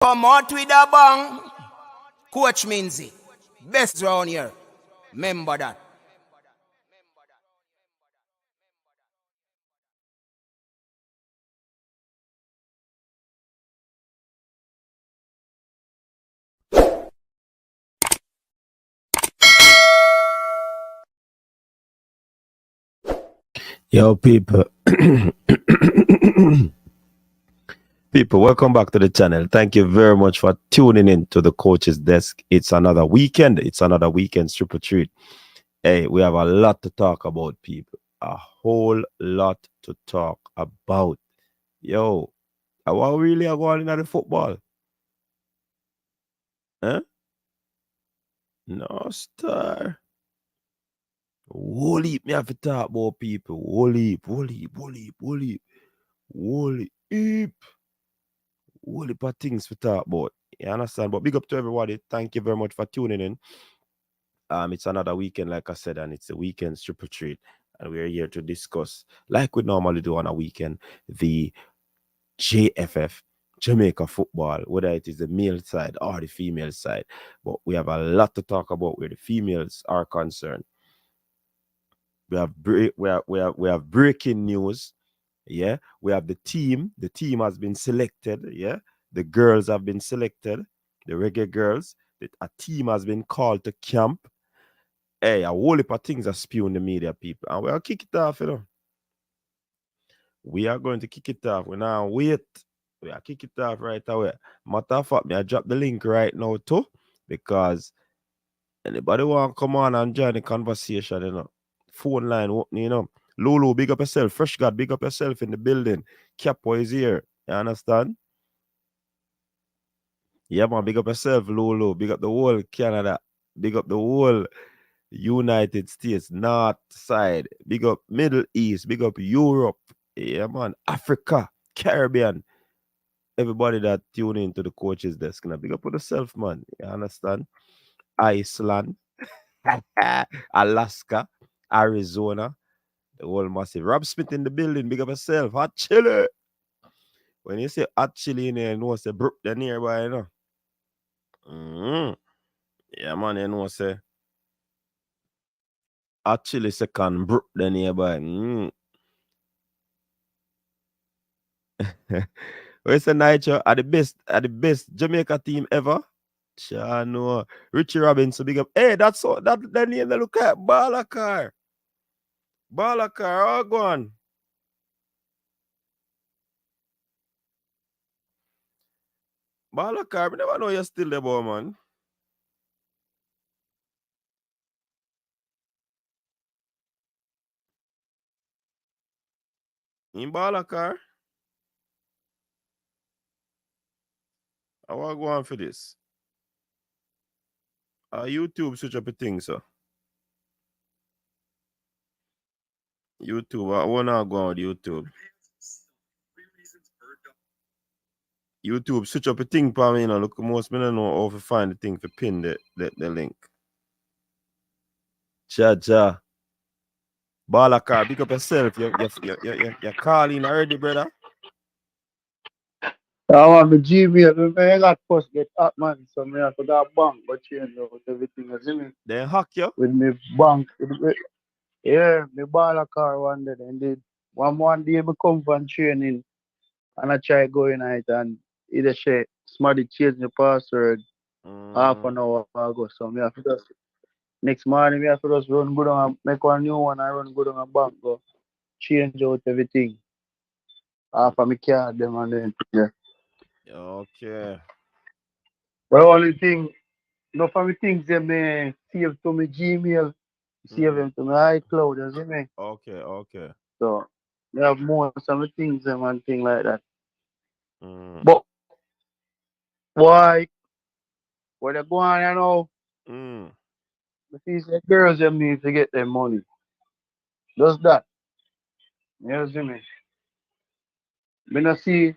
Come out with a bang. Coach Minzy. Best round here. Remember that. Yo, people. People, welcome back to the channel. Thank you very much for tuning in to the coach's desk. It's another weekend. It's another weekend super treat. Hey, we have a lot to talk about, people. A whole lot to talk about. Yo, what really are going on in the football? Huh? No star. Whole heap me have to talk about, people. Whole heap. Whole heap of things to talk about. You understand? But big up to everybody. Thank you very much for tuning in. It's another weekend, like I said, and it's a weekend triple treat. And we're here to discuss, like we normally do on a weekend, the JFF, Jamaica football, whether it is the male side or the female side. But we have a lot to talk about where the females are concerned. We have breaking news. Yeah, we have the team. The team has been selected. Yeah, the girls have been selected. The Reggae Girls. A team has been called to camp. Hey, a whole heap of things are spewing the media, people, and we'll kick it off. We are going to kick it off. We now wait. We are kick it off right away. Matter of fact, me I drop the link right now too, because anybody want to come on and join the conversation, phone line open. Lulu, big up yourself. Fresh God, big up yourself in the building. Capo is here. You understand? Yeah, man, big up yourself, Lulu. Big up the whole Canada. Big up the whole United States, North side. Big up Middle East. Big up Europe. Yeah, man. Africa, Caribbean. Everybody that tune into the coach's desk. Now, big up for yourself, man. You understand? Iceland, Alaska, Arizona. The whole massive. Rob Smith in the building. Big up yourself. Hot chili. When you say hot chili in there, you know, say brook the nearby, Mm. Yeah, man, you know, say hot chili second brook the nearby. Where's the Nitro? Are the best Jamaica team ever? Sure, no. Richie Robinson, big up. Hey, that's all that name they look at. Balakar. Balakar, all gone. Balakar, I never know you're still there, boy, man. In Balakar, I want to go on for this. YouTube switch up a thing, sir. YouTube, I want to go on with YouTube. YouTube switch up a thing for me, Look, most men don't know how to find the thing to pin the link. Cha. Balakar, pick up yourself. You're calling already, brother. I want the Gmail. I got first get up, man. So I have to go bank, but change out everything. You see me? Then hack you. With me bank. Yeah, me ball a car one day. And then one day me come from training and I try going it and either say somebody change the password half an hour ago. So me have to just next morning me have to just run good on make one new one and run good on a bank go change out everything. Half of me card them and then yeah. Okay. But the only thing no for me things they may save to me Gmail, save them to my iCloud, you see me? Okay. So they have more some things them and thing like that. Mm. But why where they go on, Mm. the these the girls them need to get their money. Just that. You see me? Me not see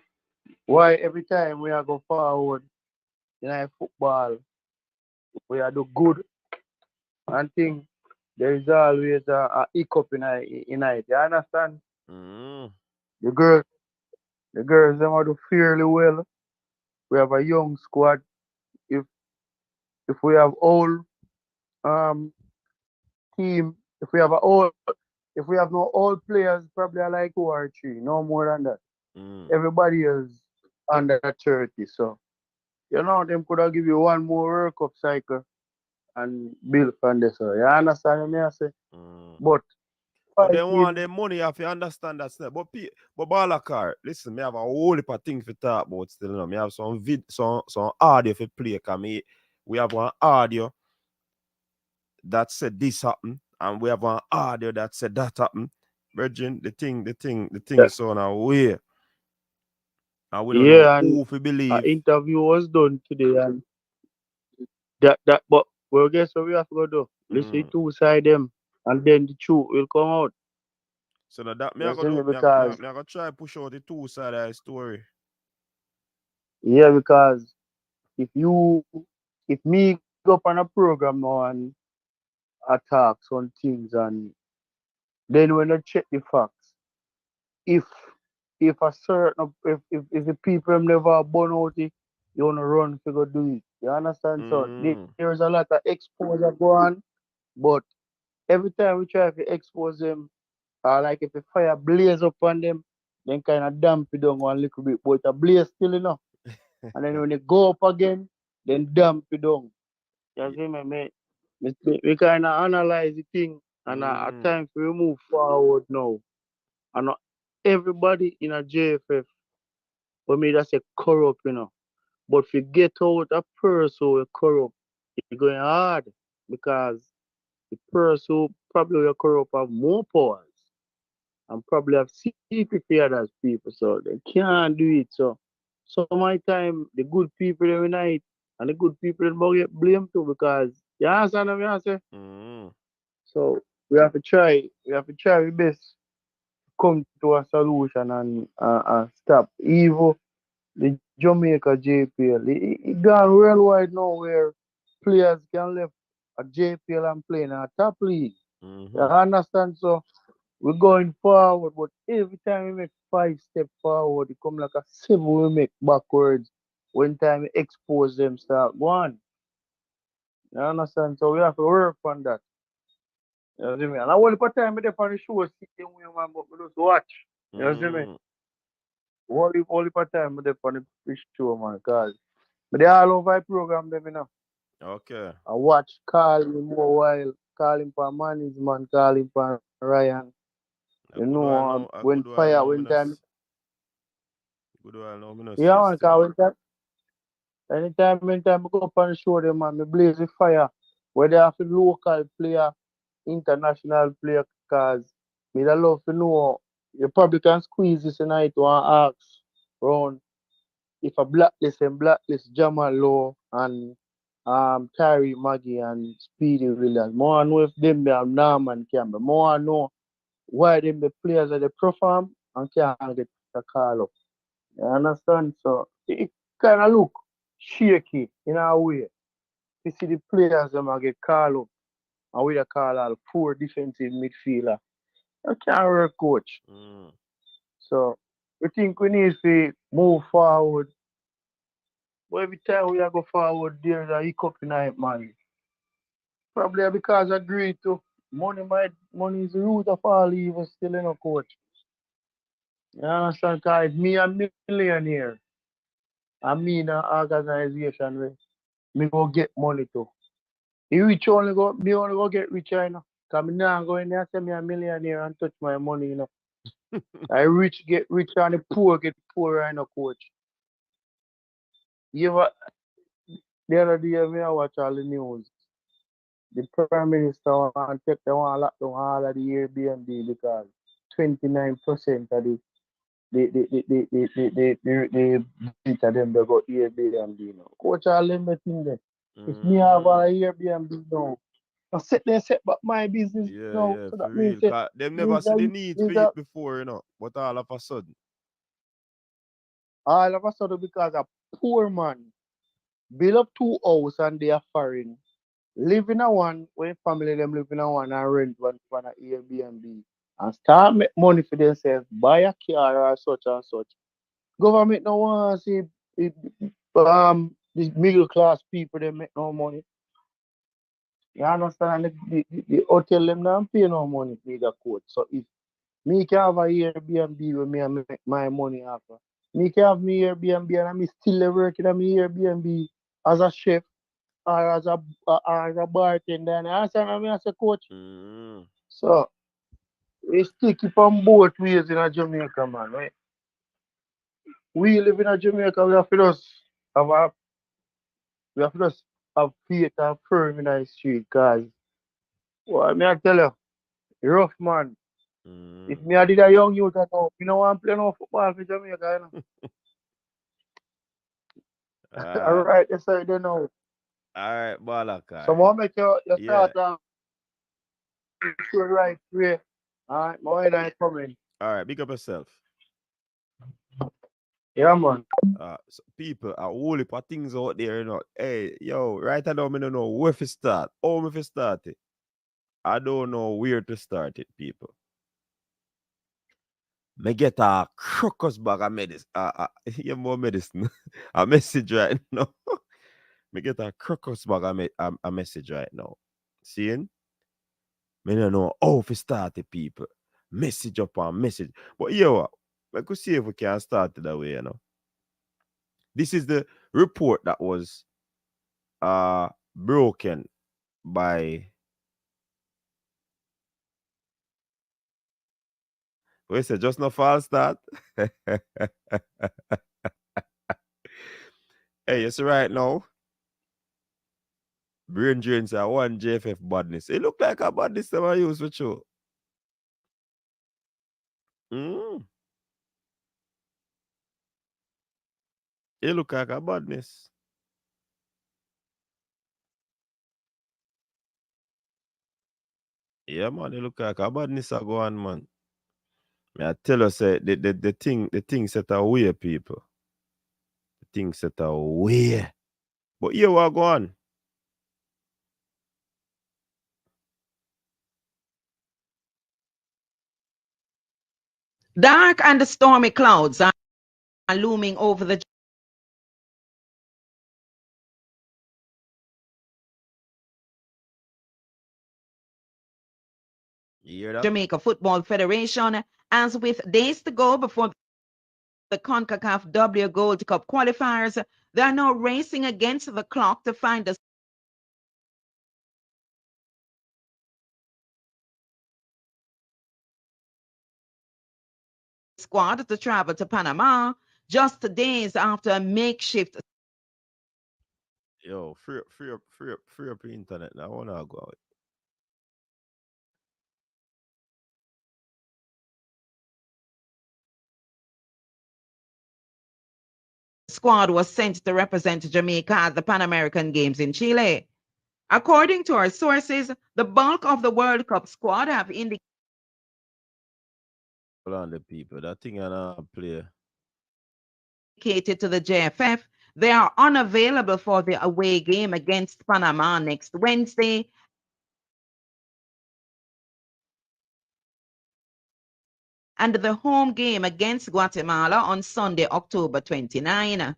why every time we are go forward in football, we are do good and thing there is always a hiccup in it. You understand? Mm. The girls them are do fairly well. We have a young squad. If if we have all um team, if we have no all players, probably are like 2 or 3, no more than that. Mm. Everybody is under 30, so them could have give you one more World Cup cycle and build from this. So you understand me? I say, Mm. but But they want fighting, their money, you have to understand that stuff. But Balakar, listen, me have a whole heap of things to talk about still. Me have some audio to play. We have one audio that said this happened, and we have one audio that said that happened. Virgin, the thing that, is on our way. And we don't know yeah, and who to an believe. interview was done today, and but well, guess what we have to go do? Listen Mm. to side them, and then the truth will come out. So now that me I You go see me? do Because me I go try push out the two side of the story. yeah, because if you if me go up on a program now and attack some things, and then when I check the facts, if if a certain if the people them never born out it, you wanna run to go do it. You understand? So Mm. there's a lot of exposure go on, but every time we try to expose them, like if the fire blaze up on them, then kind of damp it down one little bit, but it blaze still enough. And then when they go up again, then damp it down. You Ye- see me, mate? We kind of analyze the thing, and at Mm. times we move forward now. And everybody in a JFF, for me, that's a corrupt. But if you get out a person who corrupt, it's going hard because the person who probably will corrupt have more powers and probably have secret for others people, so they can't do it. So my time the good people they unite and the good people they get blamed too because you understand what I say? Mm. So we have to try our best to come to a solution and stop evil. The Jamaica JPL. It gone worldwide now where players can left a JPL and play in a top league. You Mm-hmm. understand? So we're going forward, but every time we make 5 steps forward, it come like a 7 we make backwards. When time we expose them start going. You understand? So we have to work on that. You see me? And I want to time me there on the show sitting with man, but we just watch. You see me? Mm. Only time me there on the show, man, cause but they all over the program them. Okay. I watch call him more while, call him for management, call him for Ryan. A good while now. A When good while fire, now. when time, Good while now. Me no yeah, see it man, still. cause anytime I go up on the show them, man, me blaze with fire. Whether I have a local player, international player, cause me da love to know, you probably can squeeze this tonight to ask round if a blacklist Jamal Low and Tyree Maggie and Speedy Williams. More I know if them be have Norman Campbell. More I know why them the players that they perform and can't get a call up. You understand? So it kinda look shaky in a way. You see the players them a get called up and we call all 4 defensive midfielder. That can't work, coach. Mm. So we think we need to move forward. But every time we go forward, there's a hiccup in it, man. Probably because I agree to money is the root of all evil still in a coach. You understand? Cause me a millionaire. I mean an organization where me go get money too. You rich only go get rich, you know. Cause me now go in there say me a millionaire and touch my money. I rich get rich and the poor get poorer, coach. You ever the other day me I watch all the news. The Prime Minister want lock down all of the Airbnb because 29% of the visitor them they got Airbnb now. Coach all them the thing there. If me have Mm. a Airbnb now, I set back my business Yeah, now. yeah, So for that means real. that Cause them never these see are the need for these it are before. But all of a sudden. all of a sudden because a poor man build up 2 house and they are foreign. Live in a one when family them live in a one and rent one for an Airbnb and start make money for themselves, buy a car or such and such. Government no want to see it, The middle class people they make no money. You understand? The hotel them don't pay no money to the coach. So if me can have a Airbnb where me and make my money after. Me can have me Airbnb and I'm still working at me Airbnb as a chef or as a bartender. And I understand what I mean as a coach. Mm. So we stick it on both ways in a Jamaica, man. Right? We live in a Jamaica, we have to just have a, we have to just have faith and firm in the street, cause well, me I tell you, rough man. If Mm. me I did a young youth at all, you know want to play no football for Jamaica, you know. All Alright. right, that's how you know. Alright, So Balakar. more make you Yeah. start to right way. All right, more and I coming. Alright, big up yourself. Yeah, man. So people, a whole heap of things out there, you know. Hey, yo, right now, I don't know where to start. How me to start it. I don't know where to start it, people. Me get a crocus bag of medicine. Yeah, more medicine. A message right now. Me get a crocus bag of a message right now. Seeing? Me don't know how to start it, people. Message up and message. But yo, we could see if we can start it that way, you know. This is the report that was broken by we say just no false start. Hey, you see right now, brain drain say one JFF badness. It look like a badness that I use for sure. Mm. It look like a badness. Yeah, man, it look like a badness a go on, man. I tell you, say the thing set away, people. The thing set away. But here we go on. Dark and stormy clouds are looming over the You hear that? Jamaica Football Federation as with days to go before the CONCACAF W Gold Cup qualifiers, they are now racing against the clock to find a squad to travel to Panama just days after a makeshift Yo, free up the internet. Now I wanna go out. squad was sent to represent Jamaica at the Pan American Games in Chile. According to our sources, the bulk of the World Cup squad have Hold on the people. That thing I play. indicated to the JFF they are unavailable for the away game against Panama next Wednesday and the home game against Guatemala on Sunday, October 29.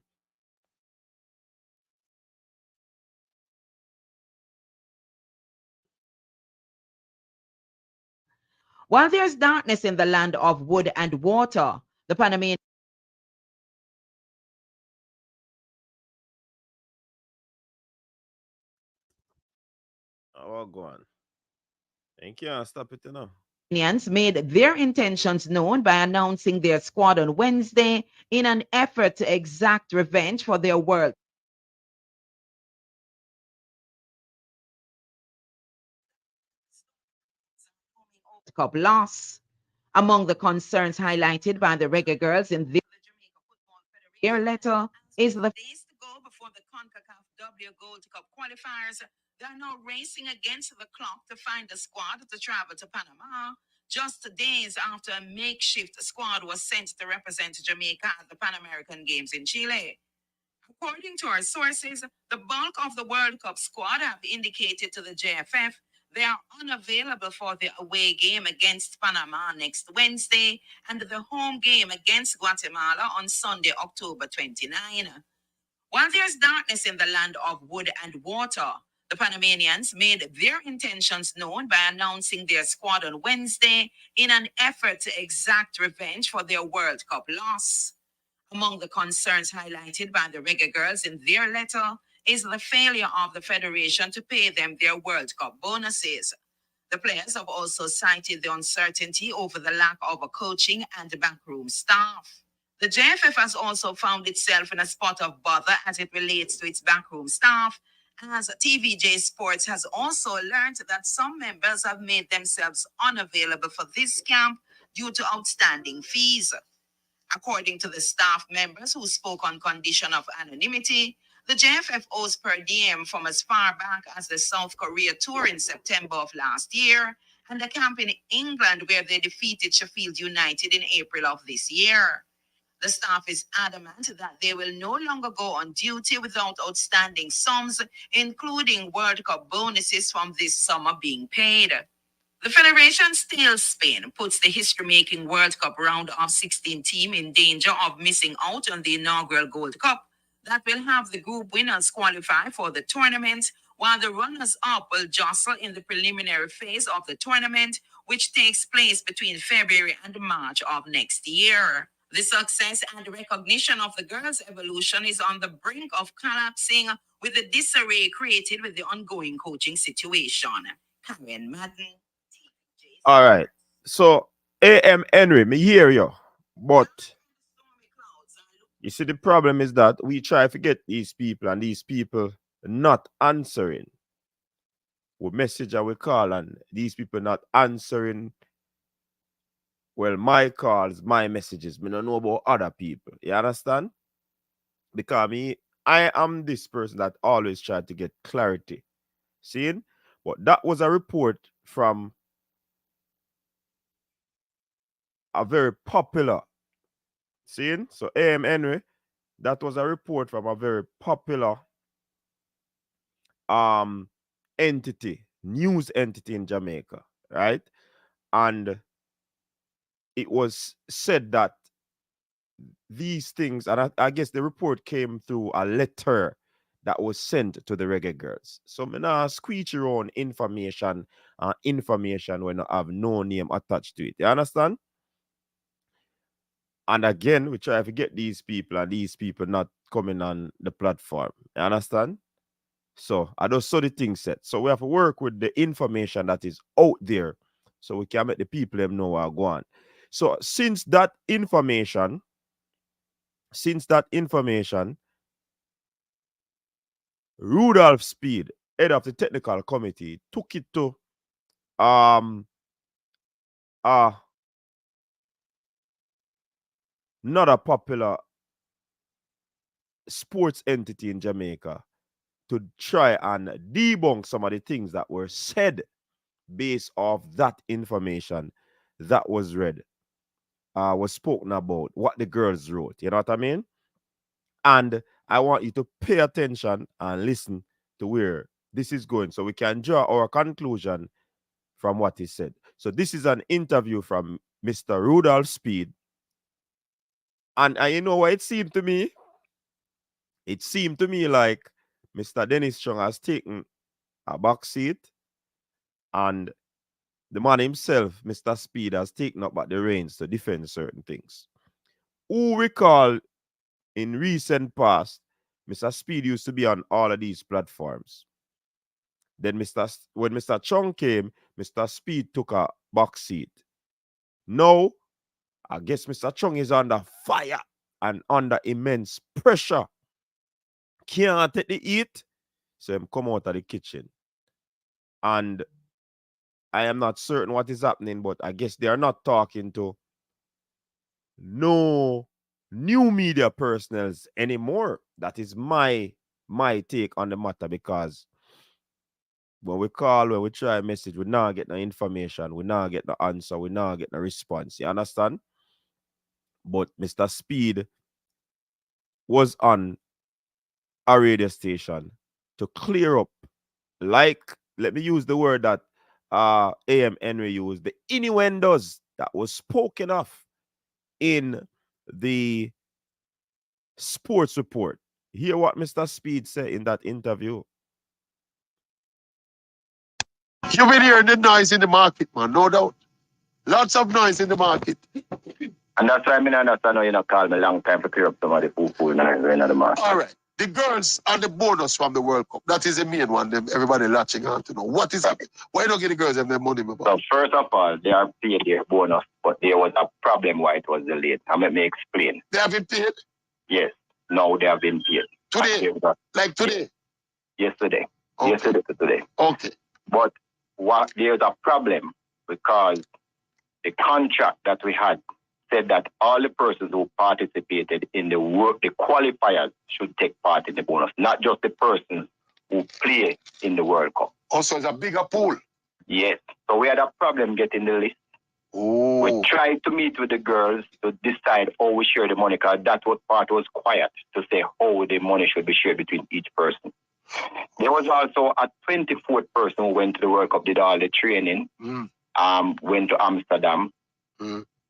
While there's darkness in the land of wood and water, the Panamanian Oh, go on. And can't stop it, you know. made their intentions known by announcing their squad on Wednesday in an effort to exact revenge for their World Cup loss. Among the concerns highlighted by the Reggae Girlz in their letter is the days to go before the CONCACAF W Gold Cup qualifiers. They are now racing against the clock to find a squad to travel to Panama just days after a makeshift squad was sent to represent Jamaica at the Pan American Games in Chile. According to our sources, the bulk of the World Cup squad have indicated to the JFF they are unavailable for the away game against Panama next Wednesday and the home game against Guatemala on Sunday, October 29. While there's darkness in the land of wood and water, the Panamanians made their intentions known by announcing their squad on Wednesday in an effort to exact revenge for their World Cup loss. Among the concerns highlighted by the Reggae Girls in their letter is the failure of the Federation to pay them their World Cup bonuses. The players have also cited the uncertainty over the lack of a coaching and backroom staff. The JFF has also found itself in a spot of bother as it relates to its backroom staff, as TVJ Sports has also learned that some members have made themselves unavailable for this camp due to outstanding fees. According to the staff members who spoke on condition of anonymity, the JFF owes per diem from as far back as the South Korea tour in September of last year and a camp in England where they defeated Sheffield United in April of this year. The staff is adamant that they will no longer go on duty without outstanding sums, including World Cup bonuses from this summer being paid. The Federation's tailspin puts the history-making World Cup round of 16 team in danger of missing out on the inaugural Gold Cup that will have the group winners qualify for the tournament, while the runners-up will jostle in the preliminary phase of the tournament, which takes place between February and March of next year. The success and recognition of the girls' evolution is on the brink of collapsing with the disarray created with the ongoing coaching situation. Karen Madden. All right. So, AM Henry, me hear you. But you see, the problem is that we try to get these people and these people not answering. We message and we call and these people not answering. Well, my calls, my messages, me don't know about other people. You understand? Because I am this person that always try to get clarity. Seeing? But that was a report from a very popular, seeing? So AM Henry, that was a report from a very popular entity, news entity in Jamaica, right? And it was said that these things, and I guess the report came through a letter that was sent to the Reggae Girls. So I'm not squeeze your own information when I have no name attached to it. You understand? And again, we try to get these people and these people not coming on the platform. You understand? So I just saw the thing set. So we have to work with the information that is out there so we can make the people them know what go on. So since that information, Rudolph Speed, head of the technical committee, took it to not a popular sports entity in Jamaica to try and debunk some of the things that were said based off that information that was read, was spoken about, what the girls wrote. You know what I mean? And I want you to pay attention and listen to where this is going so we can draw our conclusion from what he said. So this is an interview from Mr. Rudolph Speed. And you know what it seemed to me? It seemed to me like Mr. Dennis Strong has taken a back seat and the man himself, Mr. Speed, has taken up the reins to defend certain things. Who recall in recent past, Mr. Speed used to be on all of these platforms. Then when Mr. Chung came, Mr. Speed took a back seat. Now, I guess Mr. Chung is under fire and under immense pressure. Can't take the heat, so him come out of the kitchen. And I am not certain what is happening, but I guess they are not talking to no new media personnels anymore. That is my take on the matter, because when we try a message, we now get no information, we now get no answer, we now get no response. You understand? But Mr. Speed was on a radio station to clear up, like, let me use the word that AM Henry used, the innuendos that was spoken of in the sports report. Hear what Mr. Speed said in that interview. You've been hearing the noise in the market, man, no doubt. Lots of noise in the market. And that's why I understand how you not call me long time to clear up some of the poo-poo in the market. All right. The girls and the bonus from the World Cup. That is the main one. Everybody latching on to know. What is happening? Why don't get the girls have their money? So first of all, they are paid their bonus, but there was a problem why it was delayed. Let me explain. They have been paid? Yes. Now they have been paid. Today? Like today? Yesterday. Okay. Yesterday to today. Okay. But there's a problem because the contract that we had said that all the persons who participated in the qualifiers should take part in the bonus, not just the persons who play in the World Cup. Also, it's a bigger pool. Yes. So we had a problem getting the list. Ooh. We tried to meet with the girls to decide how we share the money, because that part was quiet to say how the money should be shared between each person. There was also a 24th person who went to the World Cup, did all the training, went to Amsterdam.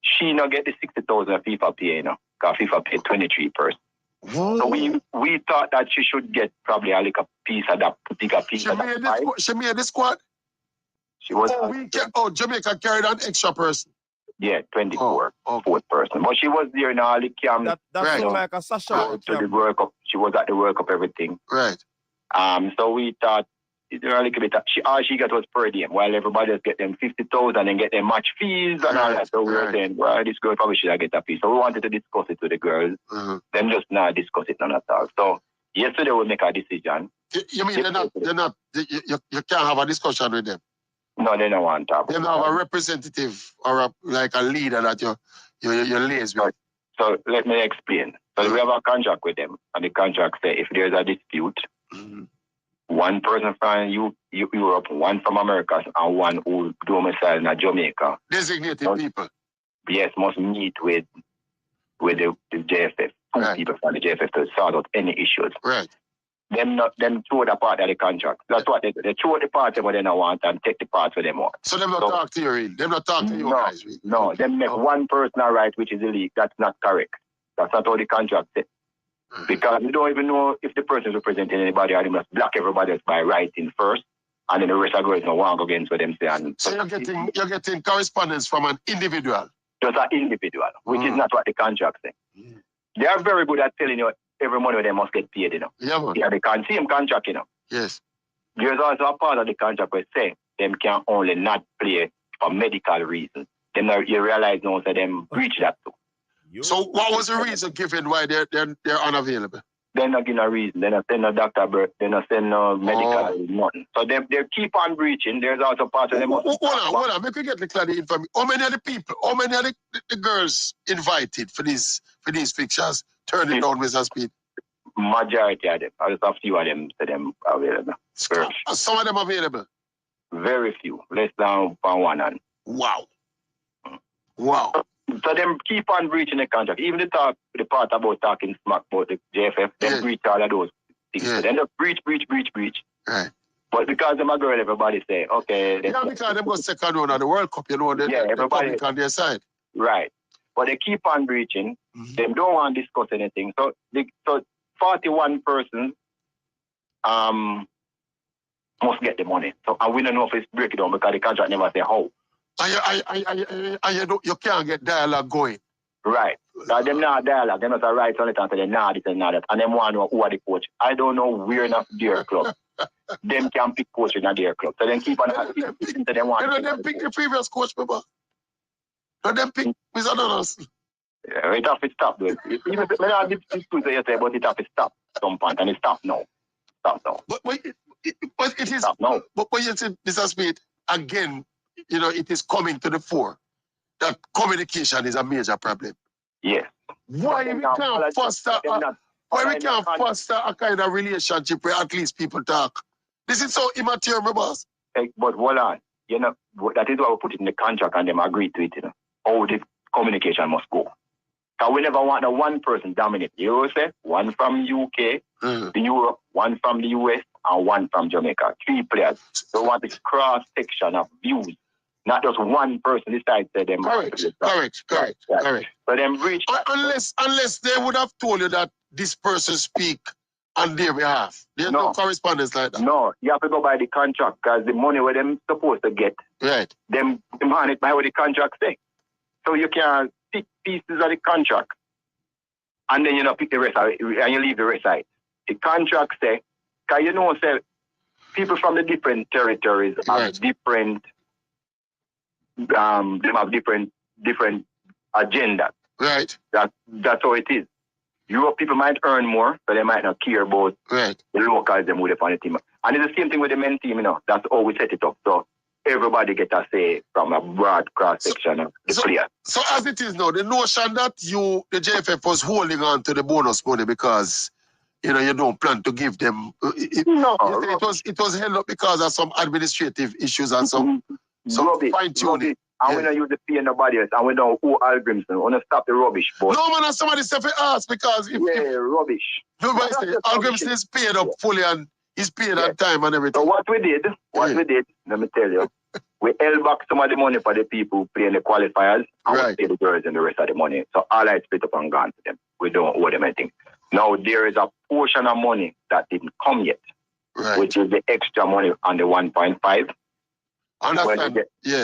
She not get the 60,000 FIFA pay, because FIFA paid 23 person. Whoa. So we thought that she should get probably a little piece of that, bigger piece She of that. She made the squad? She was. Jamaica carried an extra person. Yeah, 24th okay. person. But she was there in all the camp. That's right. Like a Sasha. To the World Cup. She was at the World Cup, everything. Right. So we thought a little bit. All she got was per diem, while everybody else get them 50,000 and get them match fees and all that. So we were saying, well, this girl probably should get a piece. So we wanted to discuss it with the girls. Them just not discuss it none at all. So yesterday we make a decision. You mean you can't have a discussion with them? No, they don't want to. They don't have a representative or a leader that you're liaised with. So let me explain. So we have a contract with them, and the contract says if there's a dispute, one person from Europe, one from America, and one who domicile in Jamaica. Designated people. Yes, must meet with the JFF. Two people from the JFF to sort out any issues. Right. Them throw the part of the contract. That's what they throw the part what they don't want and take the part where they want. So them not talk to you, really? Them not talk to you guys? Really? No, them make one person right, which is illegal. That's not correct. That's not how the contract says. Because we don't even know if the person is representing anybody, or they must block everybody else by writing first, and then the rest of the girls don't want to go against what them say. So you're getting correspondence from an individual? Just an individual, which is not what the contract says. They are very good at telling you every money they must get paid, Yeah, man. Yeah, they can see them contract, Yes. There's also a part of the contract where say them can only not play for medical reasons. Then you realize now that them breach that too. So what was the reason given why they're unavailable? They're not giving a reason. They're not sending no doctor birth. They're not sending no medical nothing. So they keep on breaching. There's also part of them. Hold on. Make we get the clarity information. How many of the people, how many of the girls invited for these fixtures turned it down, Mr. Speed? Majority of them. I just have few of them to them available. Some of them available? Very few. Less than one. Wow. Wow. So them keep on breaching the contract. Even the part about talking smack about the JFF, them breach all of those things. So then they breach. Right. But because them a girl, everybody say, okay. Because them go second round of the World Cup, everybody on their side. Right. But they keep on breaching. Them don't want to discuss anything. So 41 persons must get the money. So and we don't know if it's break it down because the contract never say how. You can't get dialogue going. Right. Because them not dialogue. They not write on it and say they nah this and nah that. And them want to know who are the coach. I don't know where in their club. Them can pick coach in their club. So then keep on asking. Them pick the previous coach, Papa. Let them pick Mr. Donaldson. Yeah, it have to stop though. Even if I did this to say, but it have to stop at some point, and it stop now. Stop now. But it is stop now. But you see, Mr. Smith, again, it is coming to the fore that communication is a major problem. Yes. Why we can't foster a kind of relationship where at least people talk? This is so immature, my boss. But hold on. That is why we put it in the contract and them agree to it, how the communication must go. Because we never want one person dominate. You say one from UK, the Europe, one from the US, and one from Jamaica. 3 players. So we want this cross section of views. Not just one person decides to them. Correct. So them breach. Unless they would have told you that this person speak on their behalf. There's no correspondence like that. No, you have to go by the contract because the money where them supposed to get, right? Them demand it by what the contract say. So you can pick pieces of the contract and then you know pick the rest of it, and you leave the rest of it. The contract say, because you know, say people from the different territories have different they have different agendas. Right. That's how it is. Europe people might earn more, but they might not care about the locals them with the funny team. And it's the same thing with the men team, you know. That's how we set it up. So everybody get a say from a broad cross section of the players. So as it is now, the notion that the JFF was holding on to the bonus money because you know you don't plan to give them it was held up because of some administrative issues and some fine tuning. And we don't use the pay nobody else, and we don't owe algorithms. We want to stop the rubbish. But no, man, somebody said for us because if rubbish. Nobody say algorithms is paid up fully and is paid on time and everything. So what we did, let me tell you, we held back some of the money for the people who play in the qualifiers, and we pay the girls and the rest of the money. So all I split up and gone to them. We don't owe them anything. Now there is a portion of money that didn't come yet, which is the extra money on the 1.5.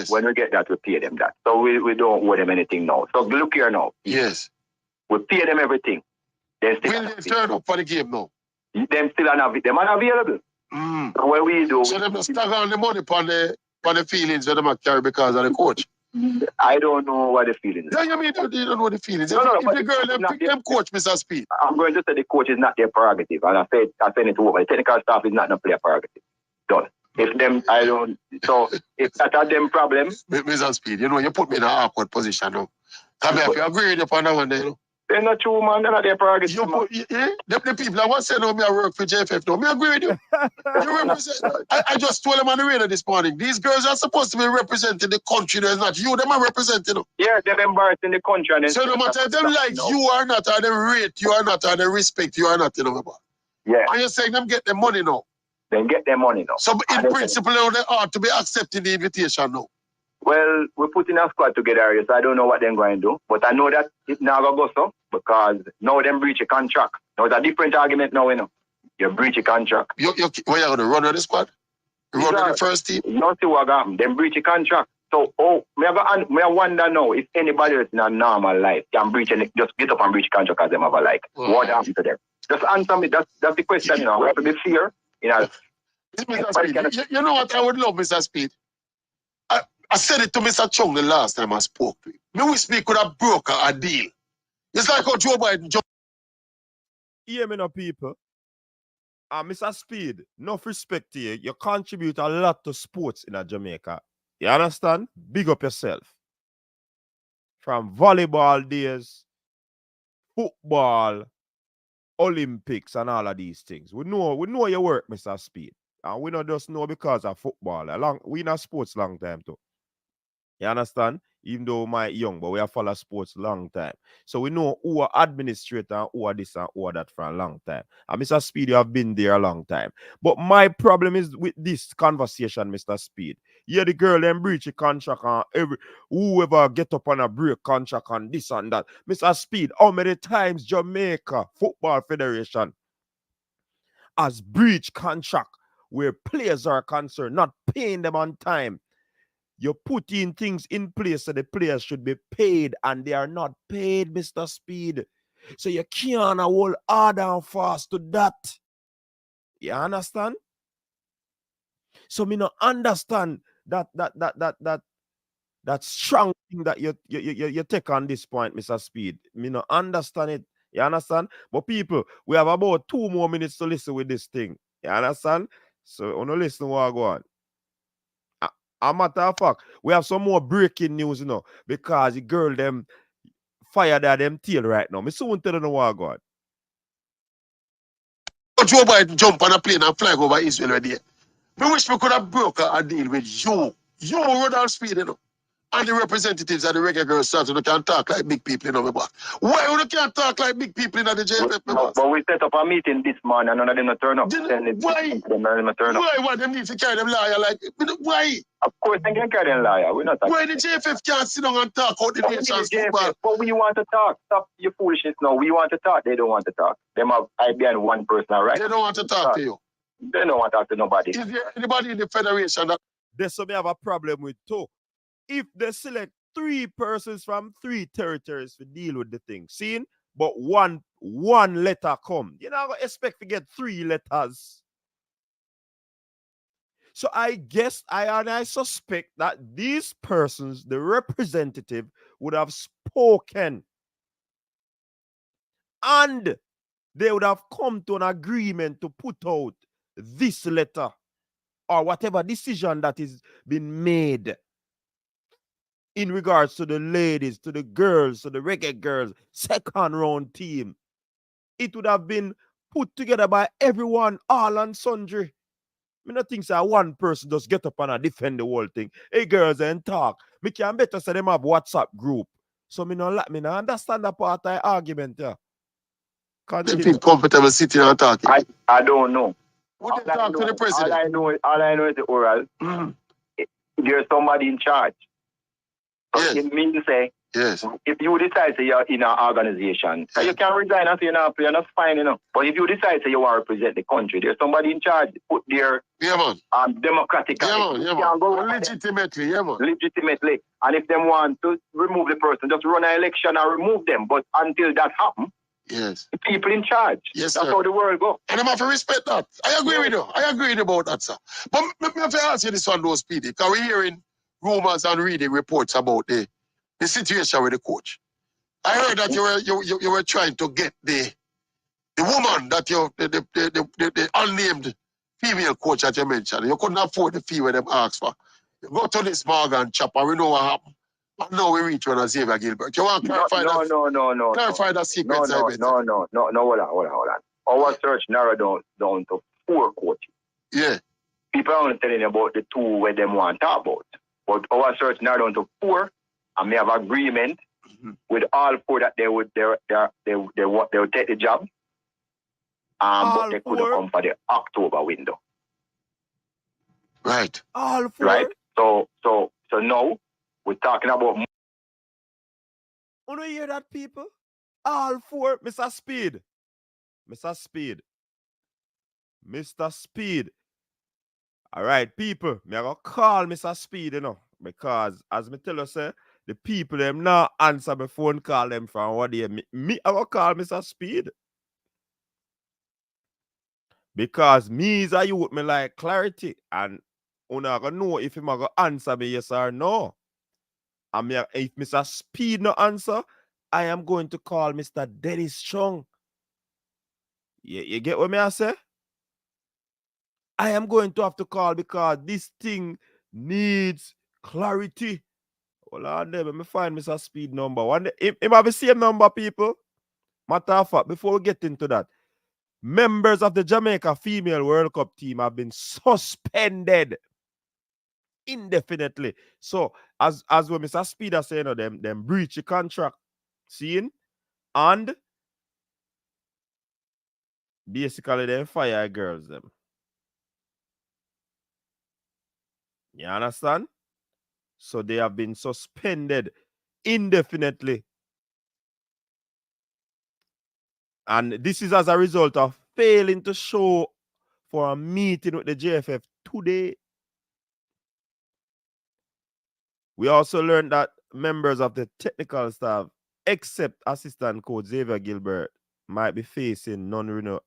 When we get that, we pay them that. So we don't owe them anything now. So look here now. Yes. We pay them everything. Will they turn up for the game now? Them still unavailable. So what we do... So they must stagger on the money upon the feelings that they might carry because of the coach? I don't know what the feelings are. You mean you don't know the feelings? No, if the girl them pick them coach, Mr. Speed. I'm going to say the coach is not their prerogative. And I said it over. The technical staff is not a player prerogative. Done. If them, I don't. So if that are them problems, Mr. Speed, you know, you put me in an awkward position now. I mean, if you agree with you on that one, you know. They're not true, man. They're not their prerogative. The people I want to say, no, me I work for JFF now. Me agree with you. You represent. I just told them on the radio this morning. These girls are supposed to be representing the country. There's not you. Them are representing them. Yeah, they're embarrassing the country. And so no matter if them like you or not, or they rate you or not, or they respect you or not, you know. Yeah. And you're saying them get their money now. Then get their money now. So in principle, they ought to be accepting the invitation now. Well, we're putting a squad together, so I don't know what they're going to do. But I know that it's not going to go so, because now them breach a contract. Now it's a different argument now, you know. You breach a contract. Where you going to run with the squad? You run with the first team? You don't see what happened. Them breach a contract. So, I wonder now if anybody else in a normal life can breach and just get up and breach a contract as them ever like. What happened to them? Just answer me. That's the question, you know. We have to be fair. You know, Mr. Speed, you know what I would love, Mr. Speed? I said it to Mr. Chung the last time I spoke to him. Me wish we could have broken a deal. It's like how Joe Biden jumped. Hear me now, people. Mr. Speed, enough respect to you. You contribute a lot to sports in Jamaica. You understand? Big up yourself. From volleyball days, football, Olympics, and all of these things. We know your work, Mr. Speed. And we not just know because of football. We in sports long time too. You understand? Even though my young, but we have followed sports long time. So we know who are administrator and who are this and who are that for a long time. And Mr. Speed, you have been there a long time. But my problem is with this conversation, Mr. Speed. Yeah, the girl them breach a contract and whoever get up on a break contract and this and that. Mr. Speed, how many times Jamaica Football Federation has breached contract where players are concerned, not paying them on time? You put in things in place so the players should be paid and they are not paid, Mr. Speed. So you can't hold hard and fast to that. You understand? So me not understand that strong thing that you take on this point, Mr. Speed. Me not understand it. You understand? But people, we have about 2 more minutes to listen with this thing. You understand? So on listen what I go on. A matter of fact, we have some more breaking news, you know, because the girl them fired at them tail right now. Me soon tell you what I go on. Joe Biden jump on a plane and fly over Israel right there. Me wish we could have broken a deal with you. You Rodolph Speed, you know. and the representatives of the Reggae Girls start to can talk like big people in our back. Why you can't talk like big people in the JFF? But we set up a meeting this morning and none of them not turn up. Why? Why them need to carry them liar like why? Of course they can carry them liar. We're not talking. Why the JFF can't sit down and talk about the nation's football? But we want to talk. Stop your foolishness now. We want to talk. They don't want to talk. Them have IBN one person, right? They don't want to talk to you. They don't want to talk to nobody. Is there anybody in the federation that There's something I have a problem with too. If they select 3 persons from 3 territories to deal with the thing, seen, but one letter come, you know, expect to get 3 letters. So I guess I suspect that these persons, the representative, would have spoken, and they would have come to an agreement to put out this letter or whatever decision that is being made in regards to the ladies, to the girls, to the Reggae Girls, second round team. It would have been put together by everyone, all and sundry. I don't think so one person just get up and defend the whole thing. Hey girls and talk. Me can better say them have WhatsApp group. So me no understand that part of the argument. Yeah. they feel comfortable sitting and talking? I don't know. Would they talk to the president? All I know is the oral. There's somebody in charge. So Yes. it means to say, Yes. if you decide to you're in an organization, you can resign and say you're not playing, that's fine, you know. But if you decide to you want to represent the country, there's somebody in charge put there Yeah, man. democratically. Yeah, man. You Yeah, can't go man. Legitimately, yeah, man. legitimately. And if they want to remove the person, just run an election and remove them. But until that happens, Yes. the people in charge. Yes, That's sir. how the world goes. And I'm have to respect that. I agree with you. I agree about that, sir. But let me have to ask you this one, though, Speedy, because we're hearing rumors and reading reports about the situation with the coach. I heard that you were trying to get the woman that the unnamed female coach that you mentioned. You couldn't afford the fee where them asked for. You go to this Morgan chap and we know what happened. And now we reach one Xavier Gilbert. You want to clarify that? No. Clarify that sequence. No, hold on. Our search narrowed down to 4 coaches. Yeah. People are only telling you about the 2 where them want to talk about. But our search narrowed down to 4, and we have agreement with all 4 that they would take the job. But they couldn't come for the October window. Right. All 4. Right? So now we're talking about. You don't hear that, people? All 4, Mr. Speed. Mr. Speed. All right, people. Me I go call Mr. Speed, you know, because as me tell you, say, the people them not answer my phone call them from what they me I go call Mr. Speed. Because me is a youth, me like clarity, and you not gonna know if him gonna answer me yes or no. And me, if Mr. Speed no answer, I am going to call Mr. Dennis Strong. You get what me I say? I am going to have to call because this thing needs clarity. Hold on there, let me find Mr. Speed number. One day, him have the same number, people. Matter of fact, before we get into that, members of the Jamaica Female World Cup team have been suspended indefinitely. So, as what Mr. Speed is saying, them breach the contract, seeing, and basically they fire girls them. You understand? So they have been suspended indefinitely. And this is as a result of failing to show for a meeting with the JFF today. We also learned that members of the technical staff, except assistant coach Xavier Gilbert, might be facing non-renewal.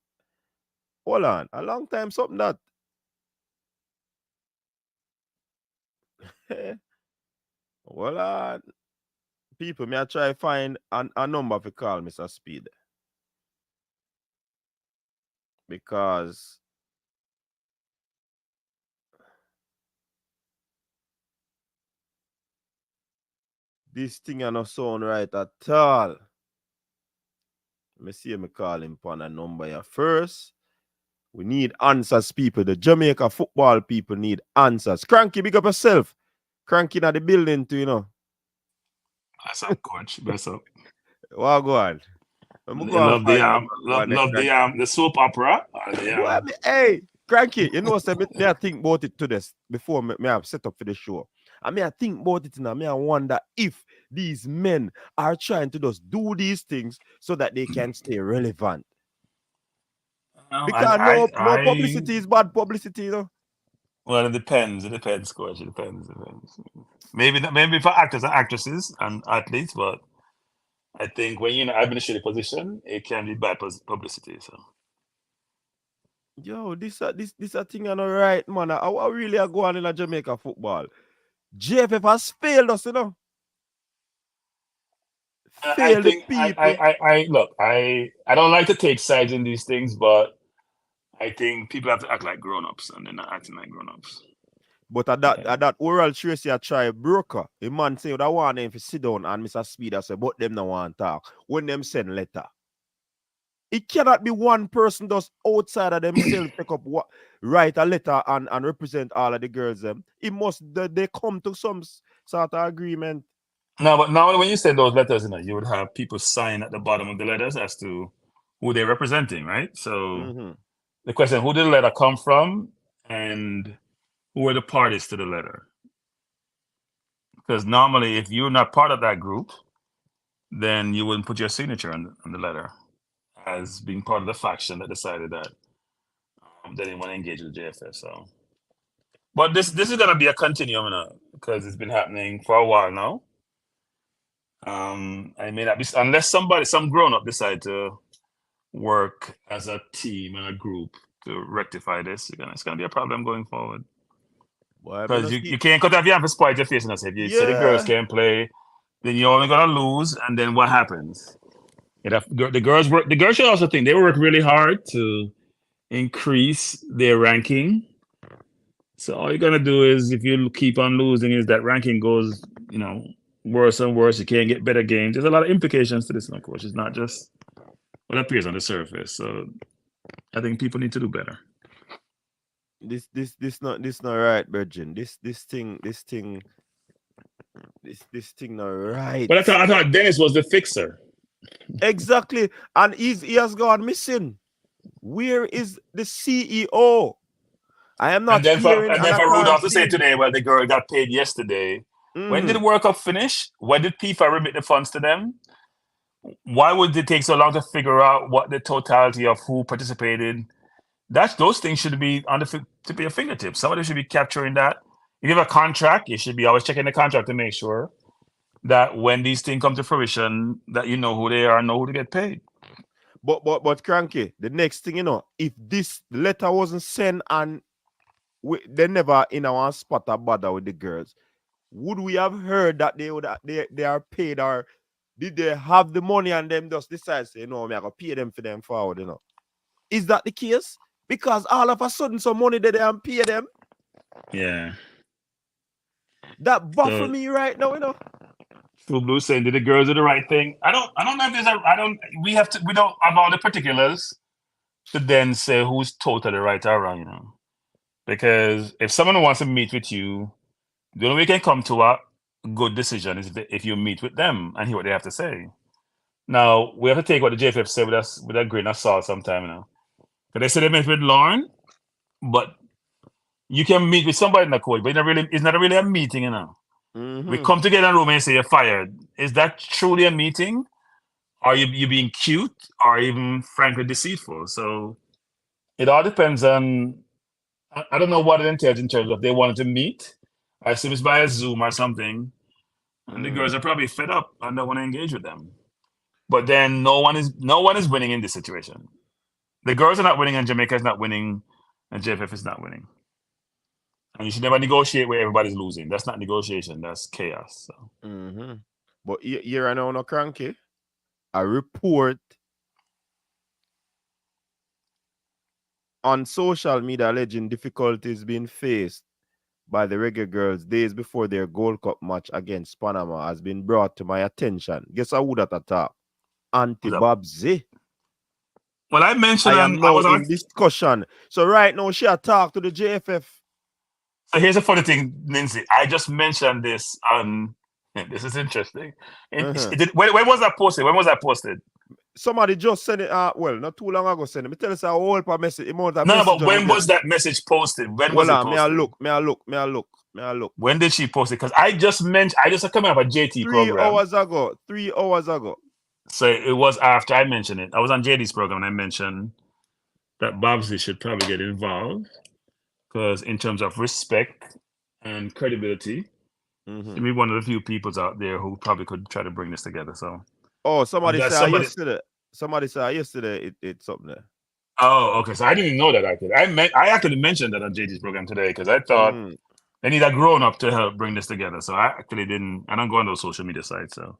Hold on, a long time something that. Hold on. People, may I try find a number to call Mr. Speed. Because this thing are not sound right at all. Let me see me call him on a number here first. We need answers, people. The Jamaica football people need answers. Cranky, big up yourself. Cranky in the building too, you know. Bless up, coach. Bless up. Well, go on. I'm You go and love the find the soap opera or the Hey, Cranky, you know, say me I think about it to this before me have set up for the show. I mean, I think about it now. I wonder if these men are trying to just do these things so that they can stay relevant. Because no publicity is bad publicity, you know. Well, it depends. It depends, coach. It depends. Maybe for actors and actresses and athletes, but I think when you're in an administrative position, it can be bad publicity. So. Yo, this a thing on the right, man. I really are going in a Jamaica football. JFF has failed us, you know. I think I look. I don't like to take sides in these things, but I think people have to act like grown-ups, and they're not acting like grown-ups. But at that oral Tracy I try broker. The man say that want them to sit down and Mr. Speed I say, but them no want talk. When them send letter. It cannot be one person just outside of themselves take up write a letter and represent all of the girls them. It must they come to some sort of agreement. No, but now when you send those letters, you would have people sign at the bottom of the letters as to who they're representing, right? So the question, who did the letter come from and who are the parties to the letter? Because normally if you're not part of that group, then you wouldn't put your signature on the letter as being part of the faction that decided that they didn't want to engage with JFF. So, but this is gonna be a continuum because it's been happening for a while now. I may not be unless some grown up decide to work as a team and a group to rectify this. It's gonna be a problem going forward. Because you can't cut off your hand for spite your face and say if you say the girls can't play, then you're only gonna lose, and then what happens? The girls should also think they work really hard to increase their ranking. So all you're gonna do is if you keep on losing is that ranking goes, worse and worse. You can't get better games. There's a lot of implications to this, of course. It's not just what appears on the surface. So I think people need to do better. This not right, Virgin. This thing not right. But I thought Dennis was the fixer. Exactly, and he has gone missing. Where is the CEO? I am not hearing. And then for Rudolph to say today, well, the girl got paid yesterday. When did the World Cup finish? When did FIFA remit the funds to them? Why would it take so long to figure out what the totality of who participated? Those things should be on the tip of your fingertips. Somebody should be capturing that. If you have a contract, you should be always checking the contract to make sure that when these things come to fruition, that you know who they are and know who to get paid. But Cranky, the next thing if this letter wasn't sent and they never in our spot a bother with the girls, would we have heard that they are paid, or did they have the money and them just decide say, I'm gonna pay them for them forward, Is that the case? Because all of a sudden some money that they have pay them. Yeah. That buffer me right now, Full Blue saying, did the girls do the right thing? I don't know if there's we don't have all the particulars to then say who's totally right or wrong, Because if someone wants to meet with you, the only way you can come to a good decision is if you meet with them and hear what they have to say. Now, we have to take what the JFF said with a grain of salt sometime, But they said they met with Lauren, but you can meet with somebody in the court, but it's not really a meeting, We come together in a room and say you're fired. Is that truly a meeting? Are you being cute or even frankly deceitful? So it all depends on, I don't know what it entails in terms of they wanted to meet. I assume it's by a Zoom or something. And the girls are probably fed up and don't want to engage with them. But then no one is winning in this situation. The girls are not winning and Jamaica is not winning and JFF is not winning. And you should never negotiate where everybody's losing. That's not negotiation. That's chaos. So. But here I know, no Cranky. A report on social media alleging difficulties being faced by the Reggae Girls days before their Gold Cup match against Panama has been brought to my attention. Guess who that attack? Auntie Babsy. Well, I mentioned I was in discussion. So right now she attacked to the JFF. So here's a funny thing, Lindsay. I just mentioned this on This is interesting. And Uh-huh. when was that posted? When was that posted? Somebody just sent it well, not too long ago sent it. Me tell us a whole message amount of No, message but on when it. was that message posted? When was Well, it may I posted? look. When did she post it? Because I just coming up a JT 3 program. hours ago. 3 hours ago. So it was after I mentioned it. I was on JD's program and I mentioned that Bobsley should probably get involved because in terms of respect and credibility, maybe one of the few peoples out there who probably could try to bring this together. So somebody glad said somebody- yesterday. Somebody said yesterday it's something there. Oh, okay. So I didn't even know that actually. I actually mentioned that on JD's program today because I thought they need a grown up to help bring this together. So I actually didn't. I don't go on those social media sites, so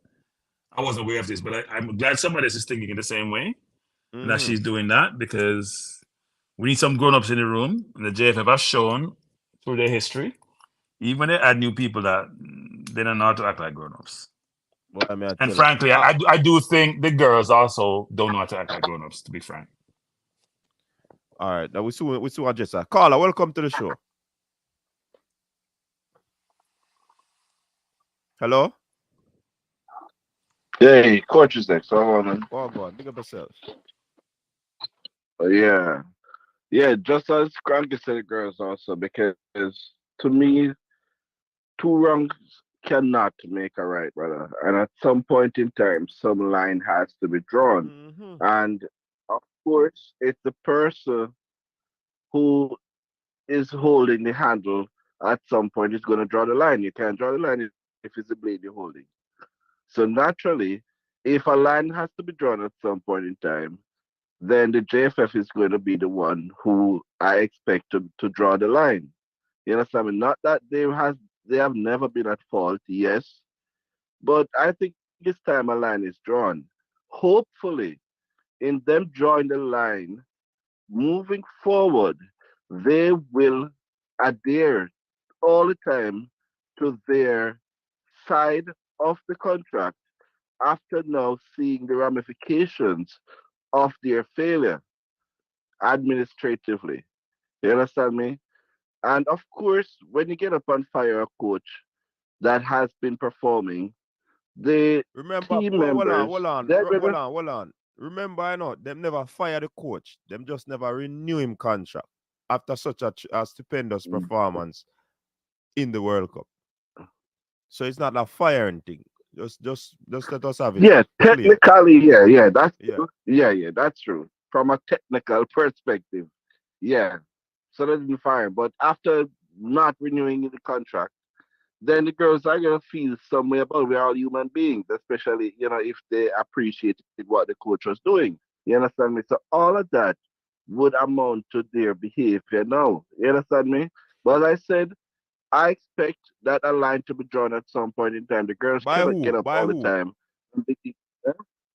I wasn't aware of this. But I'm glad somebody else is thinking in the same way, and that she's doing that because we need some grown ups in the room. And the JFF has shown through their history, even when they add new people, that they don't know how to act like grown ups. Well, I mean, And frankly, I do think the girls also don't know how to act like grown ups. To be frank. All right, now we see address that. Carla, welcome to the show. Hello? Hey, coach is next. So man. Oh God, big up yourself. Yeah. Yeah, just as Cranky said, girls also, because to me, two wrongs cannot make a right, brother. And at some point in time, some line has to be drawn. And of course, it's the person who is holding the handle at some point is going to draw the line. You can't draw the line if it's the blade you're holding. So naturally, if a line has to be drawn at some point in time, then the JFF is going to be the one who I expect to draw the line. You understand me? Not that they have never been at fault, yes, but I think this time a line is drawn. Hopefully, in them drawing the line, moving forward, they will adhere all the time to their side of the contract after now seeing the ramifications of their failure administratively. You understand me? And of course, when you get up and fire a coach that has been performing, the team members. Hold on. Remember, I know them never fire the coach. Them just never renew him contract after such a stupendous performance in the World Cup. So it's not a firing thing. Just let us have it. Yeah, clear. technically, that's true. Yeah, that's true. From a technical perspective, yeah. So they didn't fire. But after not renewing the contract, then the girls are gonna feel some way about we're all human beings, especially, if they appreciated what the coach was doing. You understand me? So all of that would amount to their behavior now. You understand me? But as I said, I expect that a line to be drawn at some point in time. The girls cannot get up all the time.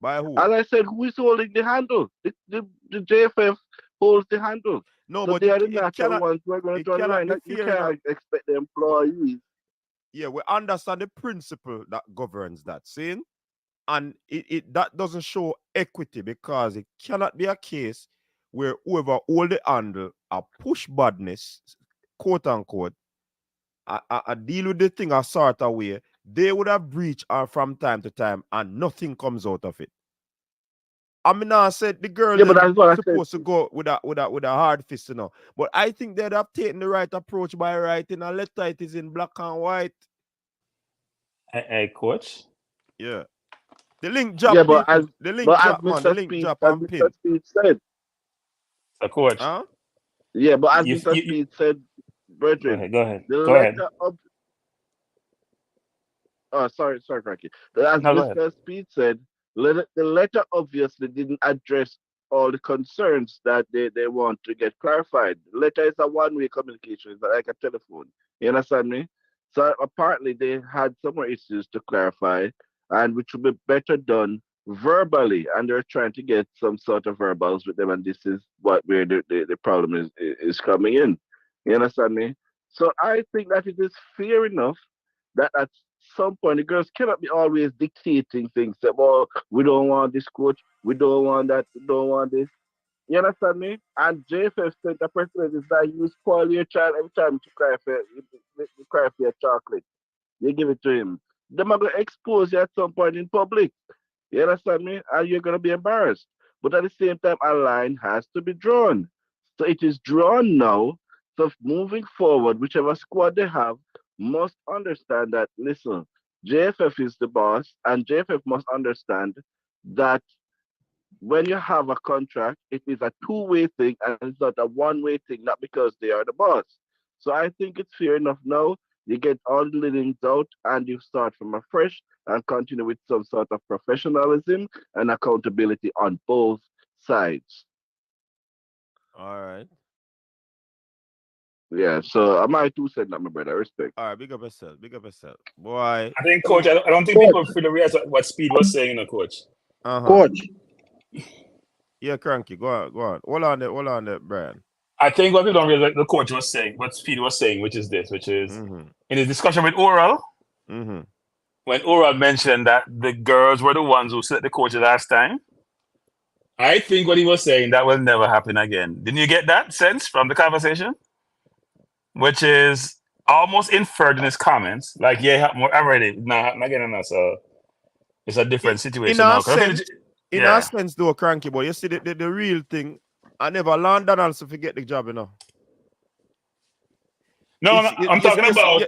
By who? As I said, who is holding the handle? The JFF holds the handle. No, so but they are the natural ones who are going to draw the line. You can't enough. expect the employees. Yeah, we understand the principle that governs that, see? And it that doesn't show equity because it cannot be a case where whoever hold the handle a push badness, quote unquote, I deal with the thing a sort of way, they would have breached from time to time and nothing comes out of it. I mean, I said the girl is supposed to go with a hard fist, But I think they'd have taken the right approach by writing a letter. It is in black and white. Hey, coach. Yeah. The link drop. Yeah, but as the link drop and pin. Mr. Speed said. A coach. Huh? Yeah, but as Mr. Speed said, brethren, go ahead. The go letter ahead. of. Oh, sorry, Frankie. As Mr. Speed said, the letter obviously didn't address all the concerns that they want to get clarified. The letter is a one-way communication. It's like a telephone. You understand me? So apparently they had some more issues to clarify, and which would be better done verbally. And they're trying to get some sort of verbals with them, and this is where the problem is coming in. You understand me? So I think that it is fair enough that at some point the girls cannot be always dictating things. That, well, we don't want this coach, we don't want that, we don't want this. You understand me? And JFF said the president is that you spoil your child every time you cry for your chocolate. You give it to him. them are going to expose you at some point in public. You understand me? And you're going to be embarrassed. But at the same time, a line has to be drawn. So it is drawn now. So moving forward, whichever squad they have must understand that, listen, JFF is the boss, and JFF must understand that when you have a contract, it is a two-way thing and it's not a one-way thing, not because they are the boss. So I think it's fair enough now. You get all the livings out and you start from afresh and continue with some sort of professionalism and accountability on both sides. All right. Yeah, so am I two said that, my brother? Respect. All right, big up yourself. Big up yourself. Boy. I think, Coach, I don't think people fully realize what Speed was saying, Coach. Uh-huh. Coach. Yeah, Cranky. Go on. Hold on there, Brian. I think what people don't realize, the coach was saying, what Speed was saying, which is in his discussion with Oral, when Oral mentioned that the girls were the ones who set the coach last time, I think what he was saying, that will never happen again. Didn't you get that sense from the conversation? Which is almost inferred in his comments, like, yeah, more already, not happening again, so it's a different situation now. In a sense, though, Cranky boy, you see the real thing. I never learned that also forget the job, you know. No, I'm talking about.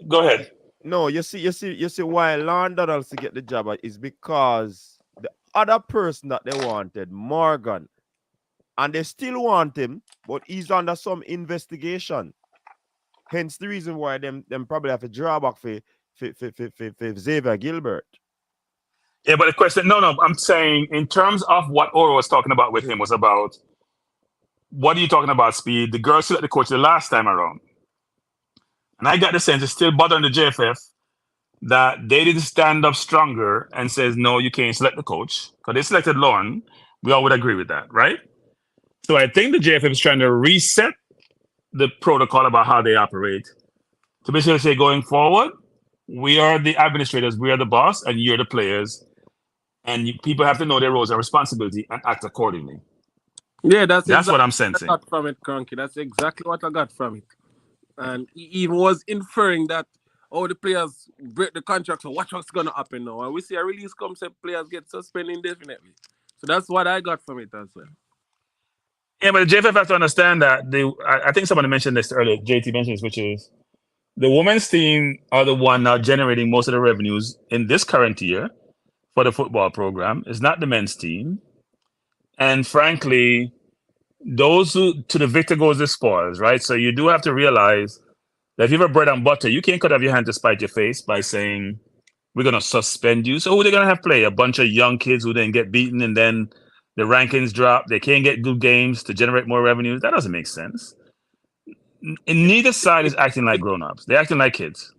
Go ahead. No, you see why London also get the job is because the other person that they wanted, Morgan, and they still want him, but he's under some investigation. Hence the reason why them probably have a drawback for Xavier Gilbert. Yeah, but the question, no, I'm saying in terms of what Oro was talking about with him was about, what are you talking about, Speed? The girls selected the coach the last time around. And I got the sense it's still bothering the JFF that they didn't stand up stronger and says, no, you can't select the coach. Because they selected Lauren. We all would agree with that, right? So I think the JFF is trying to reset the protocol about how they operate to basically say, going forward, we are the administrators, we are the boss, and you're the players. And people have to know their roles and responsibility and act accordingly. Yeah, that's exactly what I'm sensing. What I got from it, Cranky. That's exactly what I got from it. And he even was inferring that, the players break the contract, so watch what's going to happen now. And we see a release come, say players get suspended indefinitely. So that's what I got from it as well. Yeah, but the JFF have to understand that I think somebody mentioned this earlier, JT mentioned this, which is the women's team are the one now generating most of the revenues in this current year for the football program. It's not the men's team. And frankly, those who to the victor goes the spoils, right? So you do have to realize that if you have a bread and butter, you can't cut off your hand to spite your face by saying, we're going to suspend you. So who are they going to have play? A bunch of young kids who then get beaten and then the rankings drop. They can't get good games to generate more revenues. That doesn't make sense. And neither side is acting like grown-ups. They're acting like kids.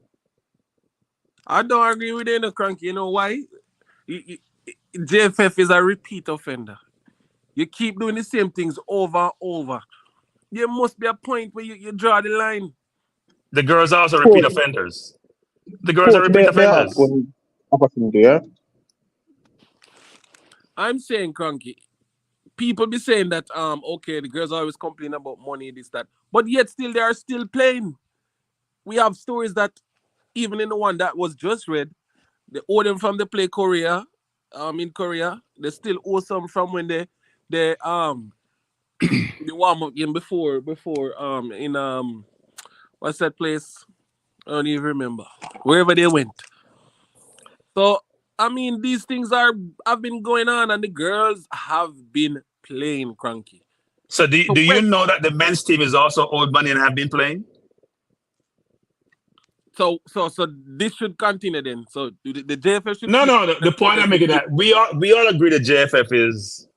I don't agree with you, Cranky. You know why? JFF is a repeat offender. You keep doing the same things over and over. There must be a point where you draw the line. The girls are also repeat offenders. The girls are repeat offenders. I'm saying, Cranky, people be saying that, the girls always complain about money, this, that. But yet still, they are still playing. We have stories that, even in the one that was just read, they owe them from the play Korea, in Korea. They still owe some from when they the warm-up game before in what's that place? I don't even remember. Wherever they went. So I mean, these things have been going on, and the girls have been playing, Cranky. So do you know that the men's team is also owed money and have been playing? So this should continue then. So the JFF should. No. The point I'm making that we all agree that JFF is.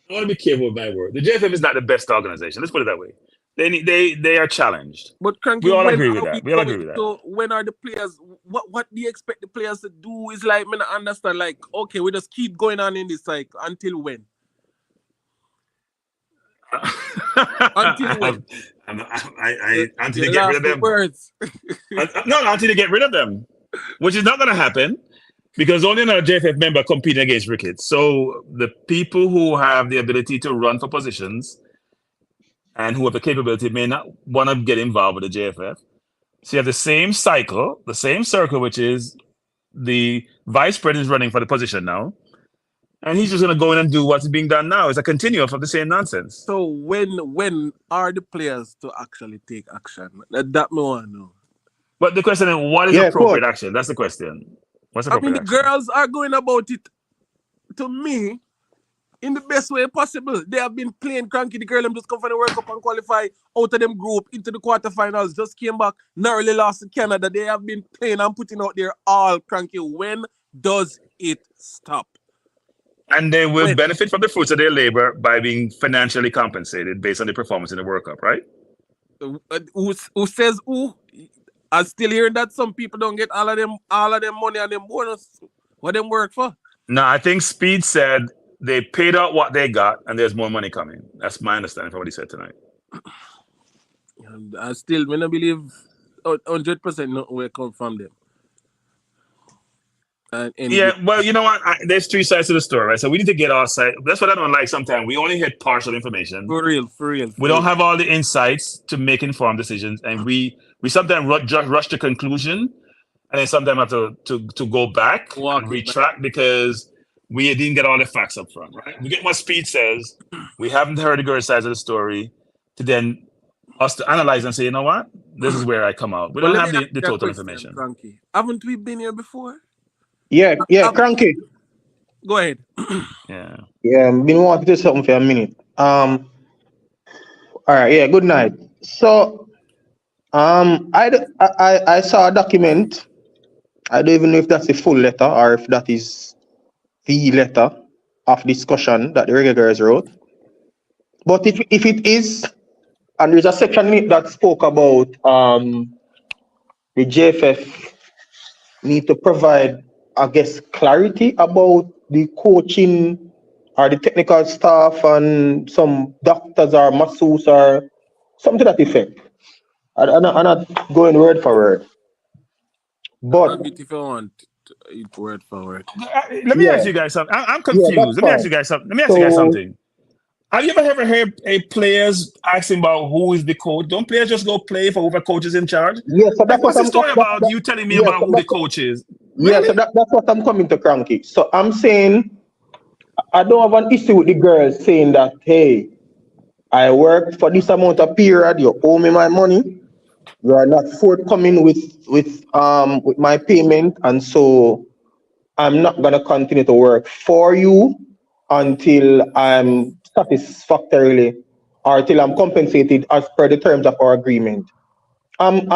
I want to be careful with my word. The JFF is not the best organization. Let's put it that way. They are challenged. But Cranky, we all agree with that. We all agree with that. So when are the players? What do you expect the players to do? Is like, I understand. Like, okay, we just keep going on in this cycle until when? Until when? Until they get rid of them. Words. No, until they get rid of them, which is not going to happen because only another JFF member competing against Ricketts. So the people who have the ability to run for positions and who have the capability may not want to get involved with the JFF. So you have the same cycle, the same circle, which is the vice president is running for the position now, and he's just going to go in and do what's being done now. It's a continuum of the same nonsense. So when are the players to actually take action? That me want to know. But the question is, what is Yeah, appropriate coach. action? That's the question. What's I mean, appropriate the action? girls are going about it, to me, in the best way possible. They have been playing cranky. The girl them just come from the World Cup and qualify out of them group into the quarterfinals. Just came back, narrowly lost to Canada. They have been playing and putting out there all cranky. When does it stop? And they will When? benefit from the fruits of their labor by being financially compensated based on their performance in the World Cup, right? Who says who? I'm still hearing that some people don't get all of them money and them bonus. What them work for? No, I think SPEID said they paid out what they got and there's more money coming. That's my understanding from what he said tonight. And I still may not believe 100% nothing will come from them. And Yeah, well, you know what? There's three sides to the story, right? So we need to get our side. That's what I don't like sometimes. We only get partial information. For real. We don't have all the insights to make informed decisions. And we sometimes rush to conclusion. And then sometimes have to go back and retract because we didn't get all the facts up front, right? We get what SPEID says. We haven't heard the girl side of the story to then us to analyze and say, you know what? This is where I come out. We don't have the total information. Frankie. Haven't we been here before? Yeah, cranky. Go ahead. Yeah. Yeah, I've been wanting to do something for a minute. All right, yeah, good night. So, I saw a document. I don't even know if that's a full letter or if that is the letter of discussion that the Reggae Girls wrote. But if it is, and there's a section in it that spoke about the JFF need to provide, I guess, clarity about the coaching or the technical staff and some doctors or masseurs or something to that effect. I'm not going word for word. But If you want to eat word for word. Let me ask you guys something. I'm confused. that's Let me ask fine. you guys something. Have you ever heard a players asking about who is the coach? Don't players just go play for whoever coach is in charge? Yes, so Like, what's the story about you telling me about who the coach is? Really? Yeah, so that's what I'm coming to, Cranky. So I'm saying I don't have an issue with the girls saying that, hey, I worked for this amount of period, you owe me my money. You are not forthcoming with my payment, and so I'm not gonna continue to work for you until I'm satisfactorily or till I'm compensated as per the terms of our agreement. I'm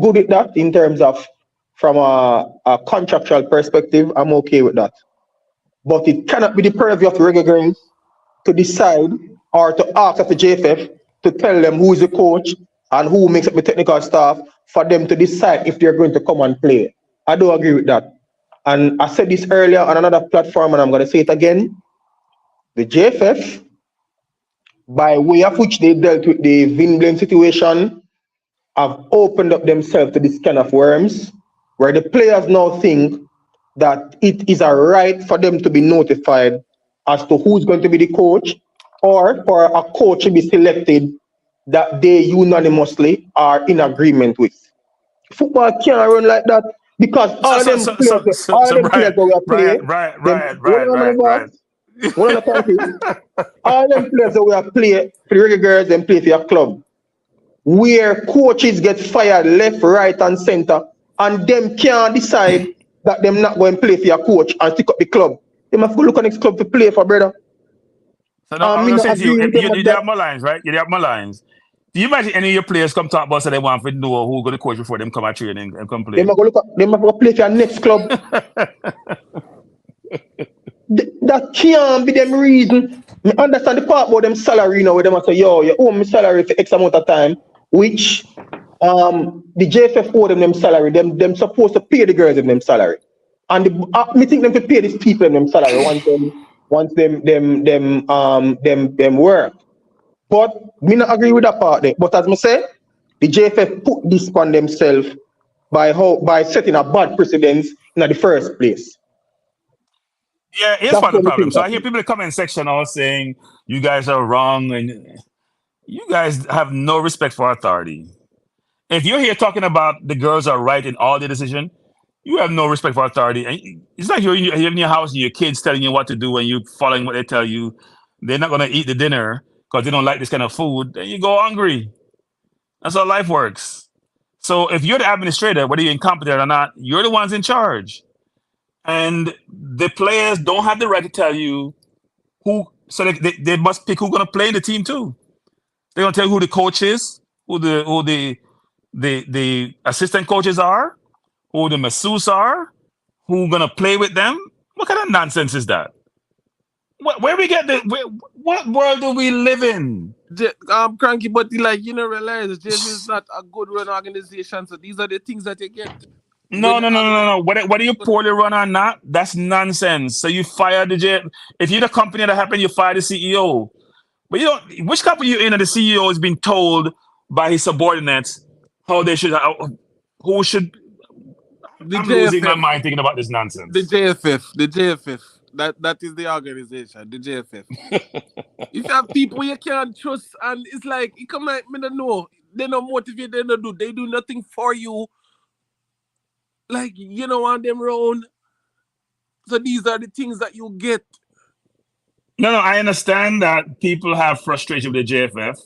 good with that in terms of from a contractual perspective. I'm okay with that, but it cannot be the purview of the Reggae Girls to decide or to ask at the JFF to tell them who is the coach and who makes up the technical staff for them to decide if they're going to come and play. I don't agree with that. And I said this earlier on another platform, and I'm going to say it again. The JFF, by way of which they dealt with the Vinblen situation, have opened up themselves to this kind of worms, where the players now think that it is a right for them to be notified as to who's going to be the coach, or for a coach to be selected that they unanimously are in agreement with. Football can't run like that because all them players that we play, all them players that we play for the Reggae Girls and play for your club, where coaches get fired left, right, and center, and them can't decide that them not going to play for your coach and stick up the club. They must go look at next club to play for, brother. So now, I'm going to say to you, you have more lines, right? You have more lines. Do you imagine any of your players come talk about so they want to know who's going to coach before them come at training and come play? They must go play for your next club. That can't be them reason. I understand the part about them salary, where they must say, yo, you owe me salary for X amount of time, which the JFF owe them salary. Them supposed to pay the girls them salary. And me think them to pay these people them salary once them work. But me not agree with that part there. But as I say, the JFF put this on themselves by setting a bad precedence in the first place. Yeah, here's part of the problem. So I hear people in the comment section all saying you guys are wrong and you guys have no respect for authority. If you're here talking about the girls are right in all their decision, You have no respect for authority. And it's like you're in your house and your kids telling you what to do and you following what they tell you. They're not going to eat the dinner because they don't like this kind of food. Then you go hungry. That's how life works. So if you're the administrator, whether you're incompetent or not, you're the ones in charge. And the players don't have the right to tell you who. So they must pick who's going to play in the team too. They're going to tell you who the coach is, who the assistant coaches are, who the masseuse are, who gonna play with them. What kind of nonsense is that? Where we get what world do we live in? Cranky, but like you know, realize JFF is not a good run organization. So these are the things that you get. No. Whether you poorly run or not, that's nonsense. So you fire the JFF. If you're the company that happened, you fire the CEO. But you don't. Which company you in? And the CEO is being told by his subordinates how they should, who should. I'm losing my mind thinking about this nonsense. The JFF. That is the organization, the JFF. If you have people you can't trust, and it's like, you come like, me don't know. They don't motivate, they do nothing for you. Like, you don't want them around. So these are the things that you get. No, I understand that people have frustration with the JFF,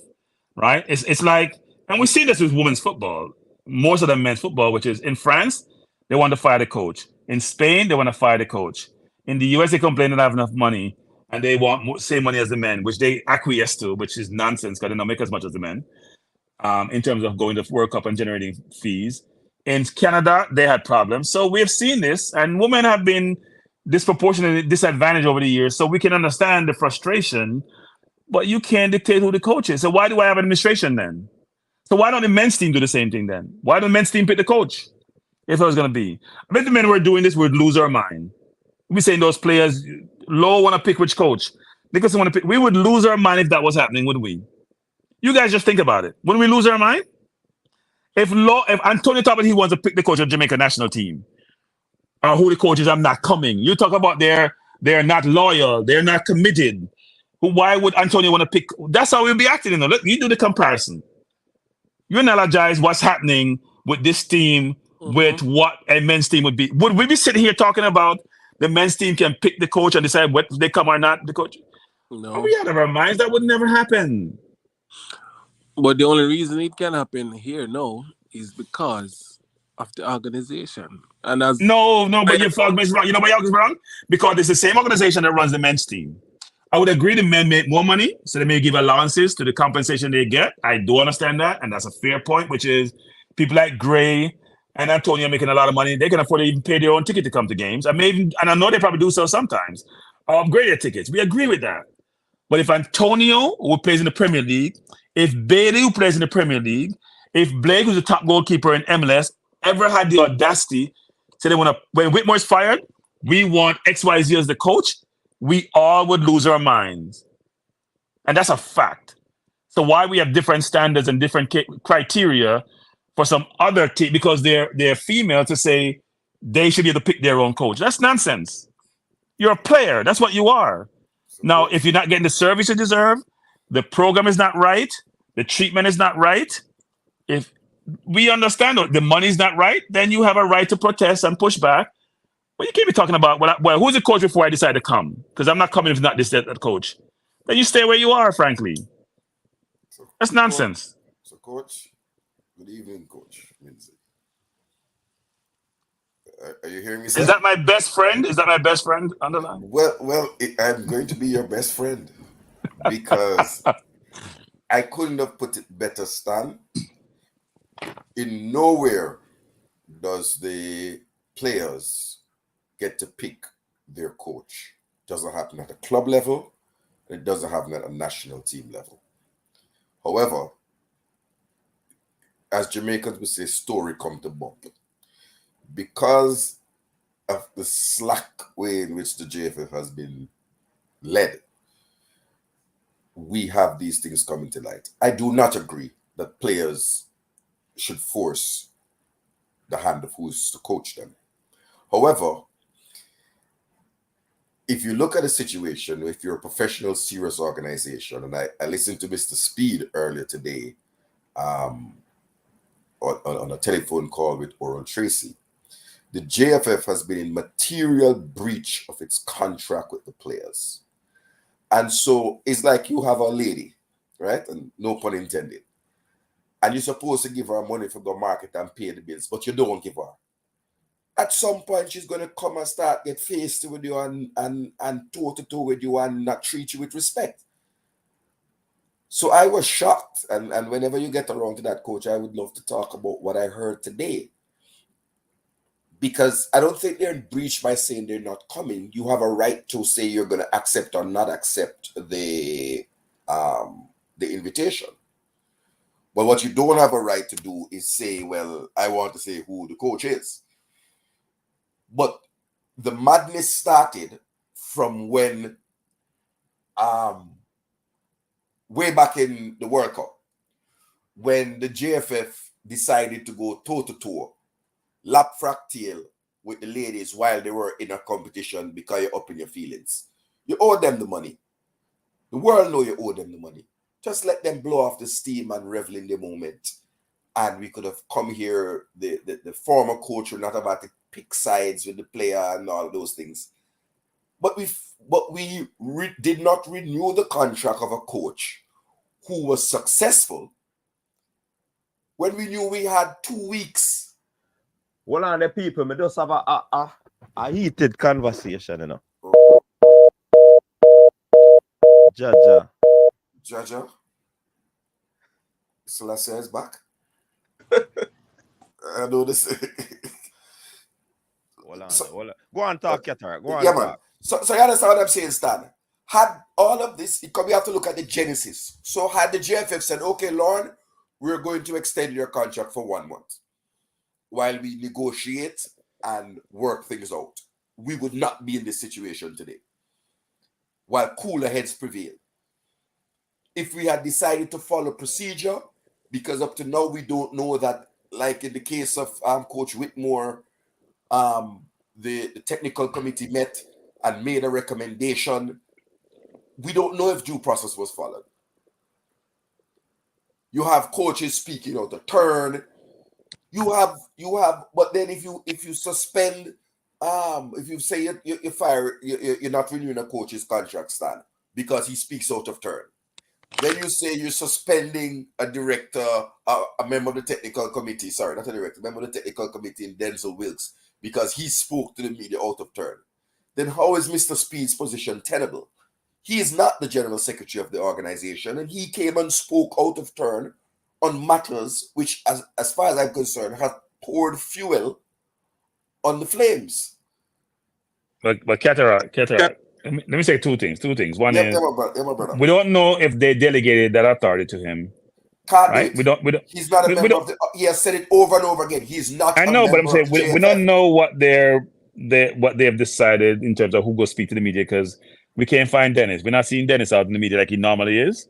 right? It's like, and we see this with women's football, more so than men's football, which is in France, they want to fire the coach. In Spain, they want to fire the coach. In the US, they complain they don't have enough money and they want same money as the men, which they acquiesce to, which is nonsense because they don't make as much as the men in terms of going to World Cup and generating fees. In Canada, they had problems. So we have seen this, and women have been disproportionately disadvantaged over the years. So we can understand the frustration, but you can't dictate who the coach is. So why do I have an administration then? So why don't the men's team do the same thing then? Why don't the men's team pick the coach? If it was going to be. I bet the men were doing this, we'd lose our mind. We'd be saying those players, Low want to pick which coach. Nicholson want to pick. We would lose our mind if that was happening, wouldn't we? You guys just think about it. Wouldn't we lose our mind? If Antonio Talbot, he wants to pick the coach of Jamaica national team, or who the coach is, I'm not coming. You talk about they're not loyal, they're not committed. Why would Antonio want to pick? That's how we'll be acting. Look, you do the comparison. You analogize what's happening with this team with what a men's team would be. Would we be sitting here talking about the men's team can pick the coach and decide whether they come or not, the coach? No. Are we out of our minds? That would never happen. But the only reason it can happen here now is because of the organization. And as No, but your fog is wrong. You know why you're wrong? Because it's the same organization that runs the men's team. I would agree the men make more money, so they may give allowances to the compensation they get. I do understand that, and that's a fair point, which is people like Gray and Antonio making a lot of money. They can afford to even pay their own ticket to come to games. And I know they probably do so sometimes, or upgrade their tickets. We agree with that. But if Antonio, who plays in the Premier League, if Bailey, who plays in the Premier League, if Blake, who's the top goalkeeper in MLS, ever had the audacity to say when Whitmore's fired, we want XYZ as the coach, we all would lose our minds. And that's a fact. So why we have different standards and different criteria for some other team, because they're female, to say they should be able to pick their own coach. That's nonsense. You're a player. That's what you are. Now, if you're not getting the service you deserve, the program is not right, the treatment is not right, if we understand the money's not right, then you have a right to protest and push back. But you can't be talking about, well, who's the coach before I decide to come? Because I'm not coming if it's not that coach. Then you stay where you are, frankly. That's nonsense. So, Coach, good evening, Coach Minzy. Are you hearing me, sir? Is that my best friend? Is that my best friend on the line? Well, I'm going to be your best friend because I couldn't have put it better, Stan. In nowhere does the players get to pick their coach. It doesn't happen at a club level. It doesn't happen at a national team level. However, as Jamaicans would say, story come to bump. Because of the slack way in which the JFF has been led, we have these things coming to light. I do not agree that players should force the hand of who's to coach them. However, if you look at a situation, if you're a professional, serious organization, and I listened to Mr. SPEID earlier today on a telephone call with Oral Tracy, the JFF has been in material breach of its contract with the players. And so it's like you have a lady, right? And no pun intended. And you're supposed to give her money for the market and pay the bills, but you don't give her. At some point, she's going to come and start get faced with you and toe-to-toe with you and not treat you with respect. So I was shocked. And whenever you get around to that, coach, I would love to talk about what I heard today. Because I don't think they're in breach by saying they're not coming. You have a right to say you're going to accept or not accept the invitation. But what you don't have a right to do is say, well, I want to say who the coach is. But the madness started from when way back in the World Cup, when the JFF decided to go toe-to-toe, lap fractail with the ladies while they were in a competition because you're up in your feelings. You owe them the money. The world know you owe them the money. Just let them blow off the steam and revel in the moment. And we could have come here, the former coach would not have had to pick sides with the player and all those things. But we did not renew the contract of a coach who was successful when we knew we had 2 weeks. Well, on the people, me just have a heated conversation, you know. Jaja. Selassie is back. I know this. Go on, talk, Qatar. Go on, yeah, talk. man. So you understand what I'm saying, Stan? Had all of this, because we have to look at the genesis. So had the JFF said, okay, Lauren, we're going to extend your contract for 1 month while we negotiate and work things out, we would not be in this situation today. While cooler heads prevail. If we had decided to follow procedure, because up to now we don't know that, like in the case of Coach Whitmore, the technical committee met and made a recommendation. We don't know if due process was followed. You have coaches speaking out of turn. You have, but then if you suspend, if you say you fire, you're not renewing a coach's contract, Stan, because he speaks out of turn. Then you say you're suspending a director, a member of the technical committee, sorry, not a director, member of the technical committee in Denzel Wilkes, because he spoke to the media out of turn. Then how is Mr. Speed's position tenable? He is not the general secretary of the organization, and he came and spoke out of turn on matters which, as far as I'm concerned, have poured fuel on the flames. But Cataract, let me say two things. One is, my brother. We don't know if they delegated that authority to him. Can't right? do it. He's not a member of the. He has said it over and over again. He's not. I know, but I'm saying we don't know what they have decided in terms of who goes speak to the media, because we can't find Dennis. We're not seeing Dennis out in the media like he normally is,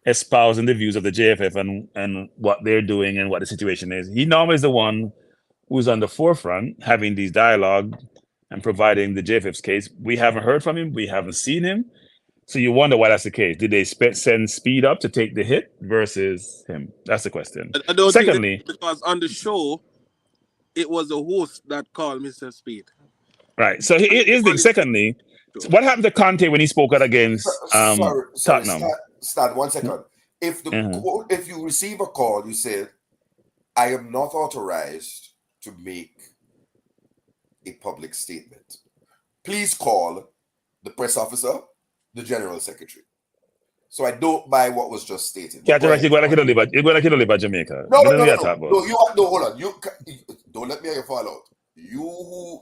espousing the views of the JFF and what they're doing and what the situation is. He normally is the one who's on the forefront having these dialogue and providing the JFF's case. We haven't heard from him. We haven't seen him. So you wonder why that's the case. Did they send Speed up to take the hit versus him? That's the question. I don't Secondly, think because on the show, it was the host that called Mr. Speed. Right. So here's the thing. Secondly, what happened to Conte when he spoke out against Tottenham? Stan, 1 second. If if you receive a call, you say, I am not authorized to make a public statement. Please call the press officer, the general secretary. So I don't buy what was just stated. You're going like you don't live at Jamaica. No, hold on. You don't let me hear you fall out.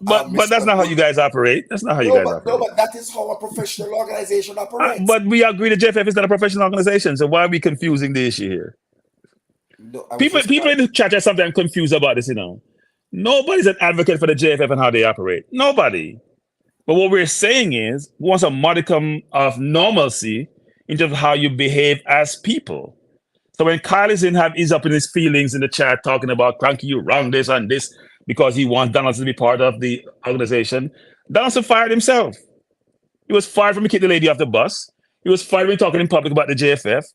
But that's not how you guys operate. That's not how you guys operate. No, but that is how a professional organization operates. But we agree the JFF is not a professional organization. So why are we confusing the issue here? No, people in the chat are sometimes confused about this, Nobody's an advocate for the JFF and how they operate. Nobody. But what we're saying is, we want a modicum of normalcy in terms of how you behave as people. So when Kyle is up in his feelings in the chat talking about, Cranky, you wrong this and this, because he wants Donaldson to be part of the organization, Donaldson fired himself. He was fired from kicking the lady off the bus. He was fired when talking in public about the JFF,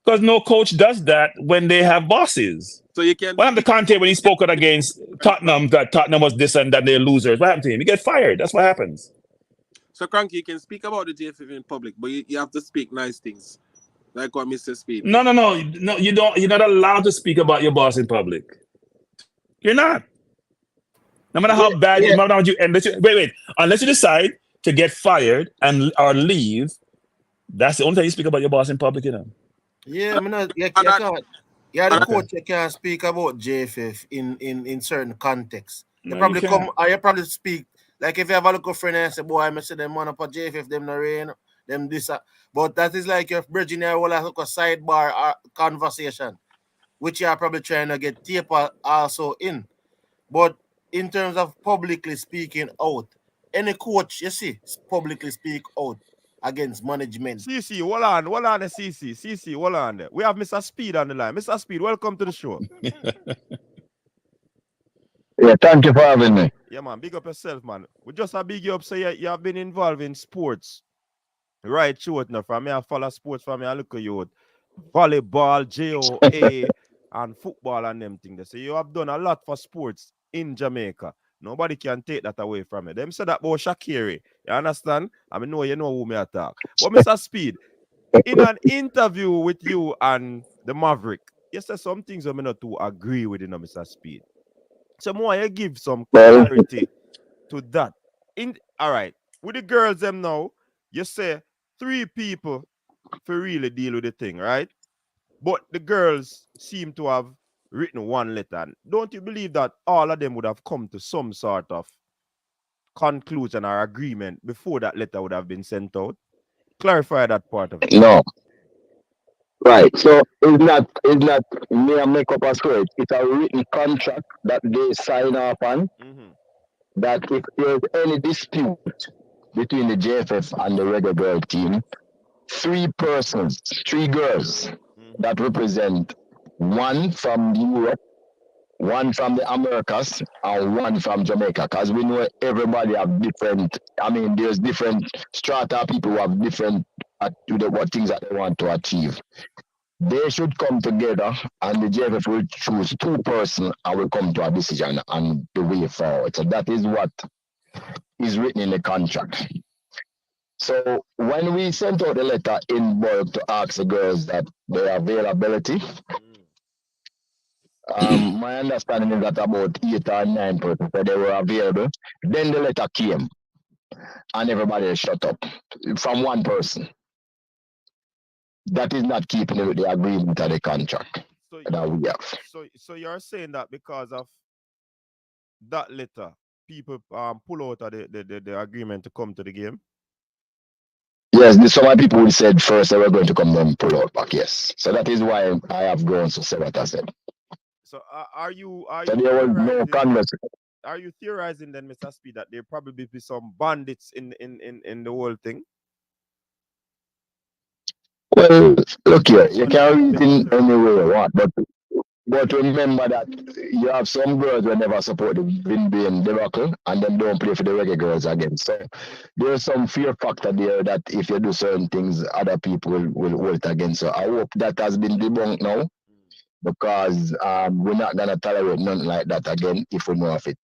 because no coach does that when they have bosses. So you can. What happened to Conte when he spoke out against Tottenham that Tottenham was this and that they're losers? What happened to him? He get fired. That's what happens. So Cranky, you can speak about the JFF in public, but you have to speak nice things, like what Mr. Speed. No. You don't. You're not allowed to speak about your boss in public. You're not. No matter how bad, no matter how you end. Wait. Unless you decide to get fired and or leave, that's the only time you speak about your boss in public. You know. Yeah, I mean, you can't. Yeah, the coach you can't speak about JFF in certain contexts. You probably come or you probably speak like if you have a local friend and say, boy, I say them man up at JFF, them no rain, them this. But that is like you're bridging your whole like a sidebar conversation, which you are probably trying to get tape also in. But in terms of publicly speaking out, any coach you see publicly speak out against management. CC, hold on, CC, hold on there. We have Mr. Speed on the line. Mr. Speed, welcome to the show. Yeah, thank you for having me. Yeah, man, big up yourself, man. We just a big up, say you have been involved in sports. Right, short now. From me, I follow sports from me, I look at you. Volleyball, JOA, and football and them things. So you have done a lot for sports in Jamaica. Nobody can take that away from you. Them said that about Shakiri. You understand? I mean, you know who me attack. But Mr. Speed, in an interview with you and the Maverick, you said some things I'm not to agree with, you know, Mr. Speed. So more you give some clarity to that. All right, with the girls them now, you say 3 people for really deal with the thing, right? But the girls seem to have written one letter. Don't you believe that all of them would have come to some sort of conclusion or agreement before that letter would have been sent out? Clarify that part of it. No. Right. So it's not me and make up a story. It's a written contract that they sign off on. That if there's any dispute between the JFF and the Reggae Girl team, 3 persons, 3 girls that represent 1 from Europe, 1 from the Americas, and 1 from Jamaica. Because we know everybody have different, there's different strata, people who have different what things that they want to achieve. They should come together and the JFF will choose 2 persons and will come to a decision and the way forward. So that is what is written in the contract. So when we sent out the letter in bulk to ask the girls that their availability, my understanding is that about 8 or 9 persons said they were available. Then the letter came and everybody shut up from 1 person. That is not keeping with the agreement of the contract that we have. So you're saying that because of that letter, people pull out of the agreement to come to the game? Yes, some people said first they were going to come and pull out back, yes. So that is why I have grown to say what I said. So are you there was no conversation. Are you theorizing then, Mr. Speed, that there probably be some bandits in the whole thing? Well, look here, you can read in any way you want, but remember that you have some girls who never support the Vin debacle and then don't play for the Reggae Girls again. So there's some fear factor there that if you do certain things, other people will hold against. So I hope that has been debunked now, because we're not gonna tolerate nothing like that again if we know of it.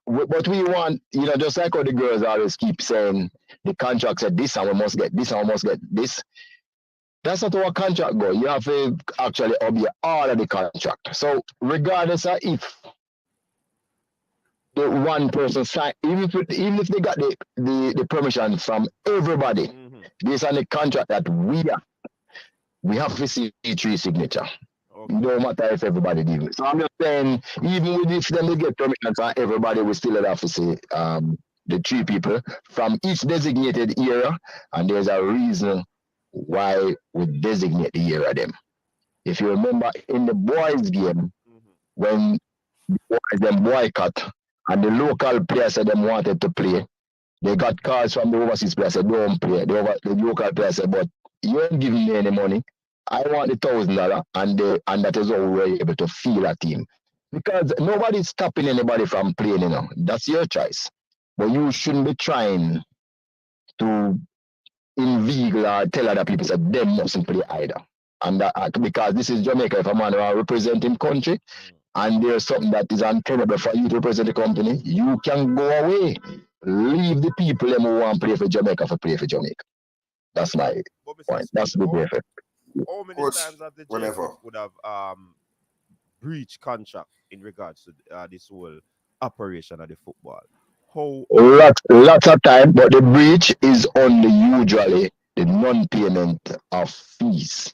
But we want, just like how the girls always keep saying, the contract said this and we must get this and we must get this. That's not how a contract goes. You have to actually obey all of the contract. So regardless of if the 1 person sign, even if they got the permission from everybody, based on the contract that we have to see 3 signature. No matter if everybody did it. So I'm just saying, even if they get permission from everybody, we still have to see the 3 people from each designated area, and there's a reason why we designate the area of them. If you remember in the boys game, when the boys them boycott and the local players said them wanted to play, they got calls from the overseas players said don't play. The local players said, but you ain't giving me any money. I want the $1,000, and that is how we were able to feel a team. Because nobody's stopping anybody from playing, That's your choice. But you shouldn't be trying to inveigle or tell other people that they mustn't play either. And that, because this is Jamaica, if a man are representing country, and there's something that is untenable for you to represent the company, you can go away. Leave the people who want to play for Jamaica for play for Jamaica. That's my point. That's the JFF. How many Coach, times have the whenever. JFF would have breached contract in regards to this whole operation of the football? Lots of time, but the breach is only usually the non-payment of fees.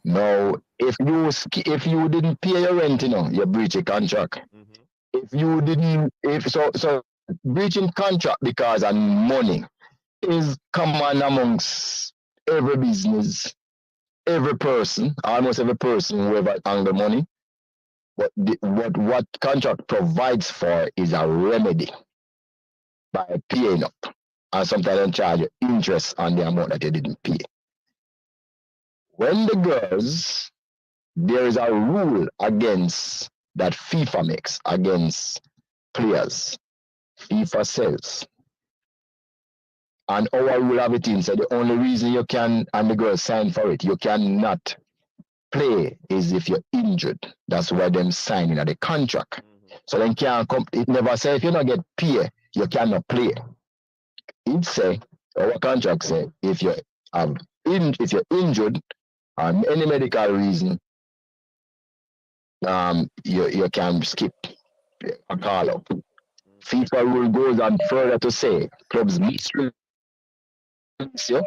Now, if you didn't pay your rent, you breach a contract. If you didn't, so breaching contract because of money is common amongst every business, every person, almost every person who ever angle money. But what contract provides for is a remedy by paying up, and sometimes they charge you interest on the amount that you didn't pay. When the Girlz, there is a rule against that FIFA makes against players. FIFA says, and our rule of it is so the only reason you can, and the Girlz sign for it, you cannot play is if you're injured. That's why them signing at the contract. So then can't come. It never say if you not get paid, you cannot play. It say our contract say if you're injured any medical reason, you can skip a call up. FIFA rule goes on further to say clubs must release you.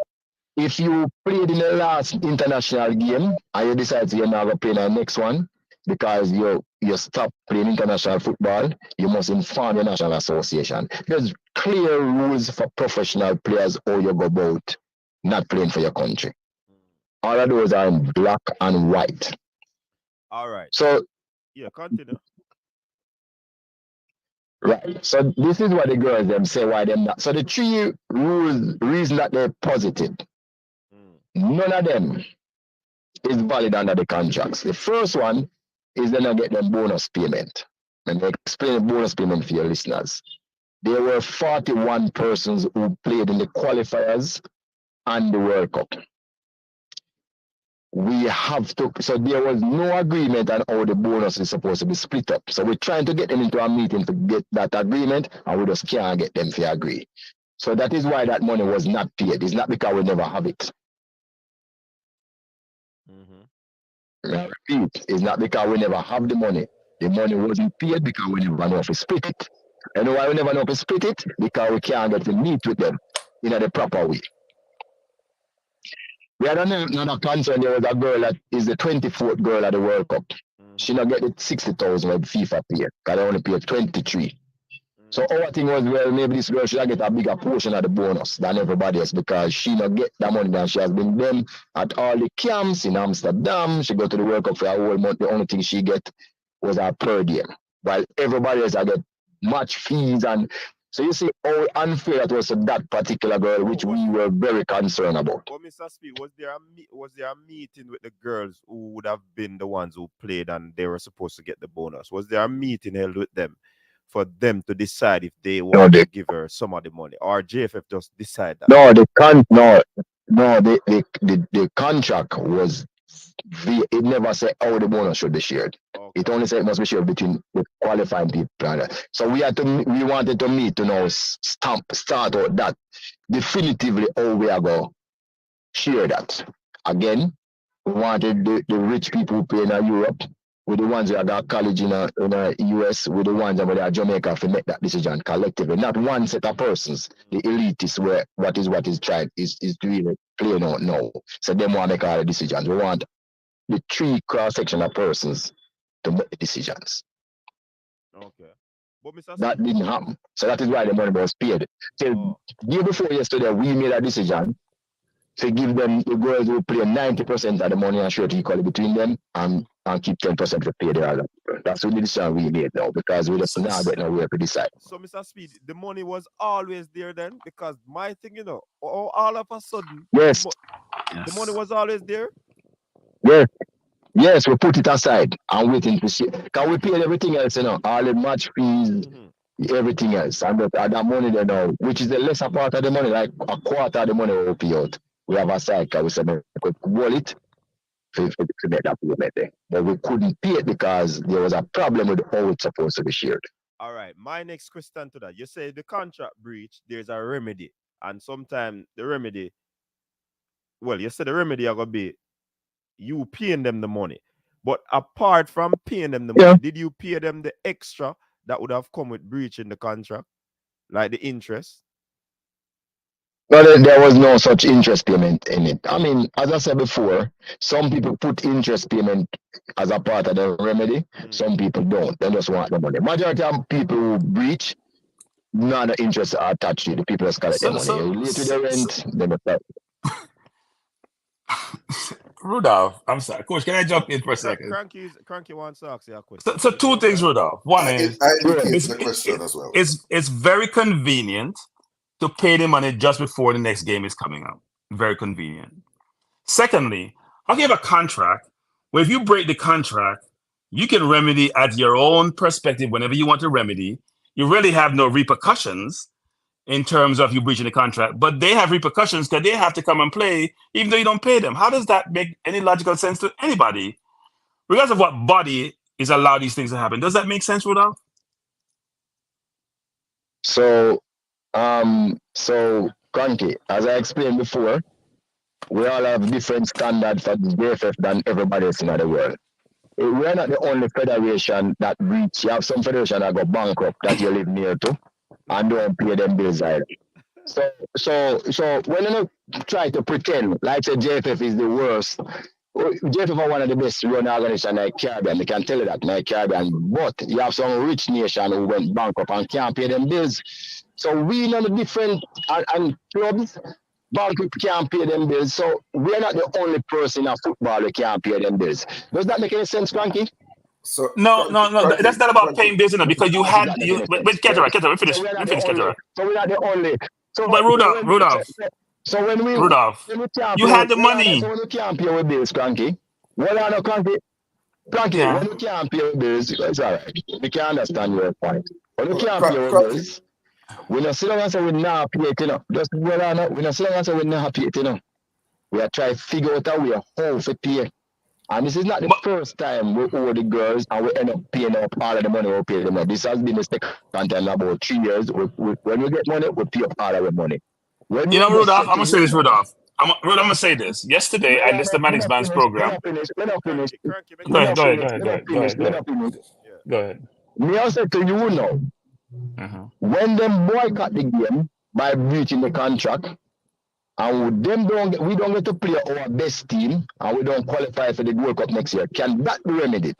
If you played in the last international game and you decide you're not going to play in the next one because you stop playing international football, you must inform the National Association. There's clear rules for professional players how you go about not playing for your country. All of those are in black and white. All right. So, yeah, continue. Right. So this is what the Girlz them say why them not. So the three reason that they're positive, none of them is valid under the contracts. The first one is they're not get them bonus payment. And they explain the bonus payment for your listeners. There were 41 persons who played in the qualifiers and the World Cup. We have to, so there was no agreement on how the bonus is supposed to be split up. So we're trying to get them into a meeting to get that agreement, and we just can't get them to agree. So that is why that money was not paid. It's not because we never have it. I repeat, it's not because we never have the money. The money wasn't paid because we never know if we split it. You know why we never know if we split it? Because we can't get to meet with them in the proper way. We had another concern. There was a girl that is the 24th girl at the World Cup. She not get the 60,000 like FIFA paid, because they only paid 23. So our thing was, well, maybe this girl should get a bigger portion of the bonus than everybody else because she not get that money that she has been them at all the camps in Amsterdam. She go to the World Cup for a whole month. The only thing she get was her per diem, while everybody else I get match fees. And so you see how unfair it was to that particular girl, which we were very concerned about. Well, Mr. Speed, was there a meeting with the girls who would have been the ones who played and they were supposed to get the bonus? Was there a meeting held with them for them to decide if they want to give her some of the money, or JFF just decide that? No, the contract was it never said how the bonus should be shared. Okay. It only said it must be shared between the qualifying people. So we wanted to meet to start out that definitively how we are going to share that. Again, we wanted the rich people who play in Europe with the ones that got college in the US, with the ones that are Jamaica to make that decision collectively, not one set of persons. The elite is where what is tried is really playing out now. So they want to make all the decisions. We want the three cross-section of persons to make the decisions. Okay. But Mr. That didn't happen. So that is why the money was paid. So year before yesterday, we made a decision to give them the girls who play 90% of the money and share it equally between them and keep 10% to pay the other. That's the decision we made now because we just now get nowhere to decide. So Mr. Speed, the money was always there then? Because my thing, all of a sudden, yes, the money was always there? Yeah. Yes, we put it aside and waiting to see. Because we paid everything else, all the match fees, everything else. And that money there now, which is the lesser part of the money, like a quarter of the money we pay out. We have aside because we said we could roll it to make that payment thing. But we couldn't pay it because there was a problem with how it's supposed to be shared. All right. My next question to that. You say the contract breach, there's a remedy. And sometimes the remedy, well, you said the remedy are going to be you paying them the money. But apart from paying them the money, did you pay them the extra that would have come with breaching the contract? Like the interest? But there was no such interest payment in it. I mean, as I said before, some people put interest payment as a part of the remedy. Some people don't. They just want the money. Majority of people who breach, none of the interest are attached to it. The people just collect their money. You late with the rent, they must have. Rudolph, I'm sorry. Coach, can I jump in for a second? Cranky wants to ask you a question. So two things, Rudolph. One is it's very convenient to pay the money just before the next game is coming up. Very convenient. Secondly, I'll give a contract where if you break the contract, you can remedy at your own perspective whenever you want to remedy. You really have no repercussions in terms of you breaching the contract, but they have repercussions because they have to come and play even though you don't pay them. How does that make any logical sense to anybody? Regardless of what body is allowed these things to happen. Does that make sense, Rudolph? So, Cranky, as I explained before, we all have different standards for the JFF than everybody else in the world. We're not the only federation that breach. You have some federation that go bankrupt that you live near to and don't pay them bills either. So when you try to pretend like the JFF is the worst, JFF are one of the best run organizations in the Caribbean. They can tell you that in the Caribbean. But you have some rich nation who went bankrupt and can't pay them bills. So we know the different and clubs bankrupt can't pay them bills. So we're not the only person in football who can't pay them bills. Does that make any sense, Cranky? So no. That's not about paying bills, because you had with Cataract. We finish Cataract. So we're not the only. So but Rudolph. So when we you had the money. So when we can't pay our bills, Cranky. Well, I know, Cranky, when we can't pay our bills, it's all right. We can understand your point. When we can't pay our bills, we don't sit down and say we not pay it, you know. Just well, I know. We don't sit down and say we not pay it, you know. We are trying to figure out a way how to pay. And this is not the first time we owe the girls and we end up paying up all of the money we pay them. This has been the second time about 3 years. When we get money, we pay up all of the money. Rudolph, I'm going to say this, Rudolph. I'm going to say this. Yesterday, I listened to Manix Band's program. Go ahead. Go ahead. Me also to you now, when them boycott the game by breaching the contract, and we don't get to play our best team, and we don't qualify for the World Cup next year, can that be remedied?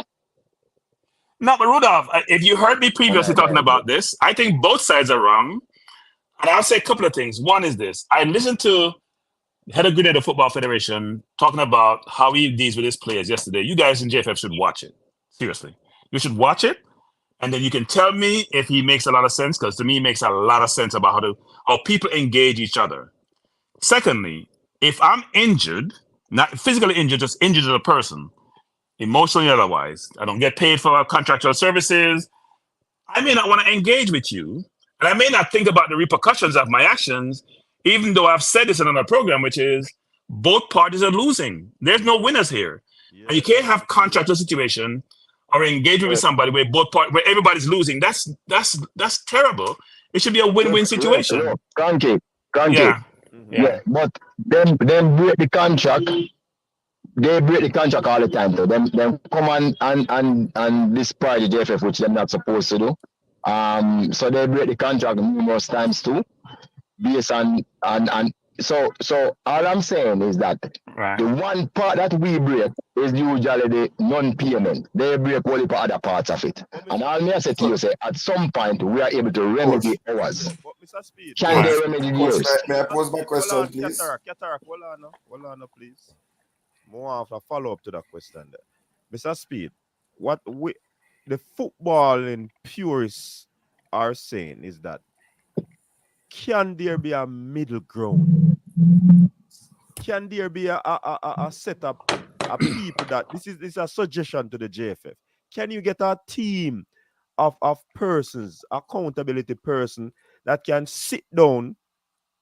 No, but Rudolph, if you heard me previously talking about this, I think both sides are wrong. And I'll say a couple of things. One is this. I listened to head of Grenada Football Federation talking about how he deals with his players yesterday. You guys in JFF should watch it. Seriously. You should watch it. And then you can tell me if he makes a lot of sense, because to me, it makes a lot of sense about how people engage each other. Secondly, if I'm injured, not physically injured, just injured as a person, emotionally or otherwise, I don't get paid for contractual services, I may not want to engage with you, and I may not think about the repercussions of my actions, even though I've said this in another program, which is both parties are losing. There's no winners here. Yeah. And you can't have contractual situation or engagement with somebody where where everybody's losing. That's terrible. It should be a win-win situation. Cranky. Yeah, but them break the contract. They break the contract all the time. So them come and destroy the JFF, which they're not supposed to do. So they break the contract numerous times too. Based on so all I'm saying is that the one part that we break is usually the non-payment. They break only for other parts of it. And all me I say to you, say at some point we are able to remedy ours. Can they remedy yours? May I pose my question, please? Cataract, hold on, please. More of a follow-up to that question there. Mr. Speed, what the footballing purists are saying is that can there be a middle ground? Can there be a setup of people that this is a suggestion to the JFF? Can you get a team of persons, accountability person that can sit down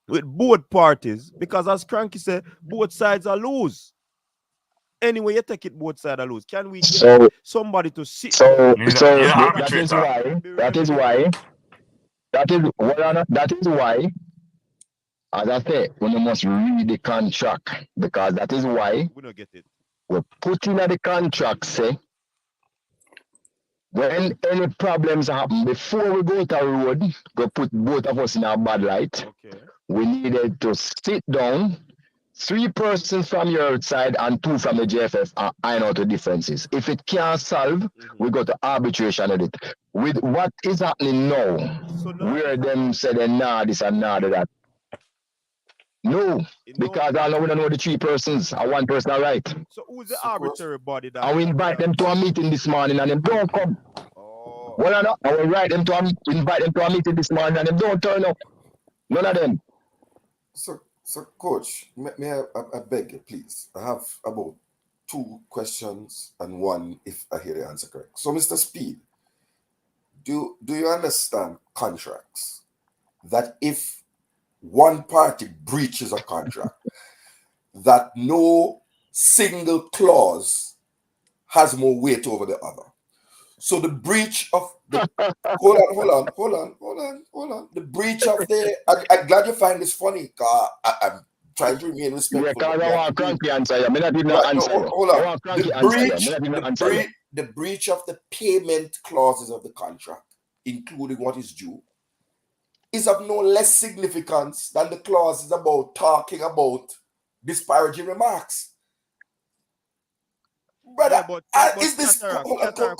with both parties? Because as Cranky said, both sides are lose. anyway you take it both sides of lose. Can we get So somebody to sit so down? You need so an that is arbitrator. why Be that is remedy? why that is why, as I say, we must read the contract, because that is why We don't get it. we put in the contract say when any problems happen before we go to the road, go put both of us in a bad light. Okay. We needed to sit down, 3 persons from your side and 2 from the JFF, and iron out the differences. If it can't solve, we go to arbitration with it. With what is happening now, So now where it's them say they nah this and nah that. No, because I know we don't know the 3 persons and 1 person are right. So who's the arbitrary body that? And we invite them to a meeting this morning and them don't come. Oh. Well, I know. I will invite them to a meeting this morning and them don't turn up. None of them. So coach, may I beg you, please? I have about 2 questions and 1 if I hear the answer correct. So, Mr. Speed, do you understand contracts that if one party breaches a contract, that no single clause has more weight over the other? So the breach of the hold on. The breach of the I'm glad you find this funny, because I'm trying to remain respectful. Yeah, because I want Cranky answer you. I did not answer you. Hold on. I want Cranky answer you. The breach of the payment clauses of the contract, including what is due, is of no less significance than the clauses about talking about disparaging remarks. Brother, Yeah, but is this Cataract, hold on, Cataract,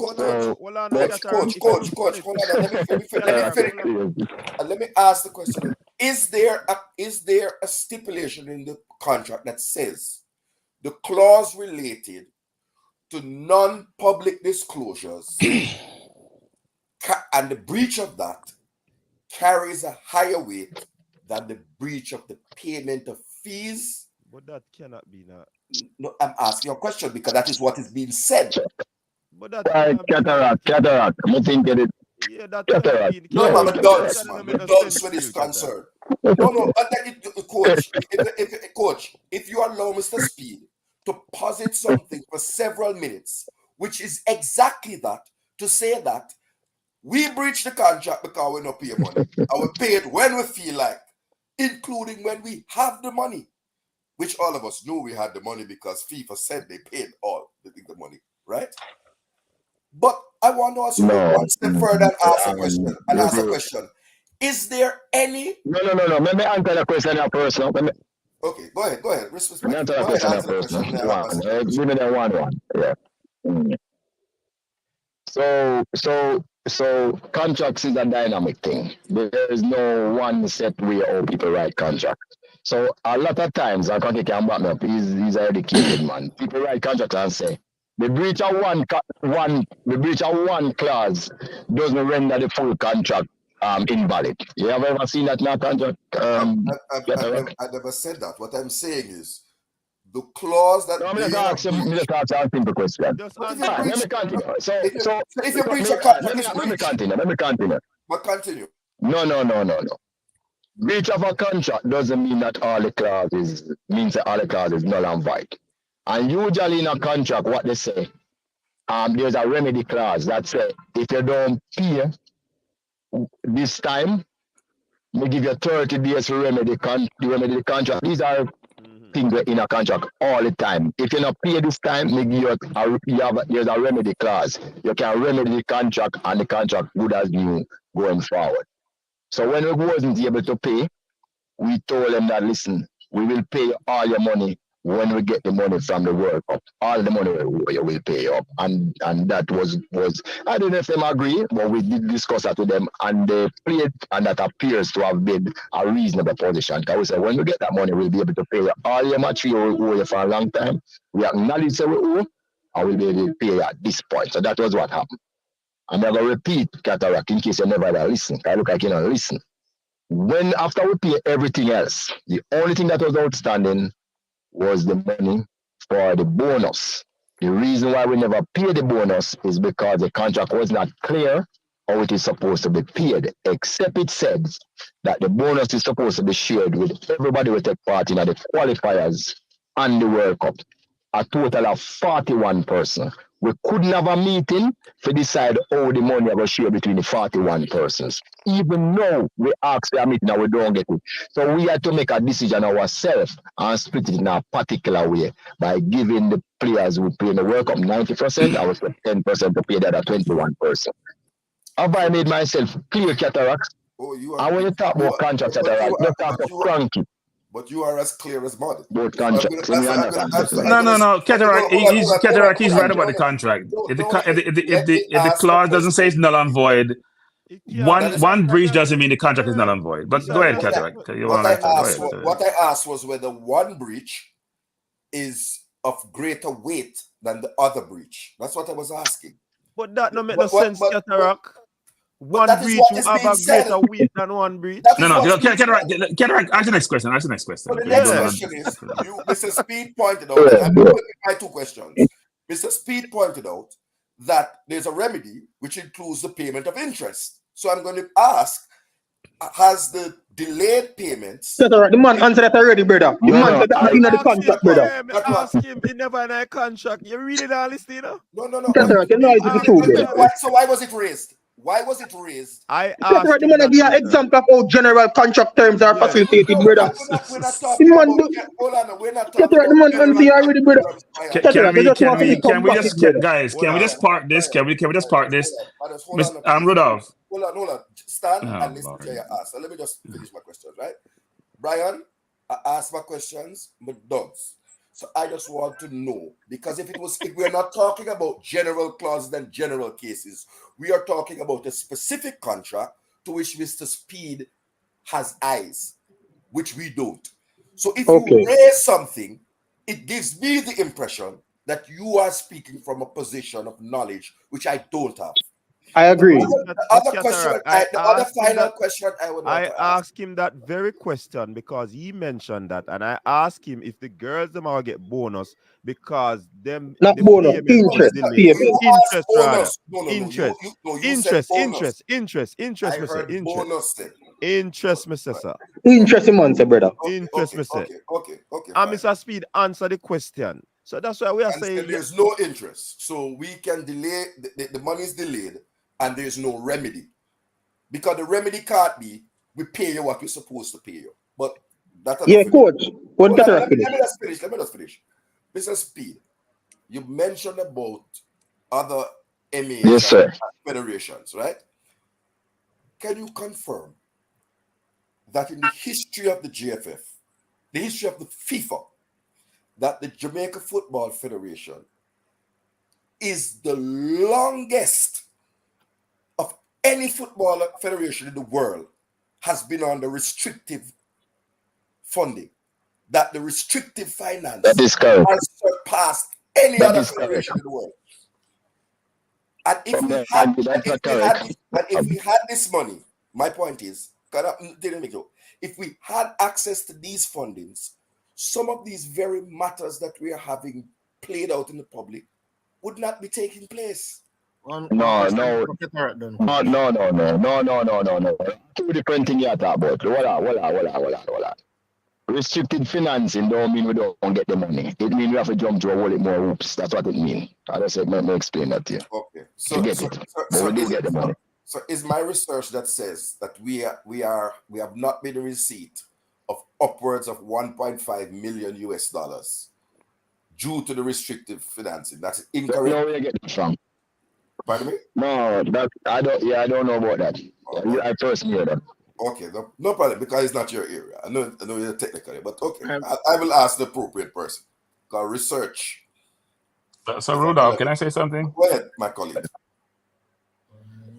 coach, hold on, coach, hold on, let me finish. Let me ask the question. Is there a stipulation in the contract that says the clause related to non-public disclosures and the breach of that carries a higher weight than the breach of the payment of fees? But that cannot be that. No, I'm asking a question because that is what is being said. But that Cataract. I'm thinking it. Yeah, that Cataract. No, man, I'm dunce, man. I'm dunce when it's concerned. No, coach. Coach, if you allow Mr. Speed to posit something for several minutes, which is exactly that, to say that we breach the contract because we don't pay money, and we pay it when we feel like, including when we have the money, which all of us knew we had the money because FIFA said they paid all the money, right? But I want to also go one step further and ask a question. Is there any? No. Let me answer the question in person. Okay, go ahead. Respect. Let me answer the question in person. Give me that one. Yeah. So contracts is a dynamic thing. There is no one set way how people write contracts. So a lot of times, I can't back me up. He's an educated man. People write contracts and say the breach of one clause doesn't render the full contract invalid. You have ever seen that in a contract? I never said that. What I'm saying is the clause that. No, I'm just asking a simple question. Let me continue. If you breach a contract, let me continue. But continue. No. Breach of a contract doesn't mean that all the clauses null and void. And usually in a contract, what they say, there's a remedy clause that says if you don't pay this time, we give you 30 days to remedy the contract. These are things in a contract all the time. If you not pay this time, we give there's a remedy clause. You can remedy the contract and the contract good as new going forward. So when we wasn't able to pay, we told them that, listen, we will pay all your money when we get the money from the World Cup. All the money we will pay up. And that was I don't know if they agree, but we did discuss that with them and they played, and that appears to have been a reasonable position. Because we said, when we get that money, we'll be able to pay you all your match we owe you for a long time. We acknowledge that we owe, and we'll be able to pay you at this point. So that was what happened. I'm going to repeat, Cataract, in case you never listen. I look like you don't listen. When after we pay everything else, the only thing that was outstanding was the money for the bonus. The reason why we never paid the bonus is because the contract was not clear how it is supposed to be paid, except it says that the bonus is supposed to be shared with everybody who take part in the qualifiers and the World Cup. a total of 41 persons. We couldn't have a meeting to decide how the money was shared between the 41 persons. Even though we ask for a meeting and we don't get it. So we had to make a decision ourselves and split it in a particular way by giving the players who play in the World Cup 90%, I was 10% to pay the other 21%. Have I made myself clear, Cataracts? Oh, you I want to talk about contracts, Cataracts. Don't talk about cranky. But you are as clear as mud. Both contracts. No. Cataract, he's right about the contract. If the clause doesn't say it's null and void, one breach doesn't mean the contract is null and void. But go ahead, Cataract. What I asked was whether one breach is of greater weight than the other breach. That's what I was asking. But that don't make no sense, Cataract. One breach will have a greater weight than one breach. No. Cataract, ask the next question. So the next question is, Mr. Speed pointed out, and my two questions. Mr. Speed pointed out that there's a remedy which includes the payment of interest. So I'm going to ask, has the delayed payments... The man answered that already, brother. The man said that in the contract, brother. Ask him, he never in a contract. You read it all, Listina? No. So why was it raised? Why was it raised? I asked the man give an example of how general contract terms are facilitated, brother. We're not talking the man answer already, brother. Can we just park this? Can we just park this? Rudolph. Hold on. Stand and listen to your answer. So let me just finish my questions, right? Brian, I asked my questions, but dogs. So I just want to know, because if we're not talking about general clauses and general cases, we are talking about a specific contract to which Mr. Speed has eyes, which we don't. So if you raise something, it gives me the impression that you are speaking from a position of knowledge, which I don't have. I agree. The other final question I would like to ask. Asked him that very question because he mentioned that, and I asked him if the girls them all get bonus because them not bonus, interest, interest, Mr. Sir. Interest, man, sir, brother. Interest, Mr. Okay. And Mr. Speed answer the question. So that's why we are saying there's no interest. So we can delay, the money is delayed and there's no remedy. Because the remedy can't be, we pay you what we're supposed to pay you. But that's coach. Let me just finish. Mr. Speed, you mentioned about other MAs and federations, right? Can you confirm that in the history of the JFF, the history of the FIFA, that the Jamaica Football Federation is the longest of any football federation in the world has been on the restrictive funding, that the restrictive finance has surpassed any other federation in the world. And if we had this money, my point is, if we had access to these fundings, some of these very matters that we are having played out in the public would not be taking place. No. Two different things you talk about. Voila. Restricted financing don't mean we don't get the money. It means we have to jump to a whole lot more hoops. That's what it means. I just said, let me explain that to you. Okay. But we did get the money. So is my research that says that we have not made a receipt of upwards of 1.5 million US dollars due to the restrictive financing? That's incorrect. No, where you get it from? Pardon me? No, I don't know about that. Okay. I first hear that. Okay, no problem, because it's not your area. I know you're technically, but okay. I will ask the appropriate person. Because research. So Rudolph, can I say something? Go ahead, my colleague.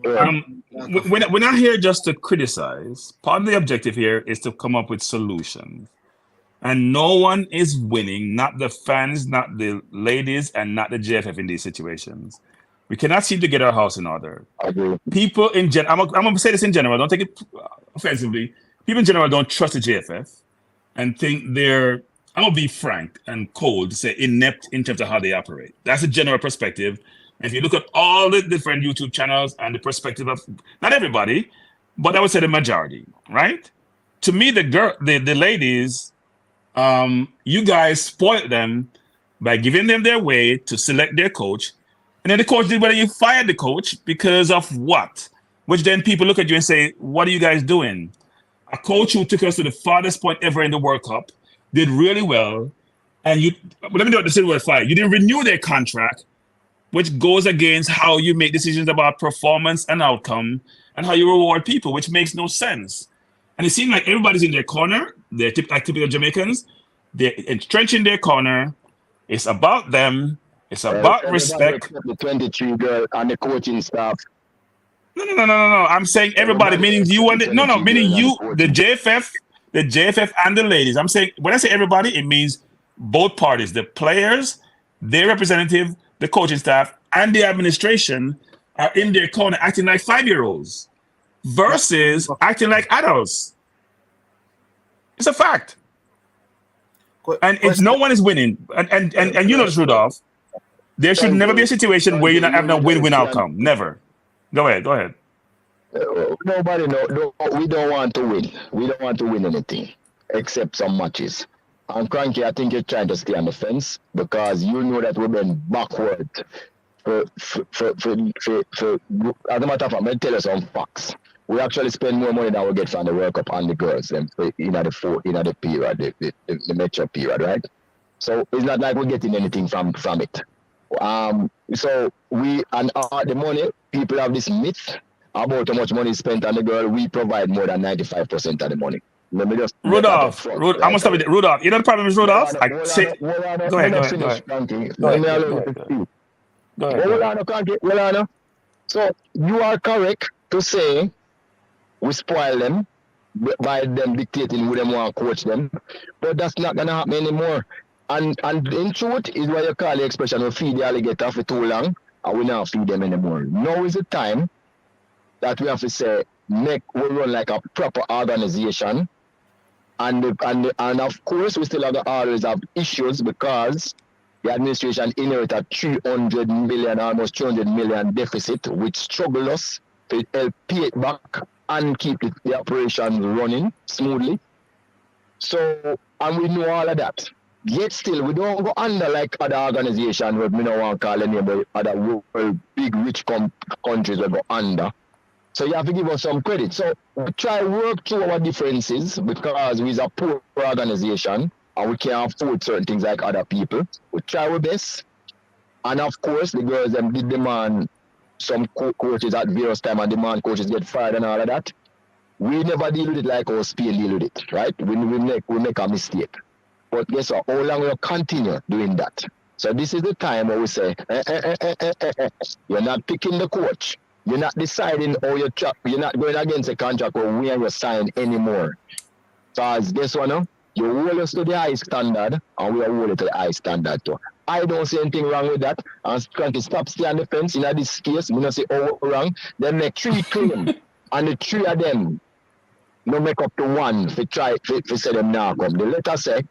We're not here just to criticize. Part of the objective here is to come up with solutions. And no one is winning, not the fans, not the ladies, and not the JFF in these situations. We cannot seem to get our house in order. People in general, I'm going to say this in general, don't take it offensively. People in general don't trust the JFF and think they're, I'm going to be frank and cold to say inept in terms of how they operate. That's a general perspective. And if you look at all the different YouTube channels and the perspective of, not everybody, but I would say the majority, right? To me, the ladies, you guys spoiled them by giving them their way to select their coach. And then the coach did whether you fired the coach because of what? Which then people look at you and say, what are you guys doing? A coach who took us to the farthest point ever in the World Cup, did really well, and let me know what the word fired. You didn't renew their contract, which goes against how you make decisions about performance and outcome and how you reward people, which makes no sense. And it seems like everybody's in their corner. They're like typical Jamaicans. They're entrenched in their corner. It's about them. It's about respect. The 23 girl and the coaching staff. No. I'm saying everybody, meaning you and meaning you, the JFF and the ladies. I'm saying when I say everybody, it means both parties, the players, their representative, the coaching staff, and the administration are in their corner acting like 5-year-olds versus acting like adults. It's a fact. And if no one is winning, and you know this, Rudolph, there should never be a situation where you're not having a win-win outcome. Never. Go ahead. Nobody know. We don't want to win. We don't want to win anything except some matches. And Cranky, I think you're trying to stay on the fence because you know that we've been backward. For as a matter of fact, I'll tell you some facts. We actually spend more money than we get from the World Cup on the girls in the period, the metro period, right? So it's not like we're getting anything from it. So we and the money, people have this myth about how much money is spent on the girl. We provide more than 95% of the money. Let me just Rudolph, I'm gonna stop with it. Rudolph, you know the problem is Rudolph. Go ahead. So you are correct to say we spoil them by them dictating who them want to coach them, but that's not gonna happen anymore. And in truth is what you call the expression, we feed the alligator for too long and we not feed them anymore. Now is the time that we have to say, we run like a proper organization. And of course, we still always have issues because the administration inherited 300 million, almost 200 million deficit, which struggle us to help pay it back and keep the operations running smoothly. So, and we know all of that. Yet still, we don't go under like other organizations, but we don't want to call any but other big rich countries we go under. So you have to give us some credit. So we try to work through our differences because we're a poor organization and we can't afford certain things like other people. We try our best. And of course, the girls them did demand some coaches at various times and demand coaches get fired and all of that. We never deal with it like our Spain deal with it, right? We make a mistake. But guess what? How long we'll continue doing that? So this is the time where we say, you're not picking the coach. You're not deciding how you trap. You're not going against a contract where we are sign anymore. So as guess what now? You hold us to the high standard and we are holding to the high standard too. I don't see anything wrong with that. And trying to stop stay on the fence in this case. We don't say wrong. They make 3 claims and the 3 of them no make up to 1 to say them now come. The letter say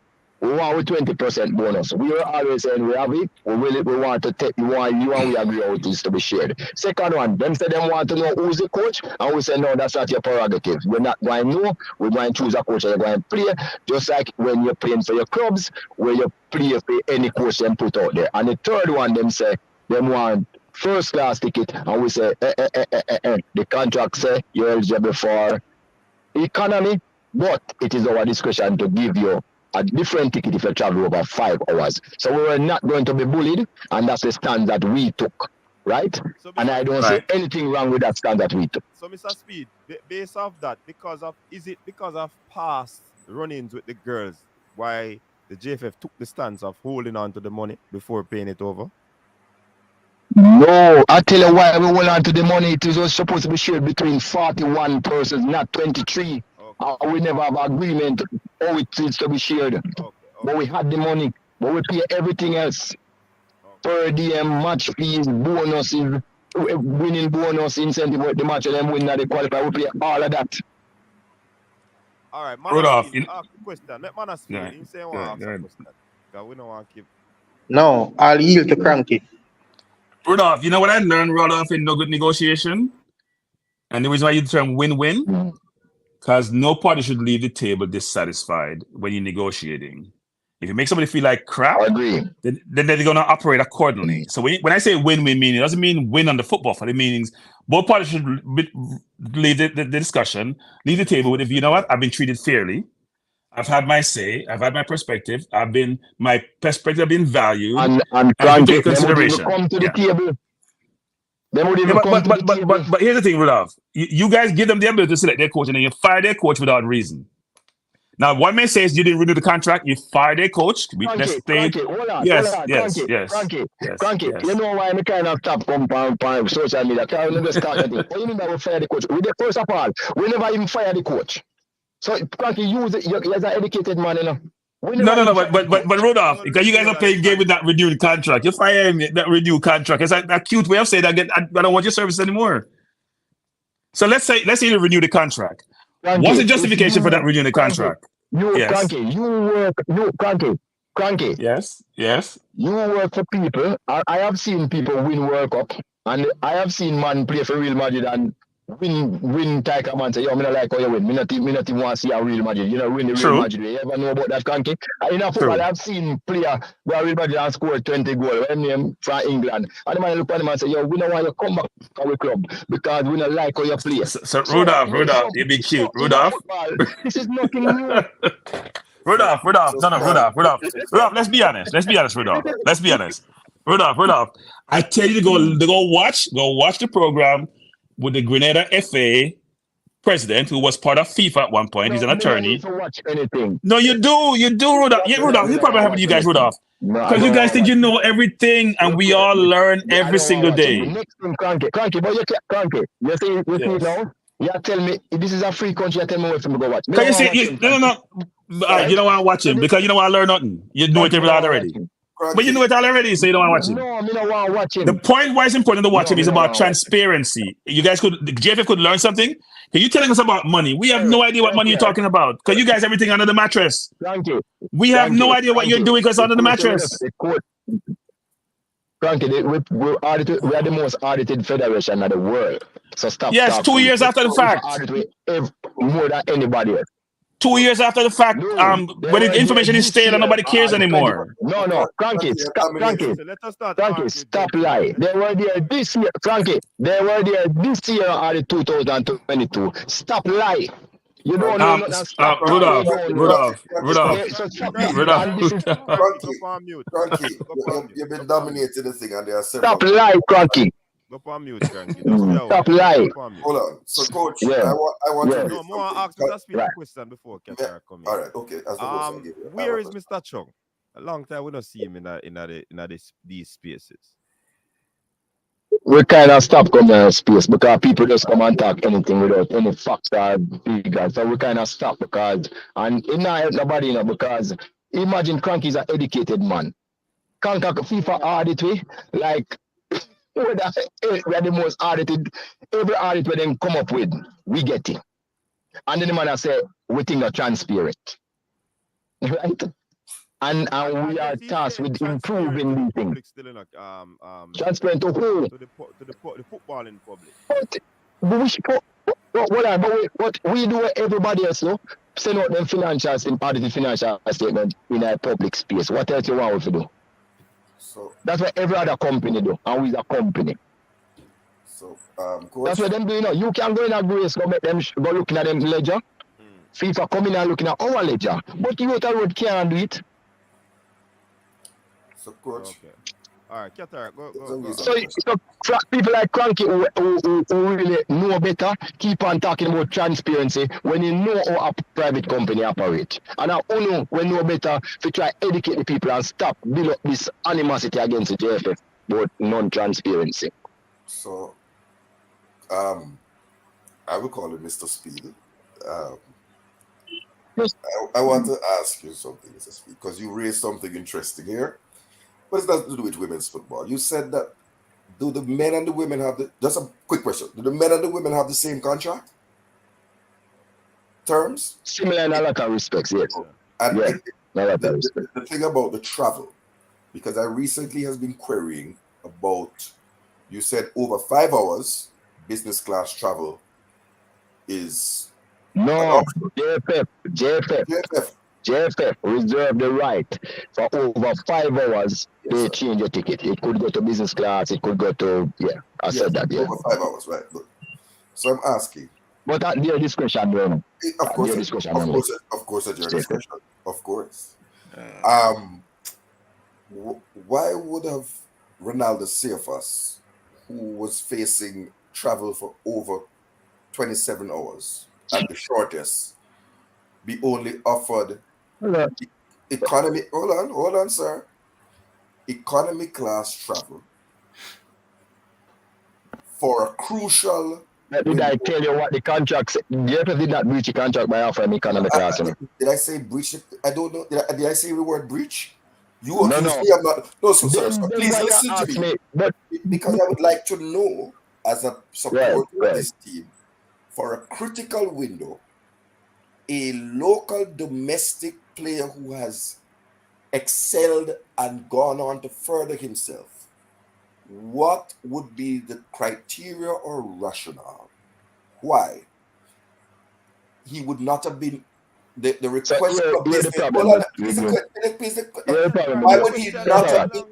we want with 20% bonus. We are always saying we have it. We want to take you and we agree how it is to be shared. Second one, them say them want to know who's the coach, and we say no, that's not your prerogative. We're not going to know. We're going to choose a coach and you're going to play. Just like when you're playing for your clubs, where you play for any coach them put out there. And the third one, them say them want first class ticket, and we say the contract say you're eligible for economy, but it is our discretion to give you a different ticket if you travel over 5 hours. So we were not going to be bullied, and that's the stand that we took, right? So and I don't see anything wrong with that stand that we took. So Mr. Speed, based off that, is it because of past run-ins with the girls why the JFF took the stance of holding on to the money before paying it over? No, I tell you why we hold on to the money. It was supposed to be shared between 41 persons, not 23. We never have agreement how it needs to be shared. Okay. But we had the money, but we pay everything else. Per diem, match fees, bonuses, winning bonus, incentive, the match of them win that they qualify, we pay all of that. All right, Rudolph, question. Let Manas feel. You say one question. Because we don't want to keep. No, I'll yield to Cranky. Rudolph, you know what I learned, Rudolph, in no good negotiation? And the reason why you term win-win? Because no party should leave the table dissatisfied when you're negotiating. If you make somebody feel like crap, I agree. then they're going to operate accordingly. So when I say win-win, meaning it doesn't mean win on the football field. It means both parties should leave the discussion, leave the table with, if you know what, I've been treated fairly. I've had my say. I've had my perspective. My perspective been valued And and take consideration. Come to the table. They would even come to the table. But here's the thing, Rudolph. You guys give them the ability to select their coach, and then you fire their coach without reason. Now, one may say is you didn't renew the contract. You fire their coach. Cranky, hold on. Yes. Cranky. You know why I'm kind of top on social media? Because I never start anything. What do you mean by we fire the coach? First of all, we never even fire the coach. So, Cranky, you're an educated man, you know. No, but Rudolph, because you guys are playing game with that renewed contract. You're firing that renewed contract. It's a cute way of saying that I don't want your service anymore. So let's say you renew the contract. Cranky, what's the justification for that renewing the contract? Cranky. Yes. You work for people. I have seen people win World Cup, and I have seen man play for Real Madrid and win Tiger man say, yo, me not like how you win. Me not even want to see a Real Madrid. You know, win the Real Madrid. You ever know about that, Cranky? In a football, I've seen player where Real Madrid and scored 20 goals when name from England. And the man look at him and say, yo, we don't want you to come back to our club because we don't like how you play. So Rudolph, you be cute. Rudolph. This is nothing new. Rudolph. Let's be honest, Rudolph. Let's be honest. Rudolph. I tell you to go watch the program with the Grenada FA president, who was part of FIFA at one point. He's an attorney. To watch anything. No, you do, Rudolph. Yeah, Rudolph. You probably have with you guys, Rudolph. Because you guys think you know everything, and we all learn every single day. Next thing, Cranky, but you can't, Cranky. You see now? You tell me this is a free country. You tell me where to go watch. Can you say no? You don't want to watch him because you don't want to learn nothing. You know it already. But you know it already, so you don't want to watch him. No, I don't want to watch him. The point why it's important to watch him is about transparency. You guys the JFF could learn something. Can you telling us about money? We have no idea what money you're talking about. Because you guys everything under the mattress. We have no idea what you're doing because it's under the mattress. Cranky, we are the most audited federation in the world. So stop. Yes, 2 years after the fact. More than anybody else. 2 years after the fact, when the information is stale and nobody cares anymore. No, Cranky, stop lie. They were there this year, Cranky. They were there this year at the 2022. Stop lie. You don't know nothing. Stop. Rudolph. Cranky, you've been dominating the thing and there are several. Stop lie, Cranky. Go on mute, Cranky. Stop lying. Hold on. So, Coach, Yeah. I want to. No, more ask us a question before Qatar come in. All right, okay. Where is Mr. Chung? A long time we don't see him in these spaces. We kind of stop coming in space because people just come and talk anything without any facts or figures. So we kind of stop because, and it not help nobody, you know, because imagine Cranky is an educated man. Can't FIFA audit we like. We are the most audited. Every audit we then come up with, we get it. And then the man say, we think are transparent. Right? And we are tasked with improving these things. Transparent to who? To the footballing public. But we do what everybody else do. Send out them audited financial statement in a public space. What else you want us to do? So that's what every other company do, and we a company. So, Coach, that's what them do. You know, you can go in a grace, go make them go looking at them ledger. FIFA coming and looking at our ledger, but you road can't do it. So, Coach. Okay. All right, Qatar, go. So people like Cranky who really know better keep on talking about transparency when you know how a private company operates. And I only when know better to try educate the people and stop build up this animosity against the JFF about non-transparency. So, I will call it Mr. Speed. I want to ask you something, Mr. Speed, because you raised something interesting here. What does that do with women's football? You said that do the men and the women have just a quick question. Do the men and the women have the same contract terms? Similar in a lot of respects, yes. And the thing about the travel, because I recently has been querying about, you said over 5 hours, business class travel is... No, JFF. JFF reserve the right for over 5 hours to sir. change your ticket. It could go to business class, it could go to, I said that, Over 5 hours, right? But, so I'm asking. But at their discretion, bro. Of course, Their discretion, of course, at your JFF. discretion. Of course. Why would have Ronaldo Cephas, who was facing travel for over 27 hours at the shortest, be only offered economy? Hold on, sir. Economy class travel for a crucial. Did I tell you what the contract said? JFF did not breach the contract by offering economy class. Did I say breach? I don't know. Did I say the word breach? You No. accused me of not. No, so sir. So please why you listen to ask me. But Because I would like to know, as a supporter of this team, for a critical window, a local domestic player who has excelled and gone on to further himself, what would be the criteria or rationale why he would not have been the request for business? Why would he not have been?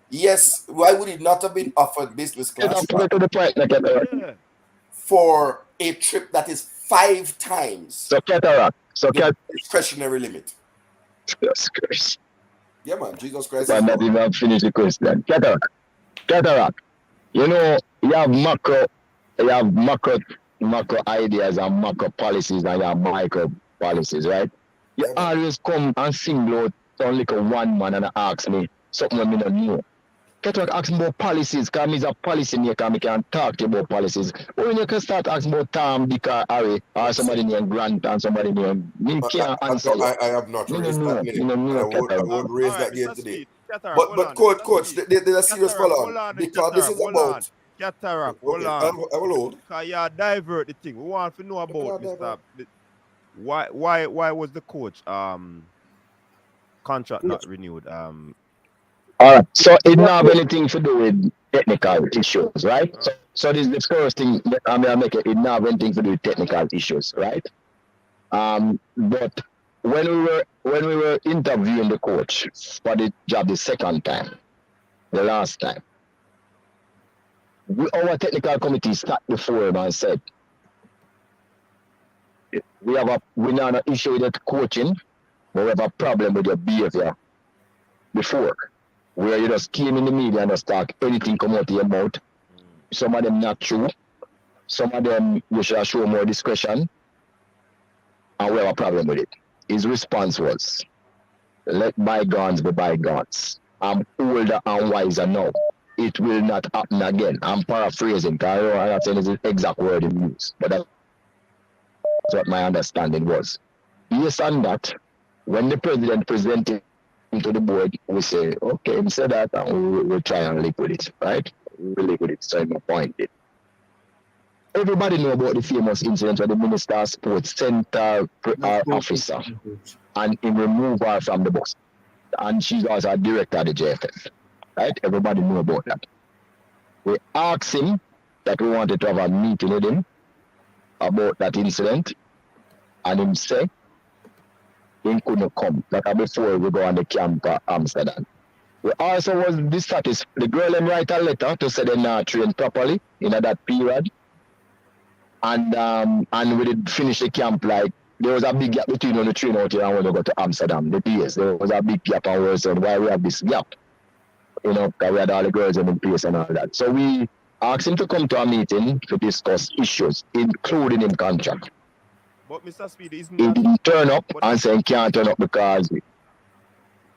Yes, why would he not have been offered business class for a trip that is 5 times the discretionary limit? Jesus Christ. Yeah, man, Jesus Christ. I'm not even finished the question. Cataract. You know, you have macro ideas and macro policies and you have micro policies, right? You always come and single out on like a one man and ask me something I don't know. Cataract asking about policies, because he's a policy maker and I can talk to you about policies. But when you can start asking about Tom, Dick, or Harry, or somebody named Grant and somebody named me can't answer you. I have not raised that name. I won't raise that game today. But coach, there's a serious follow-on because this is about Cataract. Hold on. Because you divert the thing. We want to know about Mr. Why was the coach contract not renewed? All right. So it don't have anything to do with technical issues, right? So this is the first thing I'm gonna make it. It don't have anything to do with technical issues, right? But when we were interviewing the coach for the job the second time, the last time, our technical committee sat before him and said, we not have an issue with the coaching, but we have a problem with your behavior before, where you just came in the media and just talk anything come out of your mouth. Some of them not true. Some of them you should show more discretion. And we have a problem with it. His response was, let bygones be bygones. I'm older and wiser now. It will not happen again. I'm paraphrasing, because I'm not saying it's the exact word he used, but that's what my understanding was. Based on that, when the president presented to the board, we say, okay, we said that, and we'll try and live with it, right? We'll live with it, so I'm appointed. Everybody know about the famous incident where the Minister of Sports sent our officer and he removed her from the bus. And she's also a director of the JFF, right? Everybody know about that. We asked him that we wanted to have a meeting with him about that incident, and him said he couldn't come. Like before we go on the camp at Amsterdam. We also was dissatisfied. The girl then write a letter to say they're not trained properly in that period. And we did finish the camp, like there was a big gap between when the train out here and when we go to Amsterdam, the PS. There was a big gap, and we said, why we have this gap? You know, because we had all the girls in the place and all that. So we asked him to come to a meeting to discuss issues, including in contract. But Mr. Speed, he didn't turn up and saying can't turn up because...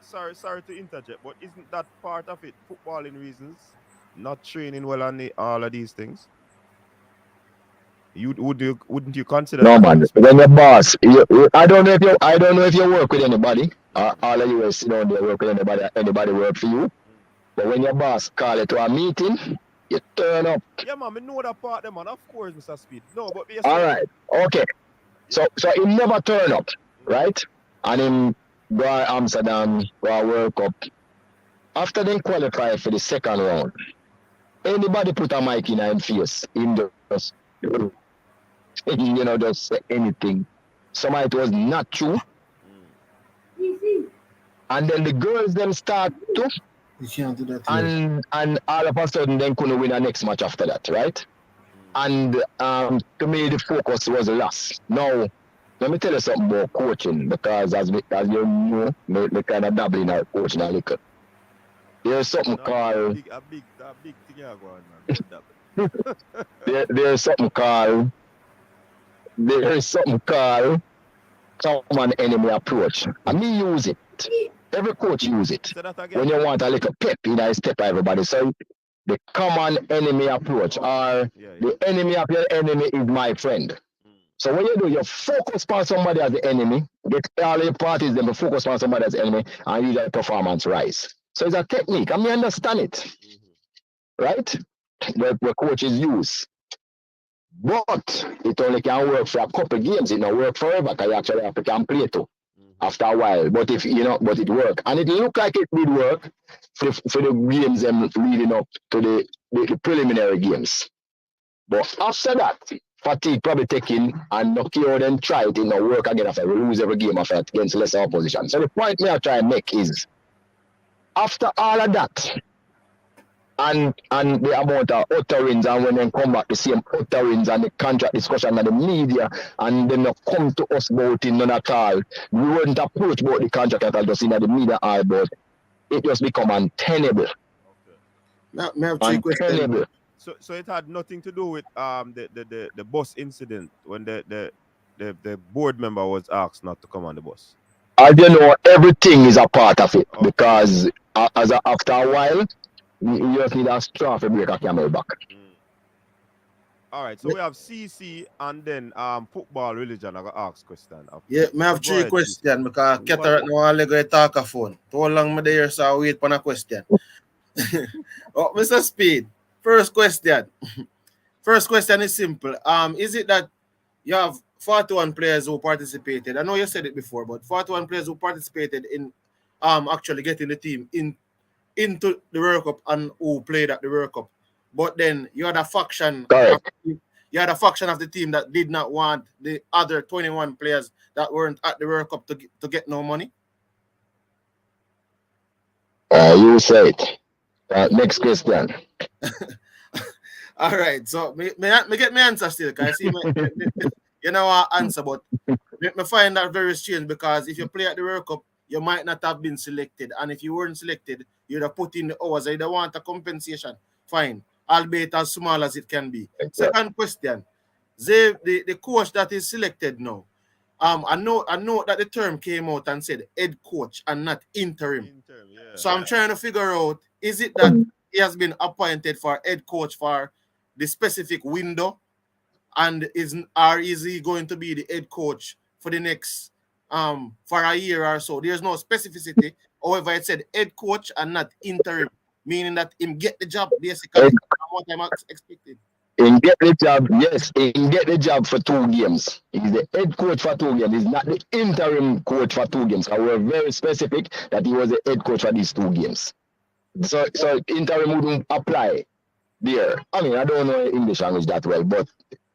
Sorry to interject, but isn't that part of it? Footballing reasons, not training well on all of these things? Wouldn't you consider? No, man. When your boss, I don't know if you work with anybody. All of you sit down there work with anybody. Anybody work for you? But when your boss call you to a meeting, you turn up. Yeah, man. I know that part, man. Of course, Mr. Speed. No, but all right, okay. So he never turn up, right? And him go to Amsterdam, go World Cup. After they qualify for the second round, anybody put a mic in his face, him just just say anything. Some it was not true. and then the girls them start to, You can't do that here. and all of a sudden then couldn't win the next match after that, right? And to me the focus was lost. Now, let me tell you something about coaching, because as you know, me kind of dabbling in coaching a little. There's something called a big thing here going on. there's something called common enemy approach. And me use it. Every coach use it. When you want a little pep in a step, everybody. So the common enemy approach, or the enemy of your enemy is my friend. So what you do, you focus on somebody as the enemy, get all your parties, then focus on somebody as the enemy, and use that performance rise. So it's a technique, and we understand it, right? Where coaches use. But it only can work for a couple of games. It don't work forever, because you actually have to can play too after a while. But if but it worked. And it looked like it did work for the games leading up to the preliminary games. But after that, fatigue probably taking and knock you out and try it, work again after we lose every game after against lesser opposition. So the point me I try and make is, after all of that, and the amount of utterings, and when they come back, the same utterings and the contract discussion and the media, and then they come to us about it none at all. We wouldn't approach about the contract at all, just in the media all, but it just become untenable. Now, I have 3 questions. So it had nothing to do with the bus incident when the board member was asked not to come on the bus. As you know, everything is a part of it, because after a while, you just need a straw to break a camel back. All right, so we have CC and then football religion. I got ask question. Yeah, I have 3 questions because Cataract no one go talk a phone. Too long me there, so I wait for a question. Oh, Mr. Speed. First question. First question is simple. Is it that you have 41 players who participated? I know you said it before, but 41 players who participated in actually getting the team into the World Cup and who played at the World Cup. But then you had a faction. You had a faction of the team that did not want the other 21 players that weren't at the World Cup to get no money. You say it. Next question. All right, so me get my answer still, because I see you know our answer, but me find that very strange, because if you play at the World Cup, you might not have been selected, and if you weren't selected, you'd have put in the hours. I don't want a compensation. Fine, albeit as small as it can be. Second question: the coach that is selected now. I know that the term came out and said head coach and not interim. Yeah. So I'm trying to figure out, is it that he has been appointed for head coach for the specific window, and is he going to be the head coach for the next for a year or so? There's no specificity. However, it said head coach and not interim, meaning that him get the job basically. What I'm expecting. He get the job, yes, he get the job for 2 games. He's the head coach for 2 games. He's not the interim coach for 2 games. And we're very specific that he was the head coach for these 2 games. So interim wouldn't apply there. I mean, I don't know English language that well, but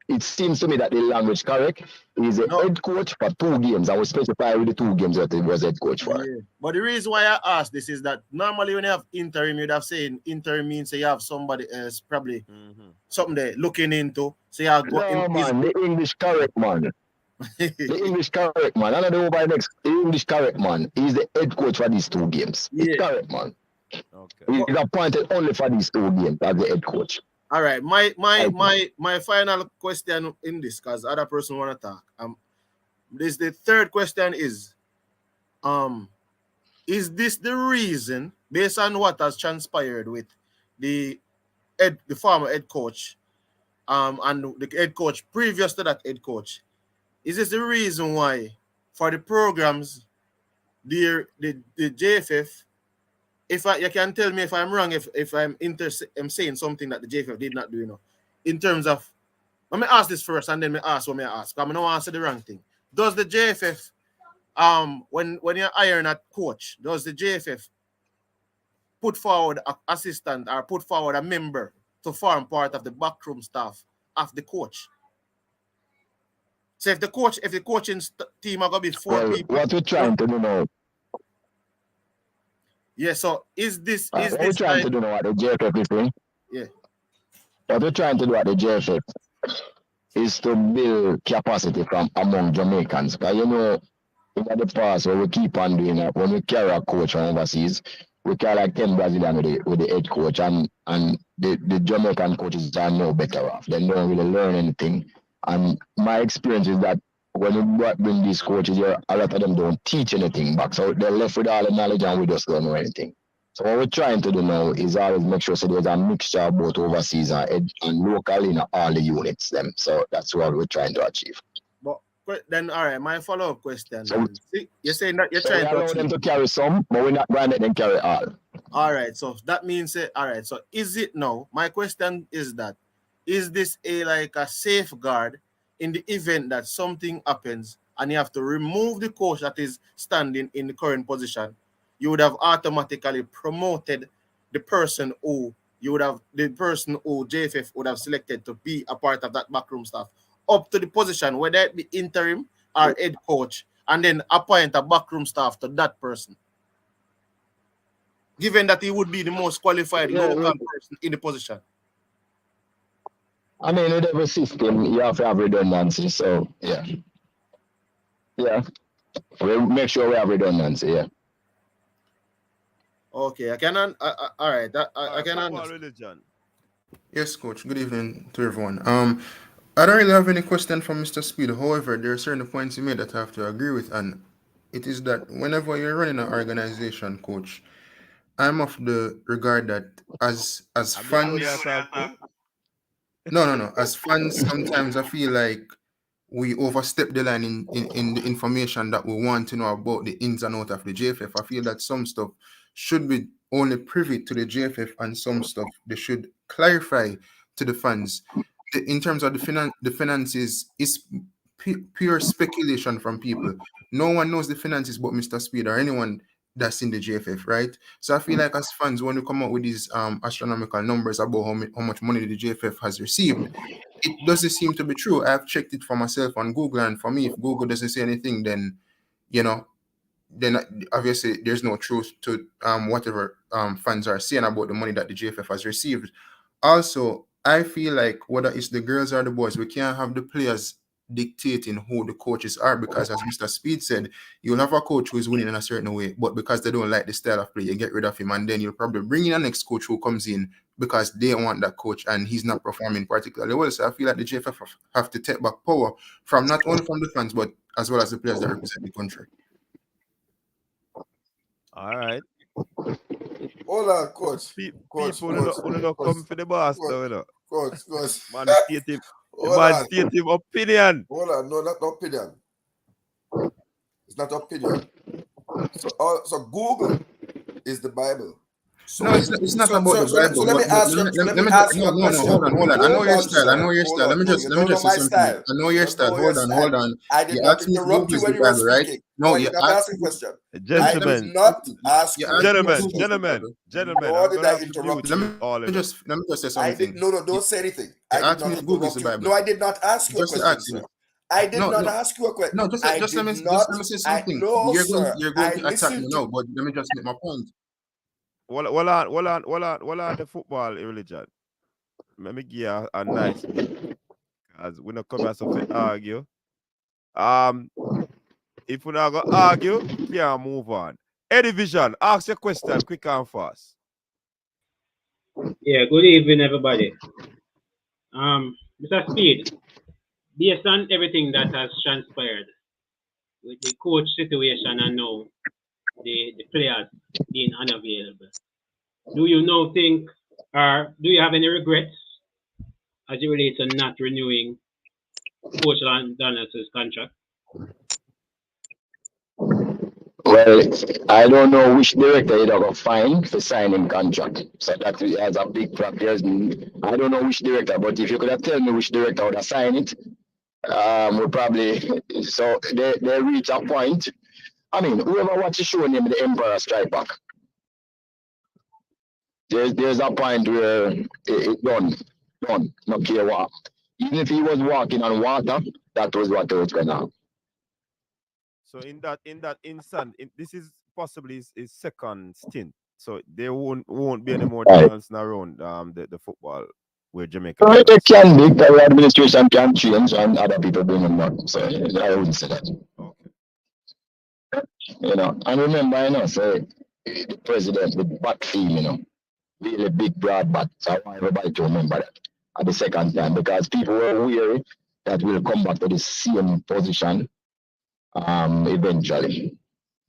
it seems to me that the language correct is a head coach for 2 games. I will specify with the 2 games that he was head coach for. Yeah. But the reason why I ask this is that normally when you have interim, you'd have saying interim means you have somebody else probably something they're looking into. So you have the English correct man. The English correct man. I don't know about next. The English correct man. He's the head coach for these 2 games. Yeah. It's correct man. Okay. He's appointed only for these 2 games as the head coach. All right, my final question in this, because other person want to talk. This the third question is this the reason, based on what has transpired with the former head coach, and the head coach previous to that head coach, is this the reason why for the programs, the JFF? You can tell me if I'm wrong, if I'm saying something that the JFF did not do, in terms of, let me ask this first and then me ask what me ask. I'm not answer the wrong thing. Does the JFF, when you're hiring a coach, does the JFF put forward an assistant or put forward a member to form part of the backroom staff of the coach? So if the coaching team are gonna be 4 people, what we're trying to do now. Yeah, so is this What we're like trying to do now at the JFF is doing? Yeah. What we're trying to do at the JFF is to build capacity from among Jamaicans. Because you know, in the past, when we keep on doing that, when we carry a coach from overseas, we carry like 10 Brazilians with the head coach, and the Jamaican coaches are no better off. They don't really learn anything. And my experience is that when you bring these coaches here, a lot of them don't teach anything back. So they're left with all the knowledge and we just don't know anything. So what we're trying to do now is always make sure so there's a mixture of both overseas and local in all the units. Them. So that's what we're trying to achieve. But then, all right, my follow-up question. So, See, you're saying that you're so trying we to allow achieve. them to carry some, but we're not going to let them carry all. All right, so that means all right. So is it now? My question is that is this like a safeguard in the event that something happens and you have to remove the coach that is standing in the current position? You would have automatically promoted the person who JFF would have selected to be a part of that backroom staff up to the position, whether it be interim or head coach, and then appoint a backroom staff to that person. Given that he would be the most qualified local person in the position. I mean, with every system, you have to have redundancy. So, yeah. Yeah. We make sure we have redundancy, yeah. Okay, I can, all right, I can understand. Religion. Yes, coach. Good evening to everyone. I don't really have any question from Mr. Speed. However, there are certain points he made that I have to agree with, and it is that whenever you're running an organization, coach, I'm of the regard that as fans. No. As fans, sometimes I feel like we overstep the line in the information that we want to know about the ins and outs of the JFF. I feel that some stuff should be only privy to the JFF, and some stuff they should clarify to the fans. In terms of the finances, is pure speculation from people. No one knows the finances but Mr. Speed or anyone that's in the JFF, right? So I feel like as fans, when we come up with these astronomical numbers about how much money the JFF has received, it doesn't seem to be true. I've checked it for myself on Google, and for me, if Google doesn't say anything, then then obviously there's no truth to whatever fans are saying about the money that the JFF has received. Also, I feel like whether it's the girls or the boys, we can't have the players dictating who the coaches are, because as Mr. Speed said, you'll have a coach who is winning in a certain way, but because they don't like the style of play, you get rid of him, and then you'll probably bring in a next coach who comes in because they want that coach and he's not performing particularly well. So I feel like the JFF have to take back power from not only from the fans, but as well as the players that represent the country. All right. Hold on, coach. People don't come for the boss, though, you know. Coach. Man, state him opinion. Hold on, no, not opinion. It's not opinion. So Google is the Bible. So, no, it's not about the Bible. So let me ask you a question. Hold on. I know your style. Let me just say something. I know your style. Hold on. I did not interrupt you when you were speaking. No, you're not asking a question. Gentlemen. Not ask you. Gentlemen. Nor did I interrupt you. Let me just say something. No, don't say anything. I did not interrupt you. No, I did not ask you a question. I did not ask you a question. No, just let me say something. You're going to attack me now, but let me just make my point. Well, on the football religion. Let me give you a nice because we're not coming to argue. If we're not going to argue, we can move on. Eddie Vision, ask your question quick and fast. Yeah, good evening, everybody. Mr. Speed, based on everything that has transpired with the coach situation and now the players being unavailable, do you now think, or do you have any regrets as it relates to not renewing Coach Donaldson's contract? Well, I don't know which director you're going to find for signing contract. So that has a big factor. I don't know which director, but if you could have told me which director would have signed it, we probably, so they reach a point. I mean, whoever watched the show named The Emperor Strike Back, there's a point where it done, not care what. Even if he was walking on water, that was what was going on. So in that instant, this is possibly his second stint So there won't be any more Right. dancing around the football where Jamaica So it Girls. can be the administration can change and other people bring them back. So I wouldn't say that. Okay. And remember, say the president with backfield, really big broad back. So I want everybody to remember that at the second time because people were weary that we'll come back to the same position eventually.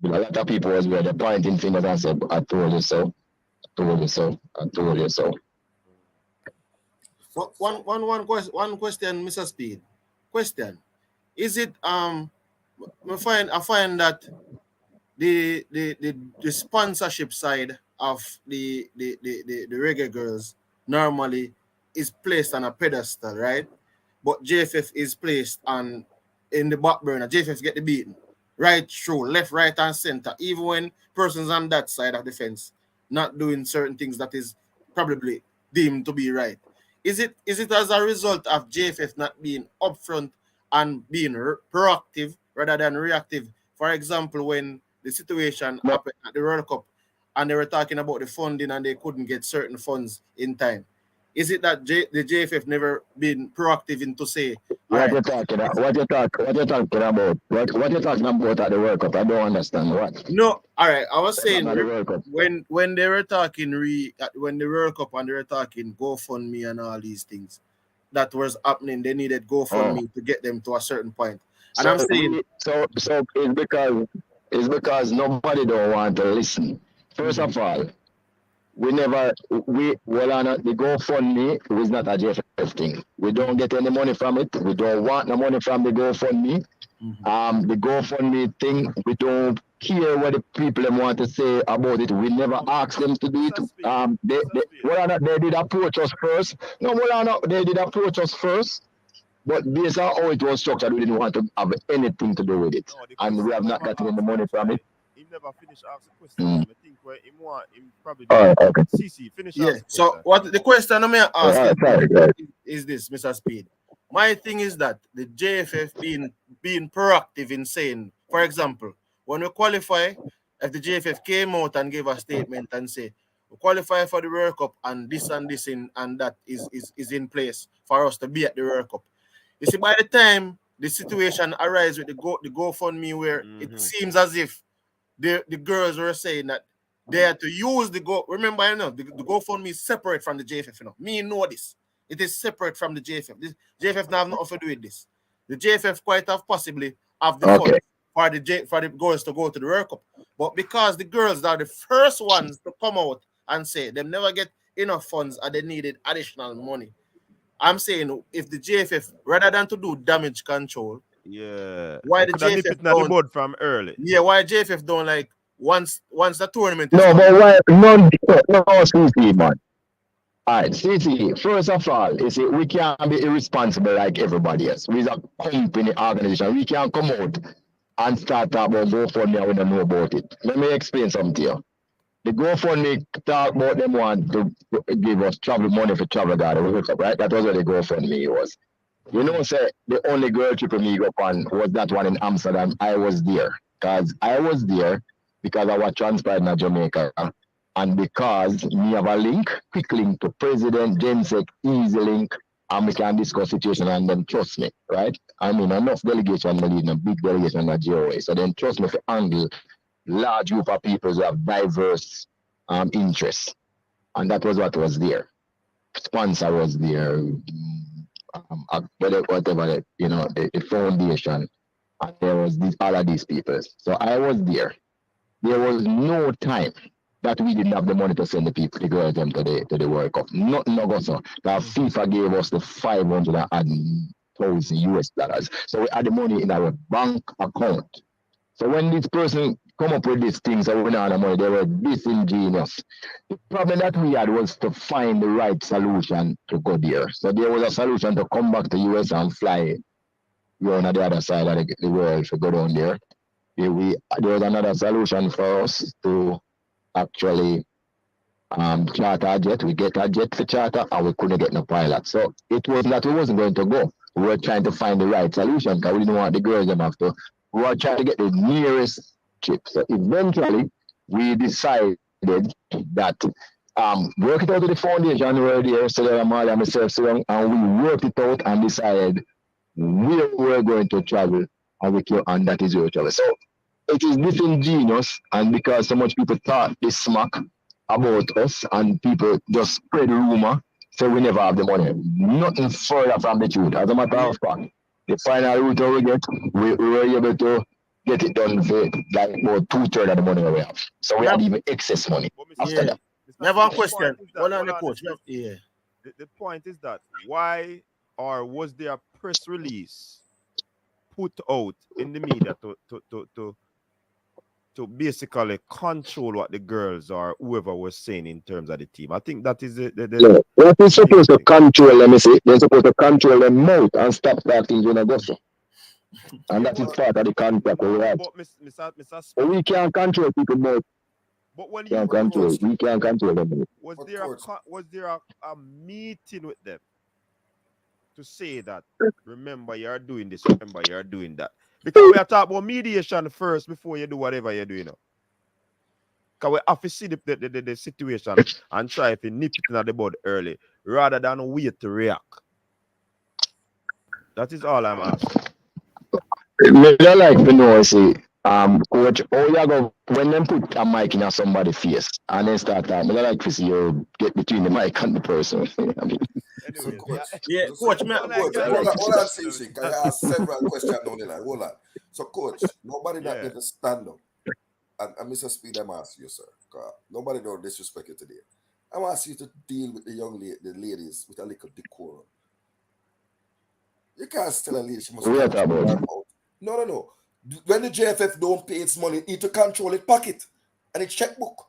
A lot of people was where they're pointing fingers and said, I told you so, I told you so, I told you so. One question, Mr. Speed. Question. Is it I find that the sponsorship side of the Reggae Girls normally is placed on a pedestal, right? But JFF is placed in the back burner. JFF get the beating right through, left, right, and center. Even when persons on that side of the fence not doing certain things that is probably deemed to be right. Is it as a result of JFF not being upfront and being proactive rather than reactive? For example, when the situation happened at the World Cup and they were talking about the funding and they couldn't get certain funds in time. Is it that the JFF never been proactive in to say what you're talking about? What you're talking about? What you're talking about at the World Cup? I don't understand what. No, all right. I was saying when they were talking when the World Cup and they were talking GoFundMe and all these things that was happening, they needed GoFundMe to get them to a certain point. And so I'm saying so it's because nobody don't want to listen. First of all, the GoFundMe was not a JFF thing. We don't get any money from it. We don't want no money from the GoFundMe. The GoFundMe thing, we don't care what the people want to say about it. We never ask them to do it. They did approach us first. They did approach us first. But based on how it was structured, we didn't want to have anything to do with it. And we have not gotten any money from it. He never finished asking questions. I think where him probably okay. CC finish. Yeah. So what the question I'm asking is this, Mr. Speed. My thing is that the JFF being proactive in saying, for example, when we qualify, if the JFF came out and gave a statement and say we qualify for the World Cup and this and that is in place for us to be at the World Cup. You see, by the time the situation arises with the GoFundMe, where it seems as if the girls were saying that they had to use the Remember, the GoFundMe is separate from the JFF. Me know this. It is separate from the JFF. The JFF now have nothing to do with this. The JFF quite have possibly have the funds for the girls to go to the World Cup. But because the girls are the first ones to come out and say they never get enough funds and they needed additional money, I'm saying if the JFF, rather than to do damage control, why the JFF don't the board from early? Yeah, why JFF don't like once the tournament is but why no CC, man. Alright, CC, first of all, you see, we can't be irresponsible like everybody else. We're a company organization. We can't come out and start talking about GoFundMe and we don't know about it. Let me explain something to you. The GoFundMe talk about them want to give us travel money for travel guard, right? That was what the GoFundMe was. You know, say the only girl trip me go on was that one in Amsterdam. I was there because I was transpired in Jamaica, and because me have a quick link to President Jensek, easy link, and we can discuss situation and then trust me, right? I mean, enough delegation, a big delegation at GOA, so then trust me to handle large group of people who have diverse interests, and that was what was there. Sponsor was there, whatever the foundation, and there was all of these people. So I was there. There was no time that we didn't have the money to send the girls them to the World Cup. Nothing no go so. That FIFA gave us the $500,000 US. So we had the money in our bank account. So when this person come up with these things and we don't have the money, they were disingenuous. The problem that we had was to find the right solution to go there. So there was a solution to come back to US and fly around the other side of the world to go down there. There was another solution for us to actually charter a jet. We get a jet for charter and we couldn't get no pilot. So it wasn't that we wasn't going to go. We were trying to find the right solution because we didn't want the girls them have to. We were trying to get the nearest trip. So eventually we decided decided that work it out to the foundation where there, so that Amalia and myself sit down and we worked it out and decided where we're going to travel and that is where we travel. So it is disingenuous, and because so much people thought this smack about us and people just spread rumor, so we never have the money. Nothing further from the truth. As a matter of fact, the final route we get, we were able to get it done for like about 2/3 of the money we have. So we had even excess money after that. Never a question. Hold on, the coach. Yeah. The point is that why or was there a press release put out in the media to basically control what the girls or whoever was saying in terms of the team? I think that is the what is supposed to control them, they're supposed to control their mouth and stop that things when I go for. And that is part of the contract we have. But we can't control people mouth. But when we can't control them. Was there a meeting with them to say that, remember you're doing this, remember you're doing that? Because we are talking about mediation first before you do whatever you're doing. Because we have to see the situation and try to nip it in the bud early rather than wait to react. That is all I'm asking. Me don't like to know, coach, you go when them put a mic in somebody's face and then start talking, me don't like to see you get between the mic and the person. I mean, so coach, coach, hold on, see, I ask several questions down the line. Hold on. So, coach, nobody that need to stand up. And Mr. Speed, I'm asking you, sir. Nobody don't disrespect you today. I'm asking you to deal with the ladies with a little decorum. You can't tell a lady she must control her mouth. No. When the JFF don't pay its money, it need to control its pocket and its checkbook.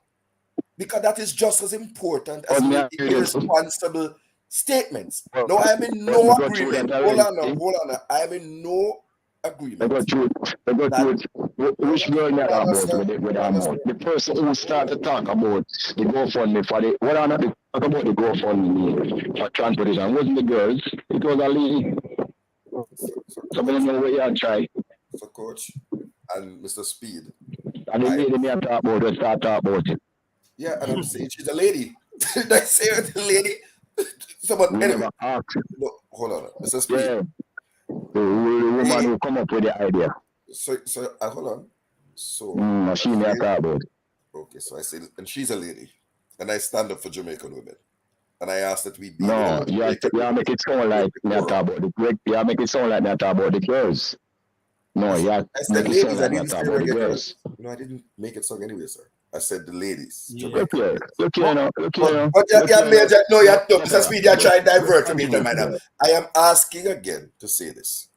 Because that is just as important as irresponsible statements. No, I am in no agreement. Hold on. I am in no agreement. Which girl that about with her mouth? The person who started to talk about the GoFundMe for the what are not talk about the GoFundMe for transportation wasn't the girls, it was a lady. So I don't know what you try. So coach and Mr. Speed. And the lady me talk about it, start talk about it. Yeah, and I'm saying she's a lady. They say the lady. So but anyway. No, hold on, Mr. Speed. Yeah. The woman who come up with the idea. So hold on. So she may talk about it. Okay, so I say, and she's a lady, and I stand up for Jamaican women, and I ask that we be. No, you make it sound like me talk about the you make it sound like me talk about the girls. No, I said ladies. I didn't say reggae girls. No, I didn't make it song anyway, sir. I said the ladies. Look here now. But Major, no, Mr. Speed, you're trying to divert me, madam. I am asking again to say this,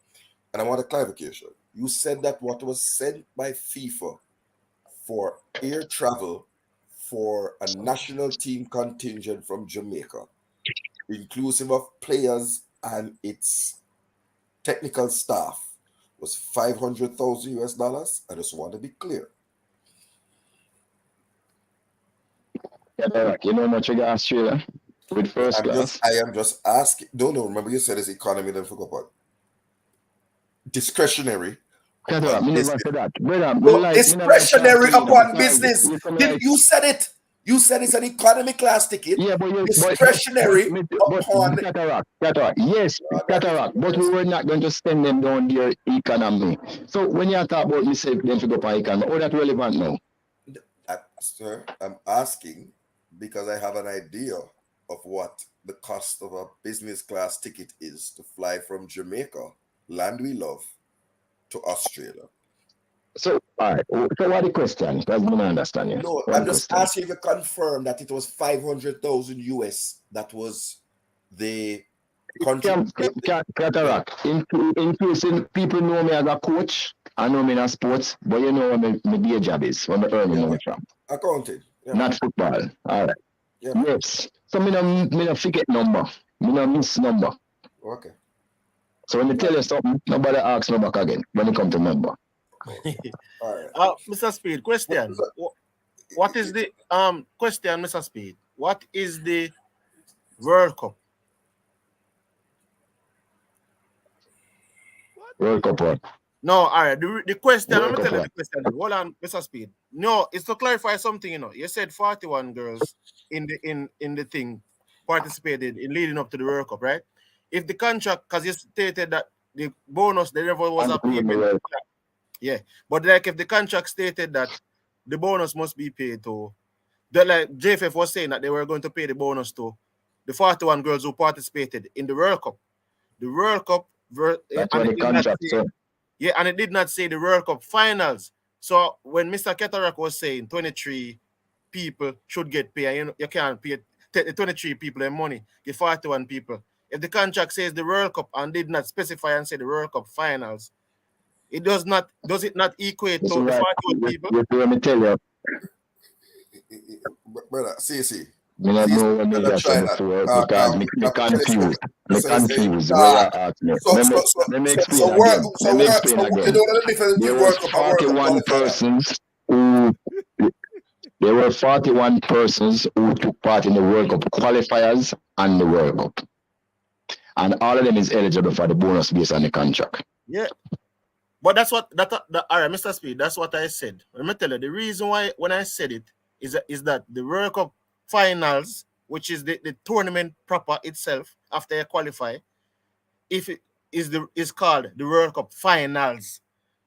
and I want a clarification. You said that what was sent by FIFA for air travel for a national team contingent from Jamaica, inclusive of players and its technical staff, was $500,000. I just want to be clear. You know how much you got Australia with first class? I am just asking. No, remember you said it's economy, then forgot about discretionary. Discretionary upon business. You said it. You said it's an economy class ticket. Yeah, but discretionary upon. Yes, cataract. But we were not going to send them down their economy. So when you talk about me say them to go for economy, that relevant now? Sir, I'm asking because I have an idea of what the cost of a business class ticket is to fly from Jamaica, land we love, to Australia. So, all right. So, what the question? Because I don't understand you. No, I'm just asking you to confirm that it was 500,000 US. That was the contract. Cataract. In case people know me as a coach, I know me in sports, but you know what my day job is, where I earn money from. Accounting. Yeah. Not football. All right. Yeah. Yes. So, me no forget number. Me no miss number. Okay. So when they tell you something, nobody asks me back again when it comes to member. All right. Mr. Speed, question. What is the question, Mr. Speed? What is the World Cup? World Cup what? No, all right. The question, I'm gonna tell you the question. Hold on, Mr. Speed. No, it's to clarify something. You said 41 girls in the thing participated in leading up to the World Cup, right? If the contract, because you stated that the bonus, there never was a payment. Yeah, but like if the contract stated that the bonus must be paid to, like JFF was saying that they were going to pay the bonus to the 41 girls who participated in the World Cup. The World Cup, and it did not say, yeah, and it did not say the World Cup finals. So when Mr. Ketarak was saying 23 people should get paid, you can't pay 23 people their money, get 41 people. If the contract says the World Cup and did not specify and say the World Cup finals, it does it not equate to the 41 people? Let me tell you. Brother, see. I don't know what you said before because me confused. Me confused where you asked me. Let me explain again. Let me explain again. There was 41 persons who there were 41 persons who took part in the World Cup qualifiers and the World Cup. And all of them is eligible for the bonus based on the contract. Yeah. But that's what all right, Mr. Speed, that's what I said. Let me tell you, the reason why when I said it is that the World Cup finals, which is the tournament proper itself after you qualify, if it is called the World Cup finals.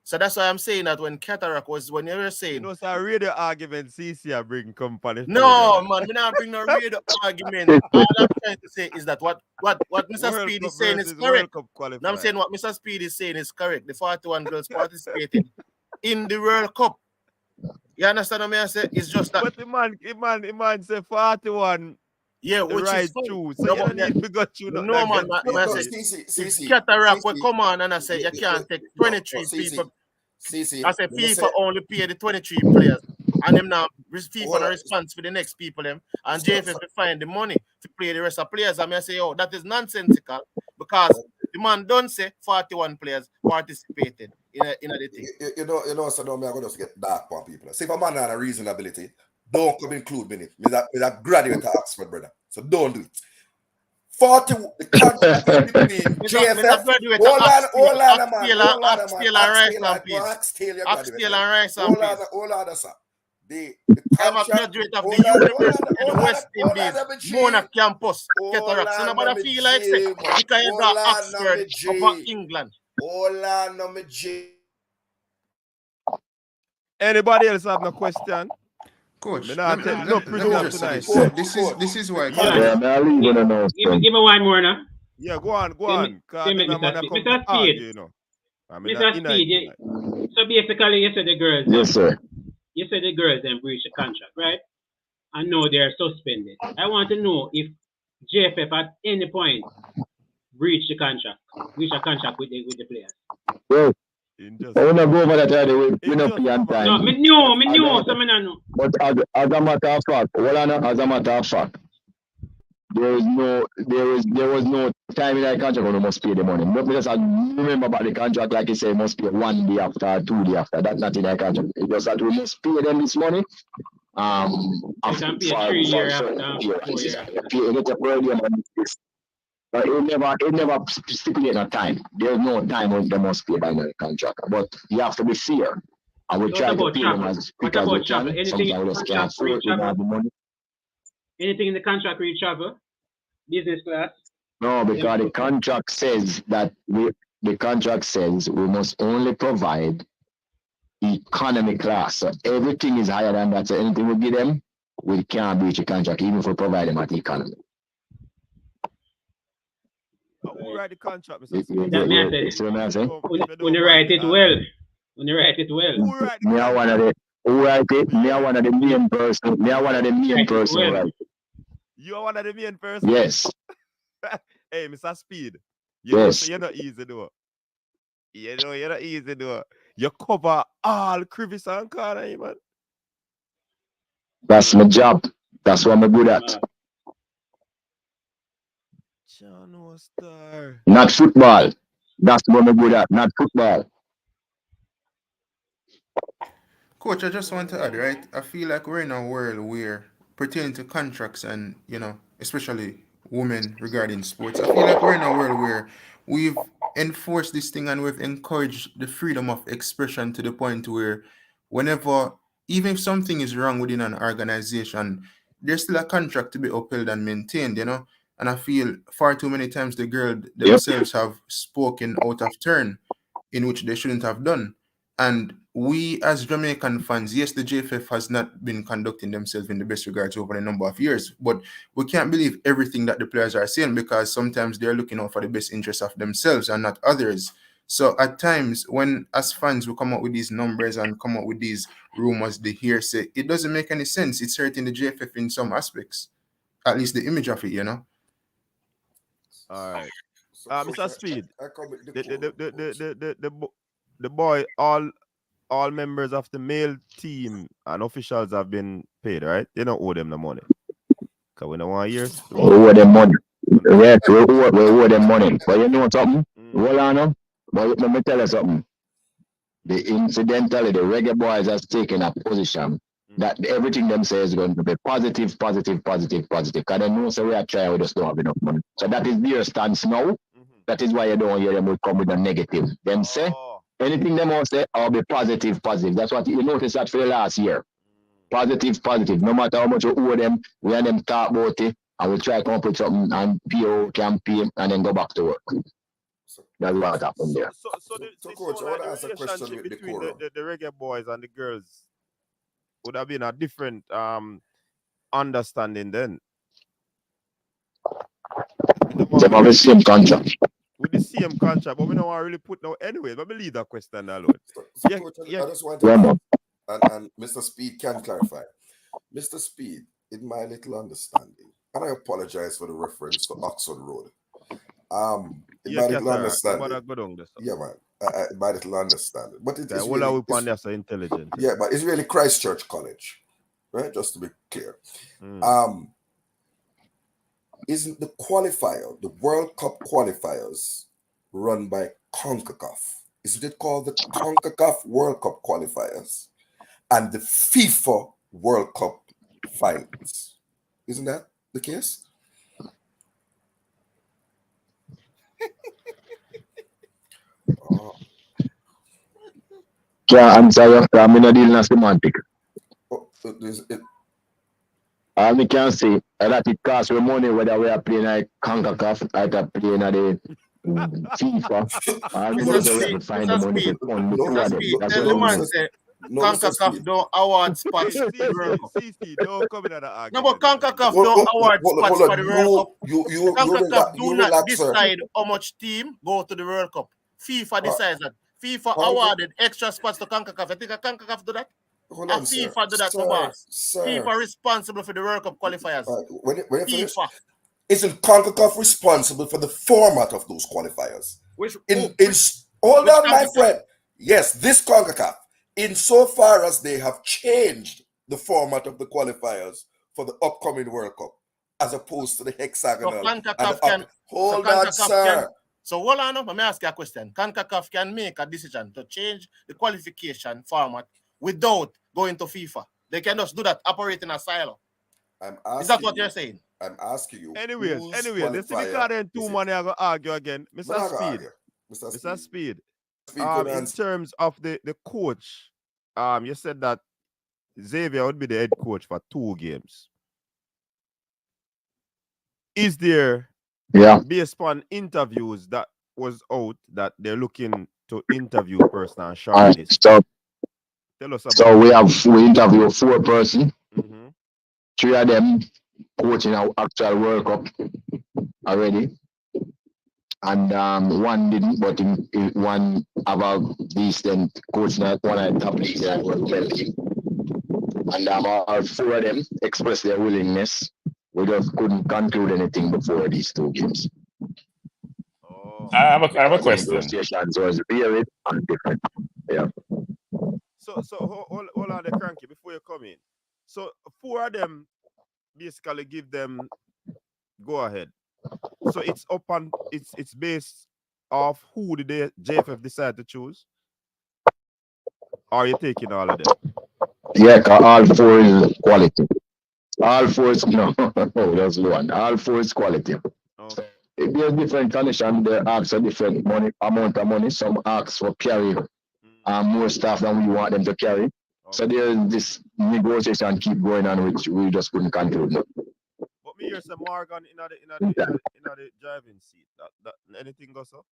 So that's why I'm saying that when Cataract was when you were saying it's a radio argument CC bring company. No, man, we not bring no radio argument. All I'm trying to say is that what Mr. Speed is saying is correct. Now I'm saying what Mr. Speed is saying is correct. The 41 girls participated in the World Cup. You understand what I say? It's just that. But the man say 41. Yeah, which right is true. So you don't need to go through no, man. If Cataract will come on and I say you can't take 23 people. I said FIFA only pay the 23 players. And them now FIFA no response for the next people them. And JFF will find the money to play the rest of players. I mean, I say, oh, that is nonsensical because the man don't say 41 players participated in the thing. You know, so now I'm going to get dark on people. See, if a man has a reasonability, don't come include me. Me that graduate at Oxford, brother. So don't do it. 40 the contract between JFF. Hold on, sir. I'm a graduate of the University of the West Indies, Mona campus, Cataract. So nobody feel like say because you got Oxford over England. Hold on, no me J. Anybody else have no question? Coach, This is why. Give me one more now. Yeah, go on. Mr. Speed. Mr. Speed, so basically you said the girls. Yes, sir. You said the girls then breach the contract, right? And now they are suspended. I want to know if JFF at any point breach a contract with the players. Well, I want to go over that already. We don't pay on time. No, me knew, so me not know. But as a matter of fact, there was no time in that contract when you must pay the money. But because I remember about the contract, like you say, it must pay 1 day after, 2 days after. That's not in that contract. It was that we must pay them this money. You can pay 3 years after, 4 years after. But it never stipulates a time. There's no time when they must pay by the contract. But you have to be fair. And we try to pay them as quick as we can. Sometimes we just can't afford to have the money. Anything in the contract we travel? Business class? No, because the contract says we must only provide economy class. So everything is higher than that. So anything we give them, we can't breach a contract, even if we provide them at economy. Who write the contract, Mr. When you write it well. Me are one of the main person. Me are one of the main person, right? You are one of the main person? Yes. Hey, Mr. Speed. Yes. You're not easy, though. You're not easy, though. You cover all crevice and corner, man. That's my job. That's what I'm good at. Star. Not football. That's what I'm good at. Not football. Coach, I just want to add, right? I feel like we're in a world where pertaining to contracts and, especially women regarding sports. I feel like we're in a world where we've enforced this thing and we've encouraged the freedom of expression to the point where whenever, even if something is wrong within an organization, there's still a contract to be upheld and maintained, you know. And I feel far too many times the girl themselves have spoken out of turn in which they shouldn't have done. And we as Jamaican fans, yes, the JFF has not been conducting themselves in the best regards over a number of years, but we can't believe everything that the players are saying because sometimes they're looking out for the best interests of themselves and not others. So at times, when as fans we come up with these numbers and come up with these rumors, the hearsay, it doesn't make any sense. It's hurting the JFF in some aspects, at least the image of it, you know. All right. So, Mr. Speed, I come with the boy, all members of the male team and officials have been paid, right? They don't owe them the money. Because we don't want years. We owe them money. Yes, we owe them money. But you know something? Hold on. But let me tell you something. Incidentally, the Reggae boys has taken a position that everything them say is going to be positive. Because they know so we are trying, we just don't have enough money. So that is their stance now. That is why you don't hear them come with a negative. Them say anything them all say, I'll be positive. That's what you noticed that for the last year. Positive. No matter how much you owe them, we and them talk about it, and we try to come up with something and PO campaign and then go back to work. That's what happened there. So Coach, I want to ask a question with between the Reggae boys and the Girlz would have been a different understanding then. They have the same contract. With the same contract, but we don't want to really put no anyway. But believe that question alone. So Coach, I just want to and Mr. Speed can clarify. Mr. Speed, in my little understanding, and I apologize for the reference to Oxford Road. In my little understanding, yeah, man, in my little understanding, but it is really, so intelligent. Yeah, but it's really Christchurch College, right? Just to be clear. Isn't the qualifier, the World Cup qualifiers, run by CONCACAF? Isn't it called the CONCACAF World Cup qualifiers and the FIFA World Cup finals? Isn't that the case? Yeah, answer you. I'm in a deal in semantic. I can say that it costs me money whether we are playing like CONCACAF, either playing at the FIFA. I Mr. Speed, tell the man say CONCACAF don't award spots for the World Cup. Don't come in at the argument. No, but CONCACAF don't award spots for the World Cup. CONCACAF do not decide how much team go to the World Cup. FIFA decides that. FIFA awarded extra spots to CONCACAF. I think CONCACAF do that. FIFA do that, boss. FIFA responsible for the World Cup qualifiers. FIFA. Isn't CONCACAF responsible for the format of those qualifiers? Hold on, my friend. Yes, this CONCACAF, insofar as they have changed the format of the qualifiers for the upcoming World Cup, as opposed to the hexagonal. Hold on, sir. So hold on, let me ask you a question. CONCACAF can make a decision to change the qualification format without going to FIFA. They can just do that, operate in a silo. Is that what you're saying? I'm asking you. Anyway, this is two money I go argue again. Mr. Speed. In terms of the coach, you said that Xavier would be the head coach for 2 games. Is there, based on interviews that was out, that they're looking to interview person and shortlist? Tell us about we interview 4 persons. 3 of them coaching our actual World Cup already. And one didn't, but one have a decent coach that one at top league and one team. And all 4 of them expressed their willingness. We just couldn't conclude anything before these 2 games. I have a question. Negotiations was very different. Yeah. So hold on the cranky before you come in. So 4 of them basically give them go ahead. So it's up on it's based off who the JFF decide to choose. Or are you taking all of them? Yeah, all 4 is quality. All four is no, that's one. All four is quality. Okay. If there's different condition, they ask a different money amount of money. Some ask for carry more stuff than we want them to carry. So there's this negotiation keep going on, which we just couldn't conclude. But me hear some Morgan in the driving seat. That anything goes up?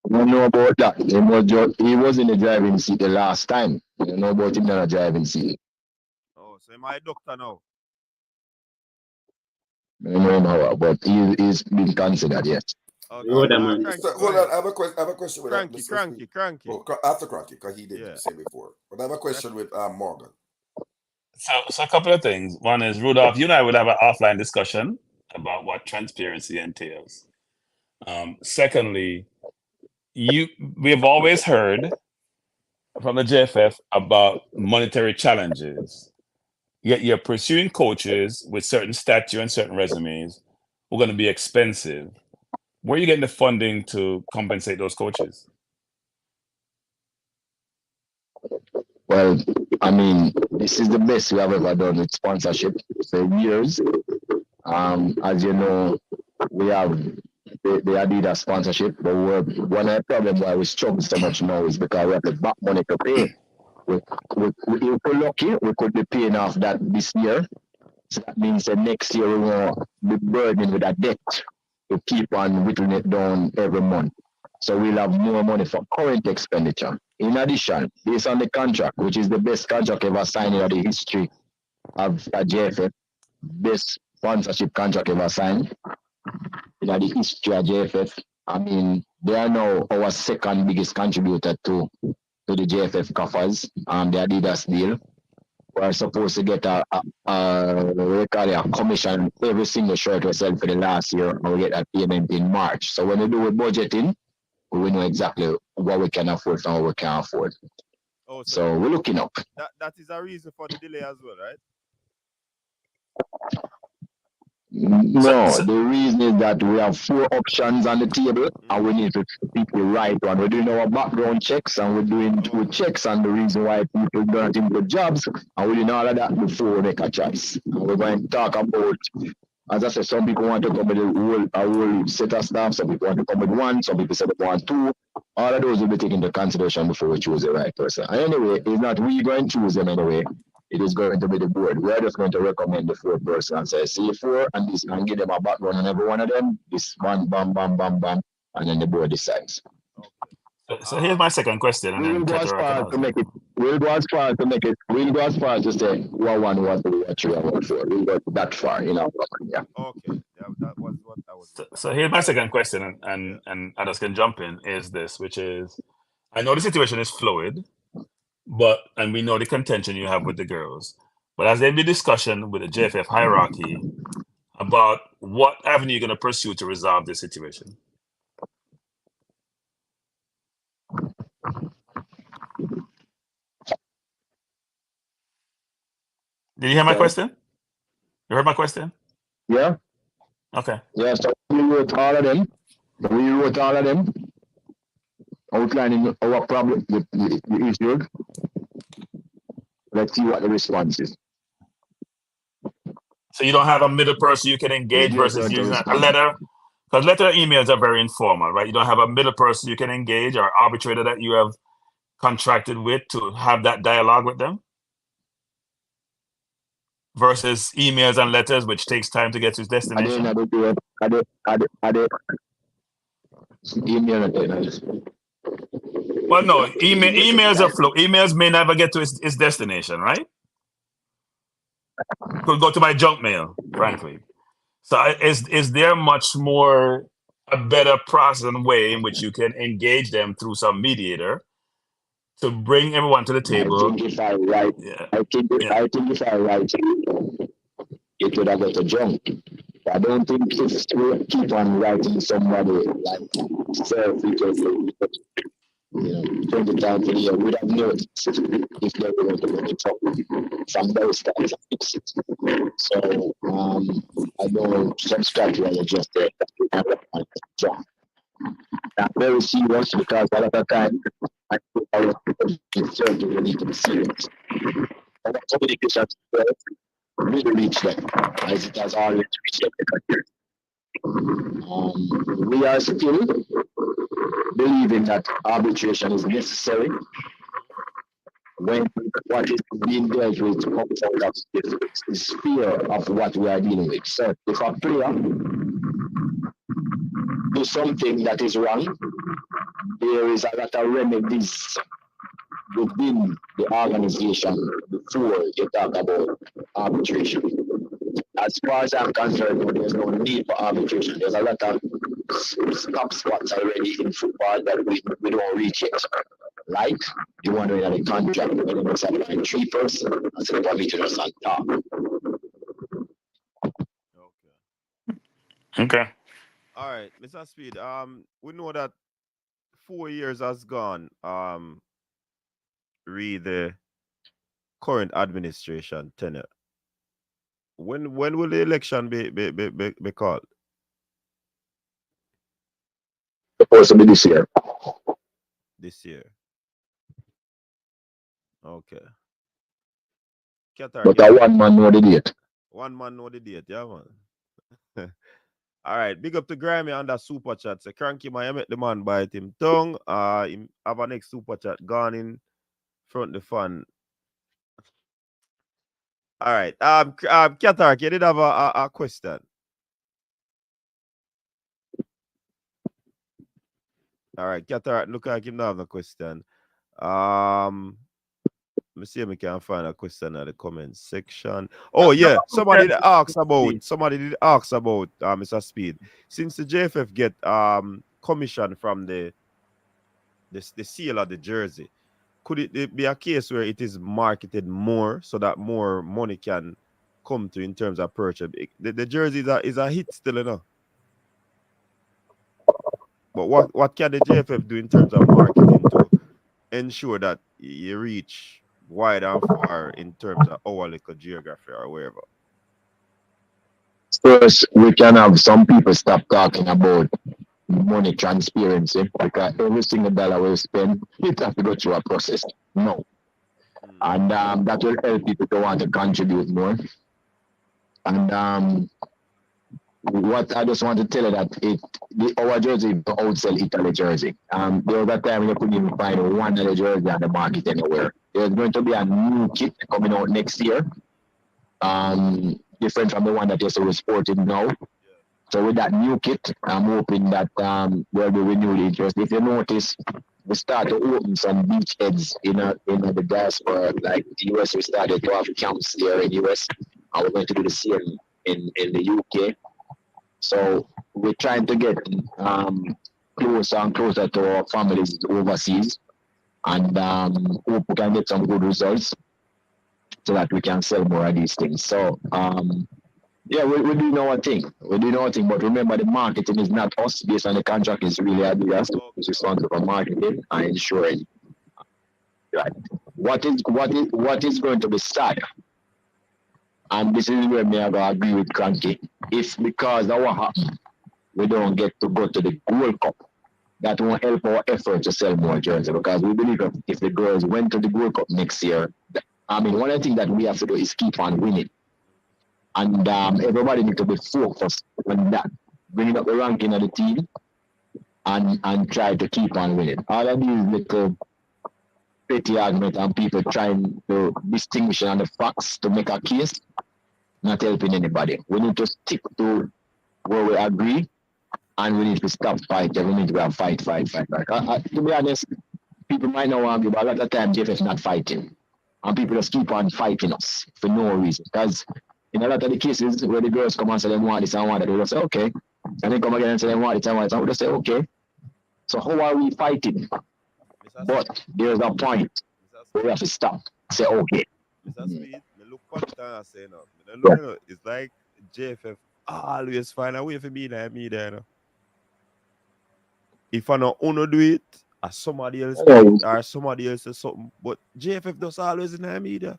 I don't know about that. He was in the driving seat the last time. I don't know about him in the driving seat. Oh, so am I a doctor now? I don't know, but he's been considered, yes. Okay. Hold on, I have a question with Cranky. Oh, after Cranky, because he did say before. But I have a question with Morgan. So a couple of things. One is, Rudolph, you and I would have an offline discussion about what transparency entails. Secondly, we have always heard from the JFF about monetary challenges. Yet you're pursuing coaches with certain stature and certain resumes who are going to be expensive. Where are you getting the funding to compensate those coaches? Well, I mean, this is the best we have ever done with sponsorship for years. As you know, we have the Adidas sponsorship, but one of the problems why we struggle so much now is because we have the back money to pay. If we're lucky, we could be paying off that this year. So that means that next year we won't be burdened with a debt to keep on whittling it down every month. So we'll have more money for current expenditure. In addition, based on the contract, which is the best contract ever signed in the history of a JFF, best sponsorship contract ever signed in the history of JFF. I mean, they are now our second biggest contributor to the JFF coffers, the Adidas deal. We're supposed to get a commission every single shirt we sell for the last year, and we get that payment in March. So when we do with budgeting, we know exactly what we can afford and what we can't afford. Oh, so we're looking up. That is a reason for the delay as well, right? No, the reason is that we have 4 options on the table and we need to pick the right one. We're doing our background checks and we're doing 2 checks on the reason why people don't think good jobs, and we're doing all of that before we make a choice. And we're going to talk about, as I said, some people want to come with a whole set of staff, some people want to come with 1, some people say they want 2. All of those will be taken into consideration before we choose the right person. And anyway, it's not we going to choose them anyway. It is going to be the board. We are just going to recommend the 4th person and say, see 4 and this, and give them a background on every one of them. This one, bam, bam, bam, bam, and then the board decides. So here's my second question, and We'll then go as far to make it. We'll go as far to make it. We'll go as far to say what 1, what 2, what 3, what 4. We'll go that far, you know. Yeah. Okay. That was what I was. So here's my second question, and others can jump in. Is this, which is, I know the situation is fluid, and we know the contention you have with the girls. But has there been discussion with the JFF hierarchy about what avenue you're going to pursue to resolve this situation? Did you hear my question? You heard my question? Yeah. Okay. Yeah, so we wrote all of them. Outlining our problem, the issue. Let's see what the response is. So you don't have a middle person you can engage versus using a letter? Because letter emails are very informal, right? You don't have a middle person you can engage or arbitrator that you have contracted with to have that dialogue with them? Versus emails and letters, which takes time to get to its destination? Well, no, emails are flow. Emails may never get to its destination, right? Could go to my junk mail, frankly. So is there much more a better process and way in which you can engage them through some mediator to bring everyone to the table? I think if I write, I think if I write, it would have got a junk. I don't think if we keep on writing somebody like because 20 times a year, we'd have noticed if they were going to go to talk from those types of fixes. So I don't subscribe to what you just said. That's very serious because a lot of times I think our surgery need to be serious. Our communication skills really reach them, as it has always reached them. We are still believing that arbitration is necessary when what is being dealt with comes out of the sphere of what we are dealing with. So if a player do something that is wrong, there is a lot of remedies within the organization before you talk about arbitration. As far as I'm concerned, there's no need for arbitration. There's a lot of stop spots already in football that we don't reach yet. Like the one where the contract where they must have like 3 persons instead of each other on top. Okay. All right, Mr. Speed. We know that 4 years has gone. Read the current administration tenure. When will the election be called? Supposed to be this year. This year. Okay. Qatar, But that one man know the date. One man know the date, yeah, man. All right, big up to Grammy on that super chat. So cranky man, you make the man bite him tongue. Him have a next super chat gone in front the fun. All right. Qatar, you did have a question. All right, Qatar, look like him now have a question. Let me see if we can find a question in the comment section. Oh yeah, somebody did ask about Mr. Speed. Since the JFF get commission from the seal of the jersey, could it be a case where it is marketed more so that more money can come to in terms of purchase? The jersey is a hit still, you know. But what can the JFF do in terms of marketing to ensure that you reach wide and far in terms of our little geography or wherever? First, we can have some people stop talking about money transparency because every single dollar we spend, it has to go through a process. No. And that will help people to want to contribute more. And what I just want to tell you that our jersey outsell Italy jersey. There was a time you couldn't even find one other jersey on the market anywhere. There's going to be a new kit coming out next year. Different from the one that you're sporting now. So with that new kit, I'm hoping that there'll be renewed interest. If you notice, we start to open some beachheads in the diaspora, like the US. We started to have camps there in the US, and we're going to do the same in the UK. So we're trying to get closer and closer to our families overseas, and hope we can get some good results so that we can sell more of these things. So yeah, we're doing our thing. We're doing our thing, but remember the marketing is not us based on the contract. It's really Adidas who's responsible for marketing and ensuring. Right. What is going to be sad? And this is where me I agree with Cranky. If because of what happened, we don't get to go to the Gold Cup, that won't help our effort to sell more jerseys, because we believe if the girls went to the Gold Cup next year, I mean, one of the things that we have to do is keep on winning. And everybody needs to be focused on that, bringing up the ranking of the team and try to keep on winning. All of these little petty arguments and people trying to distinguish on the facts to make a case, not helping anybody. We need to stick to where we agree, and we need to stop fighting. We need to fight. To be honest, people might not want to, but a lot of times JFF is not fighting. And people just keep on fighting us for no reason. Because in a lot of the cases where the girls come and say they want this and want that, they just say, okay. And they come again and say they want it and want it. And we just say, okay. So how are we fighting? But there's a point where we have to stop. Say, okay. Mr. Speed, look what I say now. It's like JFF always find a way for me there, you know. If I don't want to do it, or somebody else do it, or somebody else does something, but JFF does always in the media.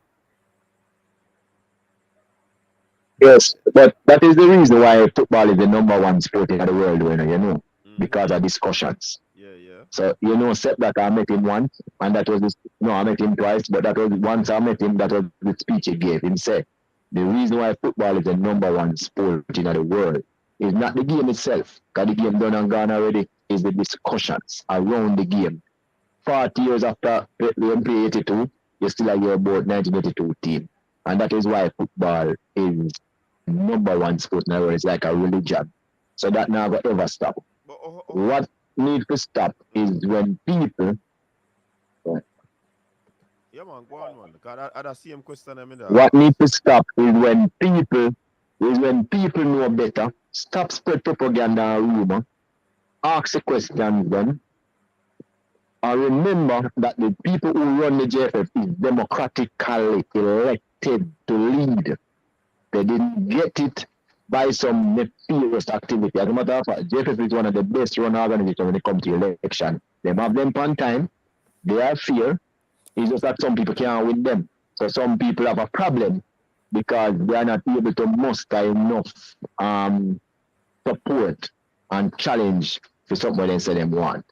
Yes, but that is the reason why football is the number one sport in the world, you know, because of discussions. Yeah. So, you know, except that I met him once, and that was I met him twice, but that was once I met him, that was the speech he gave. He said, The reason why football is the number one sport in the world is not the game itself, because the game done and gone already, is the discussions around the game. 40 years after we play 82, you still have your about 1982 team. And that is why football is number one sport in the world. It's like a religion. So that never ever stop. What needs to stop is when people. Yeah, man, go on, man. Because I the same question. What needs to stop is when people know better, stop spread propaganda and rumor, ask the questions then, and remember that the people who run the JFF is democratically elected to lead. They didn't get it by some nefarious activity. As a matter of fact, JFF is one of the best run organizations when it comes to election. They have them on time, they are fair. It's just that some people can't win them. So some people have a problem because they are not able to muster enough support and challenge for something they say they want.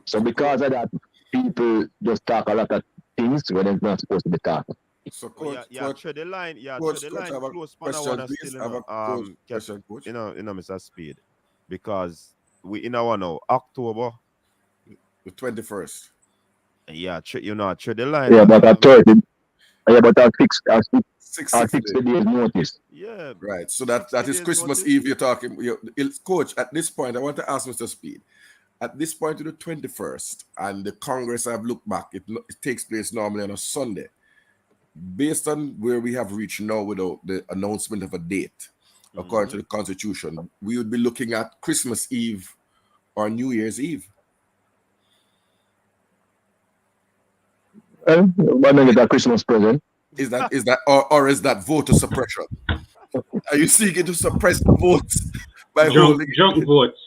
So because of that, people just talk a lot of things when they're not supposed to be talking. So, coach, through the line, close question, please. I have a question, coach. You know, Mr. Speed, because we in our now October the 21st. Yeah, through the line. Yeah, but at 30. Yeah, but at 60 days notice. Yeah, right. So that is Christmas Eve. You're talking, coach. At this point, I want to ask Mr. Speed. At this point, to the 21st, and the Congress, I've looked back. It takes place normally on a Sunday. Based on where we have reached now without the announcement of a date, according to the Constitution, we would be looking at Christmas Eve or New Year's Eve. Why not get a Christmas present? Is that or is that voter suppression? Are you seeking to suppress the votes by drunk votes?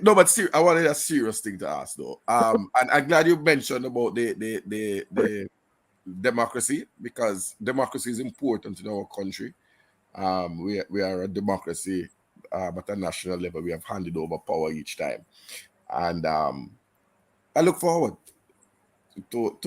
No, but I wanted a serious thing to ask though. And I'm glad you mentioned about the democracy, because democracy is important in our country. We are a democracy, at a national level. We have handed over power each time, and I look forward to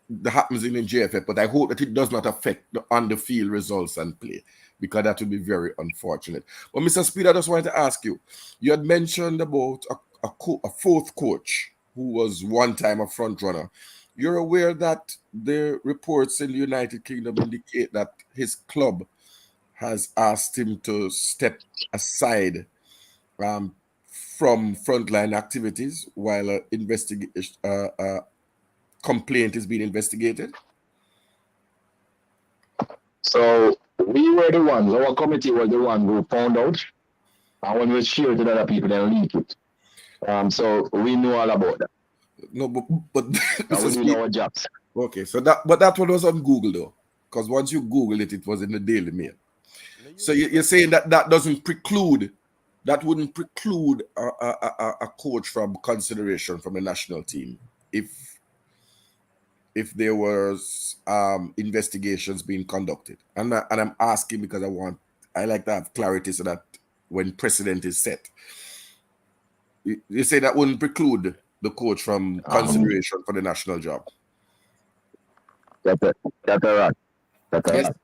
the happens in the JFF, but I hope that it does not affect the on-the-field results and play, because that would be very unfortunate. But Mr. Speed, I just wanted to ask you, you had mentioned about a fourth coach who was one time a front runner. You're aware that the reports in the United Kingdom indicate that his club has asked him to step aside from frontline activities while a complaint is being investigated? So we were the ones, our committee was the one who found out, and when we shared with other people, they leaked it. So we know all about that. No, but we do our jobs. Okay, so that one was on Google though, because once you Google it, it was in the Daily Mail. So you're saying that wouldn't preclude a coach from consideration from the national team if there was investigations being conducted. And I'm asking because I like to have clarity so that when precedent is set, you say that wouldn't preclude the coach from consideration for the national job. That's right.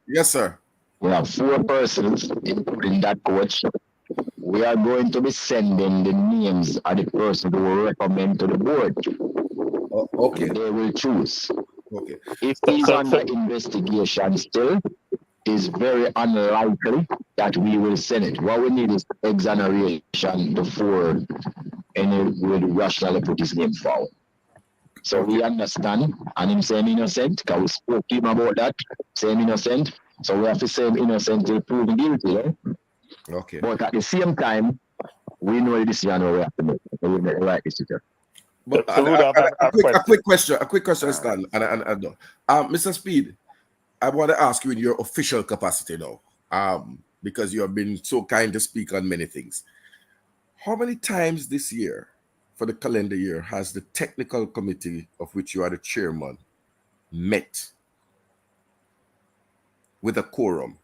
Yes, sir. We have 4 persons, including that coach. We are going to be sending the names of the person who will recommend to the board. Okay. And they will choose. Okay. If he's under investigation still, it is very unlikely that we will send it. What we need is exoneration before any will rationally put his name forward. So we understand, and him saying innocent, because we spoke to him about that, saying innocent. So we have to say innocent till proven guilty. Okay. But at the same time, we know the decision we have to make. So we make the right decision. But a quick question, Stan. Mr. Speed, I want to ask you in your official capacity now, because you have been so kind to speak on many things. How many times this year, for the calendar year, has the technical committee of which you are the chairman met with a quorum?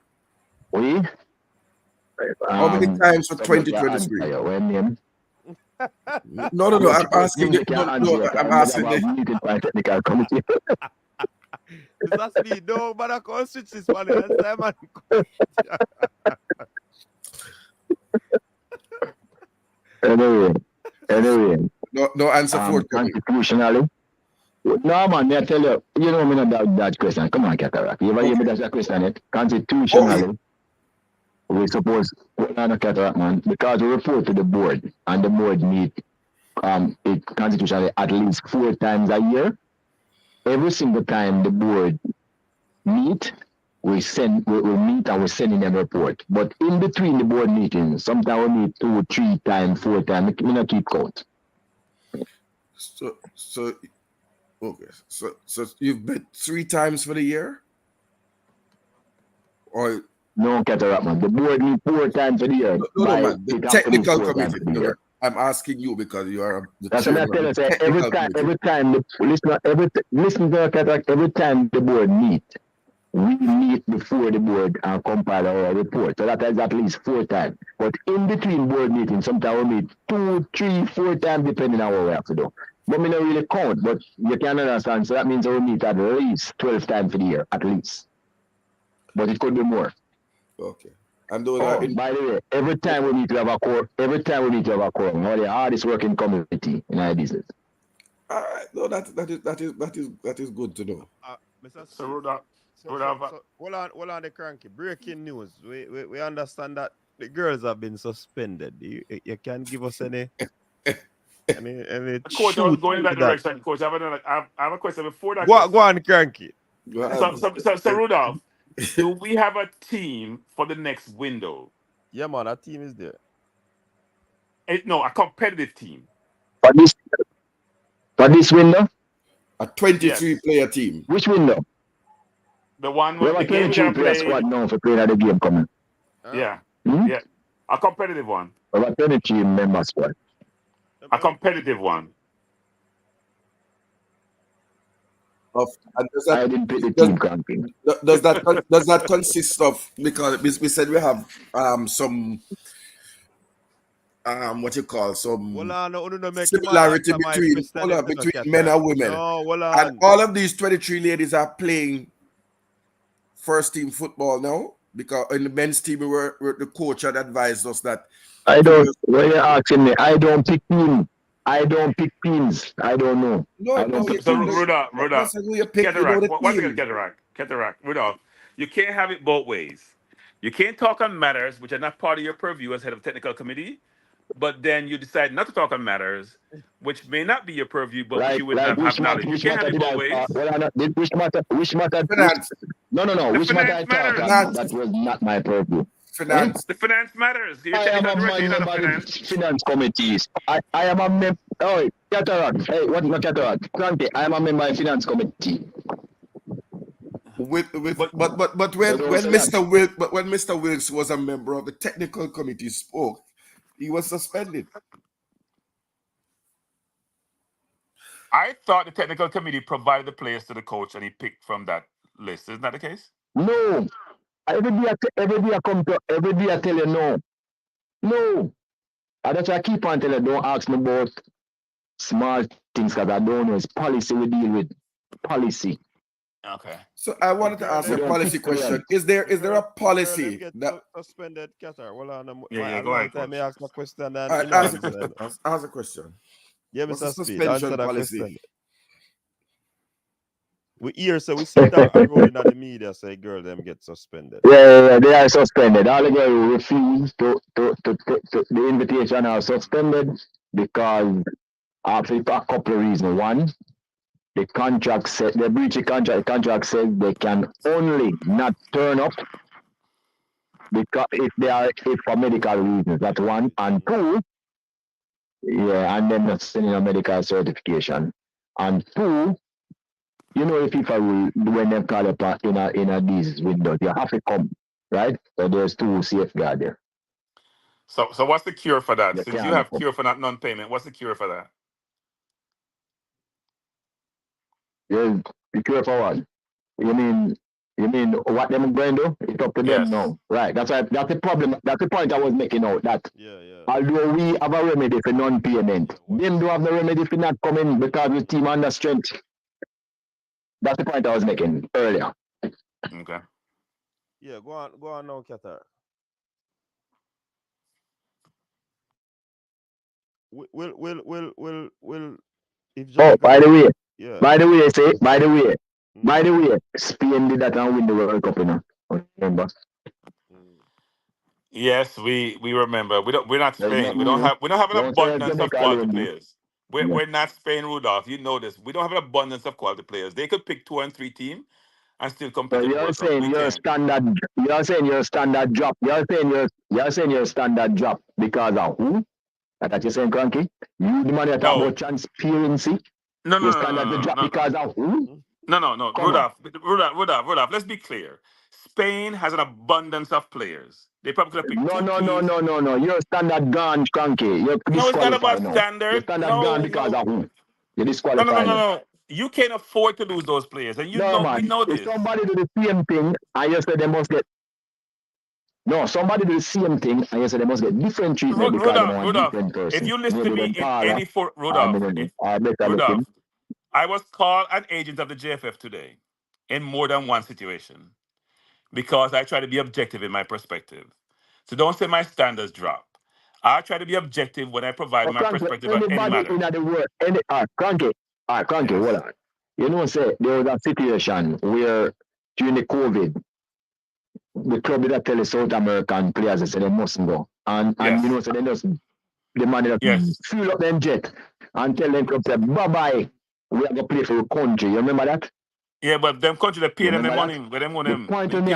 How many times for 2023? No. I'm asking. I'm asking. Mr. Speed, no, but I can't switch this one. Simon. Anyway. No answer for it. Constitutionally. No, man, me I tell you, you know me not that question. Come on, Cataract. You ever hear me that question? It constitutionally, we suppose not a Cataract, man, because we report to the board, and the board meet it constitutionally at least 4 times a year. Every single time the board meet, we meet and we send in a report. But in between the board meetings, sometimes we meet 2, 3 times, 4 times. We not keep count. So you've met 3 times for the year? Or no, Cataract, man. The board meet 4 times for the year. No, man. The technical committee. No, I'm asking you because you are the That's what I tell you. Every time, listen to Cataract. Every time the board meet, we meet before the board and compile our report. So that is at least 4 times. But in between board meetings, sometimes we meet 2, 3, 4 times depending on what we have to do. But we don't really count, but you can understand. So that means we meet at least 12 times for the year, at least. But it could be more. Okay. And those are by the way, every time we need to have a core, one of the hardest working community in our business. All right. No, that is good to know. Mr. So Rudolph. Hold on the cranky. Breaking news. We understand that the girls have been suspended. You can give us any Coach, I was going in that direction. Coach, I have a question before that. Go on, cranky. So Rudolph, do we have a team for the next window? Yeah, man, that team is there. No, a competitive team. For this window? A 23-player team. Which window? The one with the game we play squad now for playing at the game coming. Yeah. Yeah. A competitive one. We have a 23 member squad. A competitive one. I didn't pick the team camping. Does that consist of, because we said we have some what you call some similarity between men and women. And all of these 23 ladies are playing first team football now, because in the men's team the coach had advised us that when you're asking me, I don't pick teams. I don't pick teams. I don't know. So Rudolph, Cataract, Rudolph, you can't have it both ways. You can't talk on matters which are not part of your purview as head of technical committee, but then you decide not to talk on matters which may not be your purview, but which you would not have knowledge. You can't have it both ways. Which matter? No. Which matter I talk about? That was not my purview. Finance. The finance matters. I am a member of the finance committees. I am a member. Oh, Cataract. Hey, what not Cataract? Cranky. I am a member of the finance committee. But when Mr. Wilkes was a member of the technical committee spoke, he was suspended. I thought the technical committee provided the players to the coach and he picked from that list. Isn't that the case? No. Every day I tell you no. No. And that's why I keep on telling you, don't ask me about small things because I don't know. It's policy we deal with. Policy. Okay. So I wanted to ask a policy question. Is there a policy that suspended Qatar? Well, go ahead. Let me ask my question. Ask a question. Yeah, What's Mr. the Speed, answer suspension that policy? question. We hear, so we see that rolling on the media say girl them get suspended. Yeah, they are suspended. All the girls who refuse to the invitation are suspended because of a couple of reasons. One, the contract said they breach the contract. The contract says they can only not turn up because if for medical reasons. That's one. And two, and then not sending a medical certification. And two, you know, if FIFA will, when they call up in a these windows, you have to come, right? So there's 2 safeguards there. So what's the cure for that? Since you have cure for that non-payment, what's the cure for that? Yeah, the cure for what? You mean what them going to do? It's up to them now. Right. That's the problem. That's the point I was making out. That although we have a remedy for non-payment, them do have the remedy for not coming because the team under strength. That's the point I was making earlier. Okay. Yeah, go on now, Qatar. Will if Oh, Jamaica by the way, yeah. by the way, Spain did that and win the World Cup, you know. Remember? Yes, we remember. We're not There's Spain. not We don't me. have an Don't say abundance of Jamaica quality alone, man. players. Yeah. We're not Spain, Rudolph. You know this. We don't have an abundance of quality players. They could pick 2 and 3 teams and still compete So in the you're World Cup. saying We your can't. standard. You're saying your standard drop. You're saying your standard drop because of who? That you're saying, Cranky? You the man that talk No. about transparency. No, Your standard to drop because of who? No. Come on. Rudolph, let's be clear. Spain has an abundance of players. They probably could have picked 2 teams. No. Your standard gone, Cranky. You're No, it's not disqualified about now. Your standard. standard gone because of who? You're disqualified now. No. You can't afford to lose those players, and you No, know man. we know If this. somebody do the same thing, and you say they must get. No, somebody do the same thing, and you say they must get different treatment because they want different person. If you listen to Maybe me them in taller, any for or Rudolph, maybe better looking. I was called an agent of the JFF today in more than one situation because I try to be objective in my perspective. So don't say my standards drop. I try to be objective when I provide my perspective on any matter. In the world, Cranky, hold on. You know, say there was a situation where during the COVID, the club that tell the South American players they say they mustn't go. And you know, so they just the man that fill up them jet and tell them club say bye-bye. We are gonna play for your country. You remember that? Yeah, but them country they pay them the money. But them The point to me,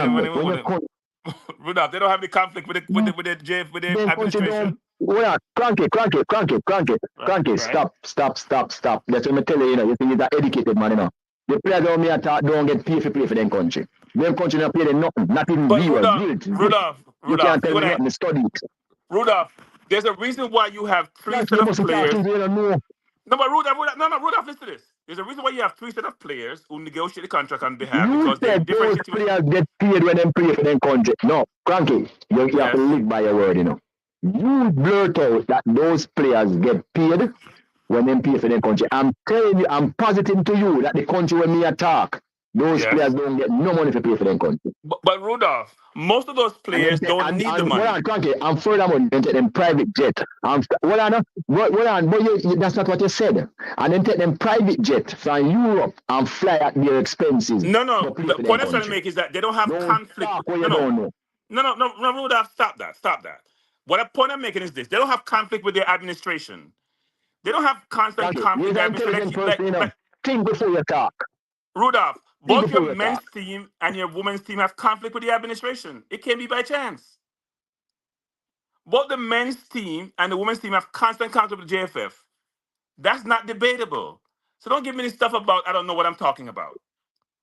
Rudolph, they don't have the conflict with the administration. Well, Cranky. Stop. That's what I tell you, you know, you think you're an educated man, you know. The players don't get paid for play for them country. Them country don't pay them nothing, not even zero. Rudolph, you can't tell me nothing to study it. Rudolph, there's a reason why you have 3 set of players. No, but Rudolph, listen to this. There's a reason why you have 3 set of players who negotiate the contract on behalf because they're in different situations. Players get paid when they play for them country. No, Cranky, you have to live by your word, you know. You blurt out that those players get paid when they play for their country. I'm telling you, I'm positive to you that the country when me attack, those players don't get no money to pay for their country. But Rudolph, most of those players don't need the money. Cranky, I'm furthermore they take them private jet. But that's not what you said. And then take them private jet from Europe and fly at their expenses. No. The point I'm trying to make is that they don't have conflict. No, Rudolph, stop that. What the point I'm making is this: they don't have conflict with their administration. They don't have constant conflict with their administration. Think before you talk. Rudolph, both your men's team and your women's team have conflict with the administration. It can't be by chance. Both the men's team and the women's team have constant conflict with the JFF. That's not debatable. So don't give me this stuff about I don't know what I'm talking about.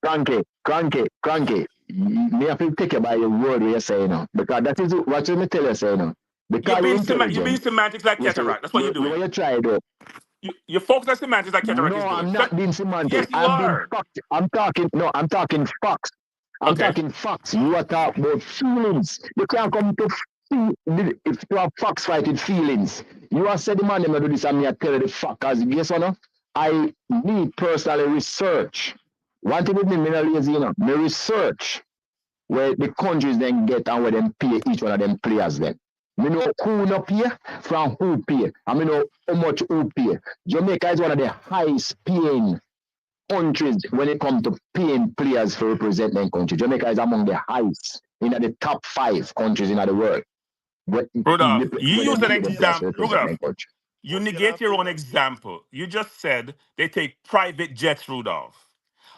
Cranky. Me have to take you by your word you're saying now. Because that is what you tell you saying now. Because you're being semantics like cataract. That's what you're doing. You try though. You focus on semantics like cataract is doing. I'm not being semantic. Yes, you are. I'm talking facts. I'm talking facts. You are talking about feelings. You can't come to if you have facts fighting feelings. You are saying the man them do this and me I tell you the fact. Because guess what? I need personally research. One thing with me not lazy, you know. Me research where the countries then get and where them pay each one of them players then. Me know who no pay from who pay. And me know how much who pay. Jamaica is one of the highest paying countries when it comes to paying players for representing country. Jamaica is among the highest in the top 5 countries in the world. Rudolph, you use an example. Rudolph, you negate your own example. You just said they take private jets, Rudolph.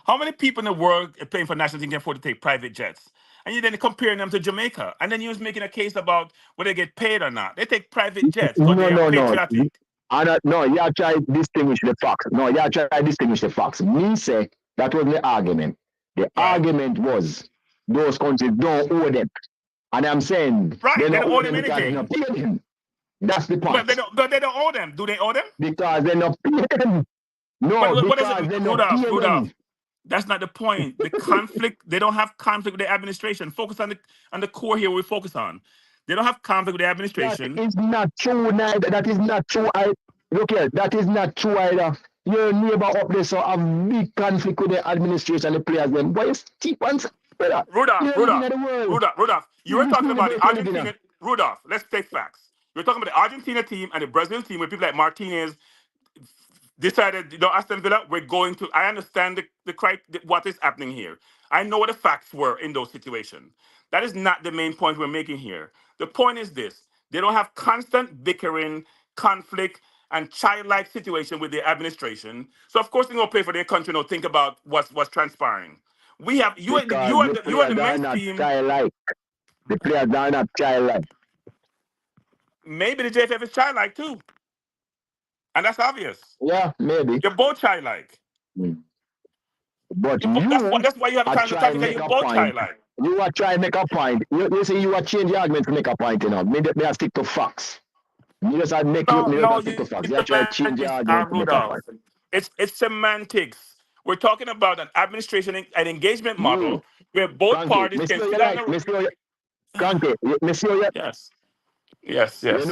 How many people in the world playing for national team can afford to take private jets? And you're then comparing them to Jamaica. And then you was making a case about whether they get paid or not. They take private jets. No. No, you have to distinguish the facts. Me say that was the argument. The argument was those countries don't owe them. And I'm saying they don't owe them anything. That's the point. But they don't owe them. Do they owe them? Because they're not paying them. No, because they're not paying them. That's not the point. The conflict, they don't have conflict with the administration. Focus on the core here we focus on. They don't have conflict with the administration. That is not true. That is not true. Look here, that is not true either. your neighbor up there so have big conflict with the administration, the players, them. Why you keep on saying that? Rudolph, You live in the world. Rudolph, you were You talking see the about the world you live in. Argentina. Rudolph, let's take facts. You're talking about the Argentina team and the Brazil team with people like Martinez decided, Aston Villa, we're going to. I understand what is happening here. I know what the facts were in those situations. That is not the main point we're making here. The point is this: they don't have constant bickering, conflict, and childlike situation with the administration. So of course they're gonna pay for their country. Now think about what's transpiring. We have Because the you and the players are men's not team. childlike. The players are not childlike. Maybe the JFF is childlike too, and that's obvious. Yeah, maybe. You're both childlike. But That's why you have a are chance to trying talk to because make you're a both point. childlike. You are trying to make a point. You see, you are changing the argument to make a point, Maybe I stick to facts. You just make you just stick to facts. You try to change the argument to make a Rudolph. point. It's semantics. We're talking about an administration and engagement You, model where both Cranky, parties can Monsieur, sit you down. like, Monsieur, Cranky, Monsieur, Yes. Yes. you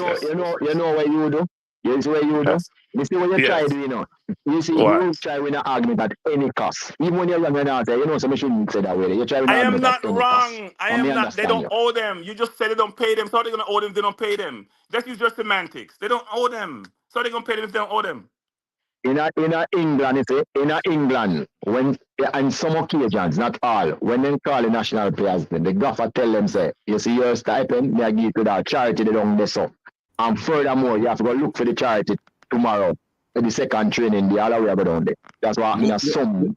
know what you do? You see what you do? Yes. You see what you try Yes. to do, You see, What? you try win an argument at any cost. Even when you're wrong and answer, so I shouldn't say that way. You try win an I am argument not at any cost. wrong. I am not. They don't owe them. You just said they don't pay them. So they're gonna owe them. They don't pay them. Just use your semantics. They don't owe them. So they're gonna pay them if they don't owe them. In England, you see, in England, when and some occasions, not all, when they call the national players, the gaffer tell them, say, you see your stipend, they give to that charity they don't mess up. And furthermore, you have to go look for the charity tomorrow. For the second training, the other way down there. That's why in some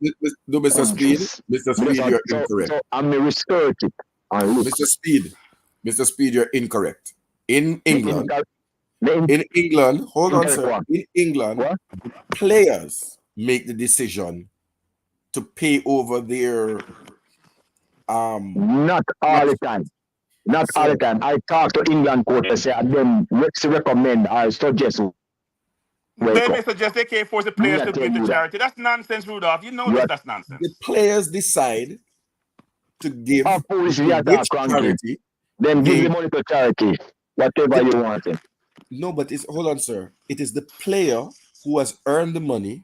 No, Mr. Speed, Mr. Speed, you're incorrect. So I may research it and look. Mr. Speed, you're incorrect. In England, hold on, sir. In England, players make the decision to pay over their not all the time. Not all the time. I talk to England coaches, say them recommend or suggest. They may suggest they can't force the players to give to charity. That's nonsense, Rudolph. You know this. That's nonsense. The players decide to give which charity. Then give the money to charity, whatever you want. No, but hold on, sir. It is the player who has earned the money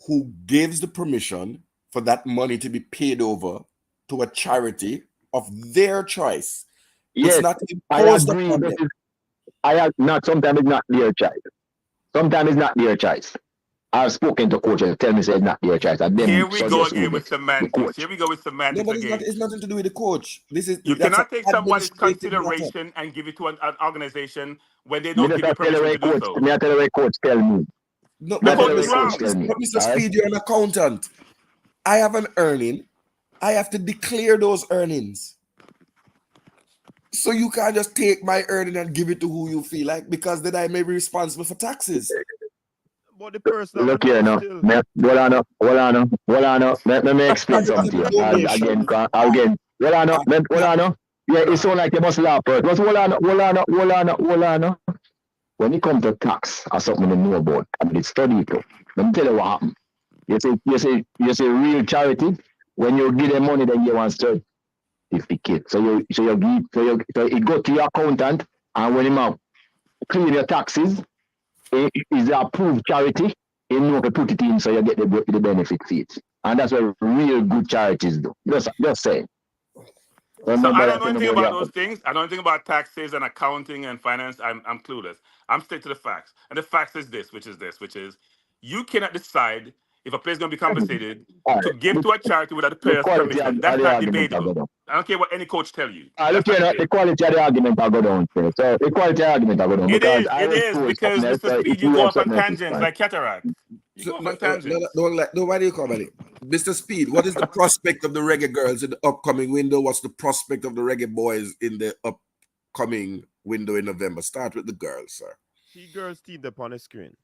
who gives the permission for that money to be paid over to a charity of their choice. Yes, it's not I agree. Sometimes it's not their choice. Sometimes it's not their choice. I've spoken to coaches, tell me it's not their choice. Here we go again with semantics. Here we go with semantics again. It's nothing to do with the coach. You cannot take somebody's consideration and give it to an organization when they don't give you permission to do so. I tell you coach tell me. No, but Mr. Speed, you're an accountant. I have an earning. I have to declare those earnings. So you can't just take my earning and give it to who you feel like, because then I may be responsible for taxes. But the person look here now. Hold on. Let me explain something. Again. Hold on. Yeah, it sounds like you must laugh first. But hold on. When it comes to tax or something you know about, I mean, it's study it. Let me tell you what happened. You say real charity. When you give them money, then you want certificate. So it go to your accountant, and when you clear your taxes, it is approved charity. You know to put it in, so you get the benefit fees, and that's what real good charities do. Just say. So I don't know anything about those things. I don't know anything about taxes and accounting and finance. I'm clueless. I'm straight to the facts. And the facts is this, which is you cannot decide if a player is going to be compensated to give to a charity without the player's permission. That's not debatable. I don't care what any coach tell you. Look here, the quality of the argument I go down. So the quality of the argument I go down. It is because Mr. Speed, you go off on tangents like cataract. You go off on tangents. Nobody comment. Mr. Speed, what is the prospect of the Reggae Girls in the upcoming window? What's the prospect of the Reggae Boys in the upcoming window in November? Start with the girls, sir. See girls teamed up on the screen.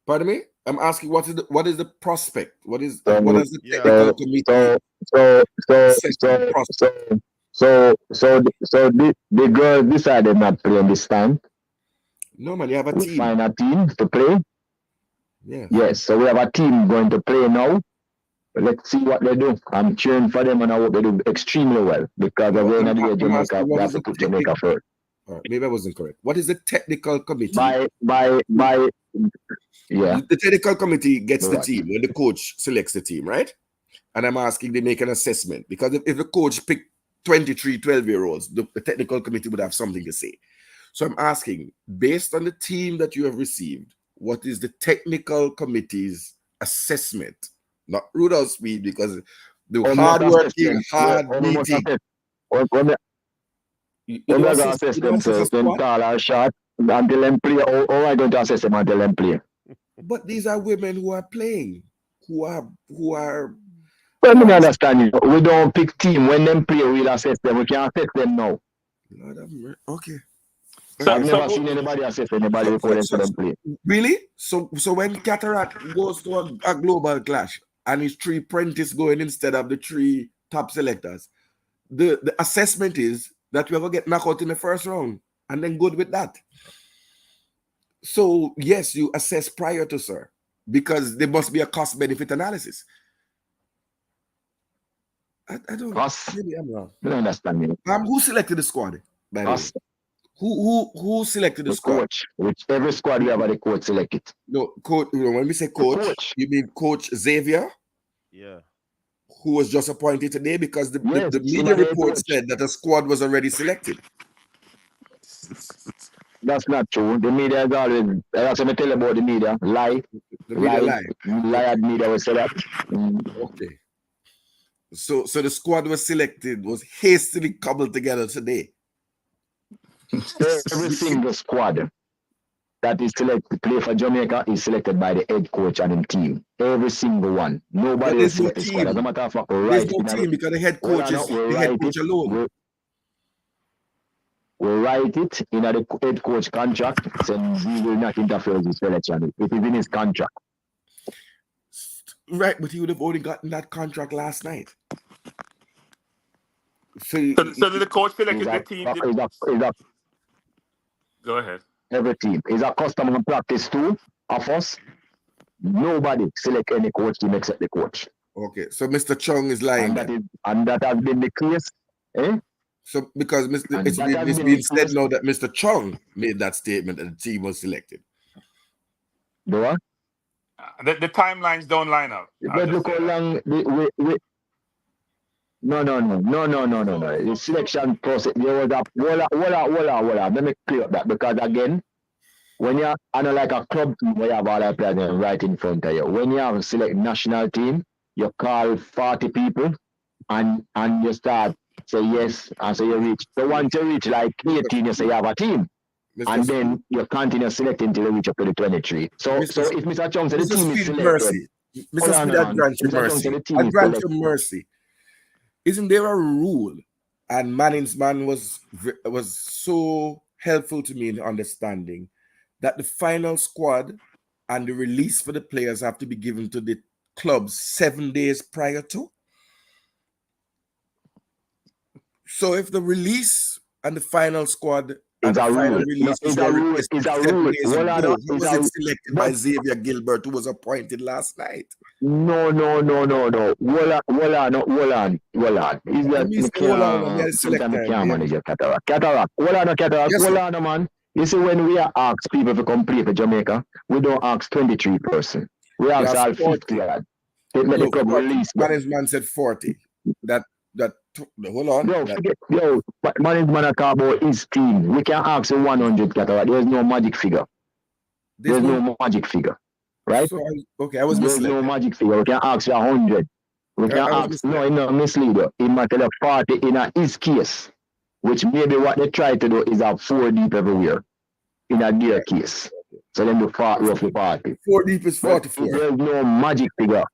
Pardon me? I'm asking what is the prospect? What is the technical committee? So the girls decided not to play this time. No man, you have a team. Find a team to play. Yeah. Yes, so we have a team going to play now. Let's see what they do. I'm cheering for them, and I hope they do extremely well, because we're going to Jamaica. We have to put Jamaica first. All right, maybe I wasn't correct. What is the technical committee? Yeah. The technical committee gets the Right. team when the coach selects the team, right? And I'm asking they make an assessment because if the coach picked 23 12-year-olds, the technical committee would have something to say. So I'm asking, based on the team that you have received, what is the technical committee's assessment? Not Rudolph Speed, because the hard working, hard meeting. When they're going to assess themselves, then tall or short, until them play, or I don't assess them until them play. But these are women who are playing, who are. Well, me understand you. We don't pick team. When them play, we'll assess them. We can't assess them now. Okay. I've never seen anybody assess anybody before them play. Really? So when Cataract goes to a global clash and his 3 apprentices going instead of the 3 top selectors, the assessment is that we're going to get knocked out in the first round and then good with that. So, yes, you assess prior to, sir, because there must be a cost-benefit analysis. I don't know. Maybe I'm wrong. I don't understand you. Who selected the squad, by the way? Who selected the squad? Coach. Which every squad we have the coach select it. No, coach. When we say coach, you mean Coach Xavier? Yeah. Who was just appointed today because the media report said that the squad was already selected. That's not true. The media is always. That's what I tell you about the media. Lie. The media lie. Lied media will say that. Okay. So the squad was selected, was hastily cobbled together today. Every single squad that is selected to play for Jamaica is selected by the head coach and the team. Every single one. Nobody will select the squad. As a matter of fact, there's no team because the head coach is the head coach alone. We write it in the head coach contract, saying he will not interfere with his selection. It is in his contract. Right, but he would have only gotten that contract last night. So the coach selected the team. Go ahead. Every team is a custom and practice too of us. Nobody select any coach team except the coach. Okay, so Mr. Chung is lying. And that has been the case. So because it's been said now that Mr. Chung made that statement that the team was selected. The what? The timelines don't line up. But look how long No. The selection process, there was a voila. Let me clear up that because again, when you're like a club team where you have all the players right in front of you, when you have a select national team, you call 40 people and you start say yes, and so you reach. So once you reach like 18, you say you have a team. And then you continue selecting until you reach up to the 23. So if Mr. Chung said the team is selected. Mr. Speed, I grant you mercy. I grant you mercy. Isn't there a rule? And Manning's man was so helpful to me in understanding that the final squad and the release for the players have to be given to the clubs 7 days prior to. So if the release and the final squad and the final release was requested 7 days ago, who was it selected by Xavier Gilbert, who was appointed last night? No. Hold on. Cataract. Hold on, man. You see, when we are asked people to come play for Jamaica, we don't ask 23 person. We ask all 50. The club release. Management said 40. Hold on. Management talk about his team. We can ask 100 Cataract. There's no magic figure. There's no magic figure. Right? So I was misled. There's no magic figure. We can ask you 100. We can ask, no, mislead you. He might tell you 40 in his case, which maybe what they try to do is have 4 deep everywhere in their case. So then the roughly 40. 4 deep is 44. There's no magic figure.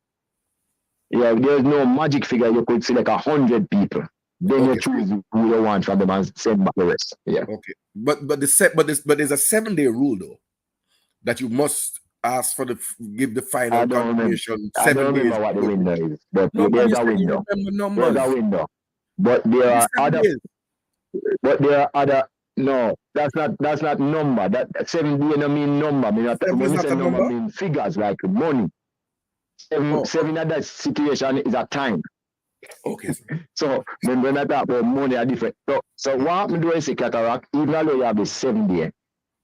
Yeah, there's no magic figure. You could select 100 people. Then you choose who you want from them and send back the rest. Yeah. Okay. But there's a 7-day rule though that you must ask for give the final confirmation. I don't remember what the window is, but there's a window. There's a window. But there are other. No, that's not number. That 7 day no mean number. When we say number mean figures like money. 7 at that situation is a time. Okay. So when I talk about money are different. So what happened to say Cataract, even though you have the 7 day,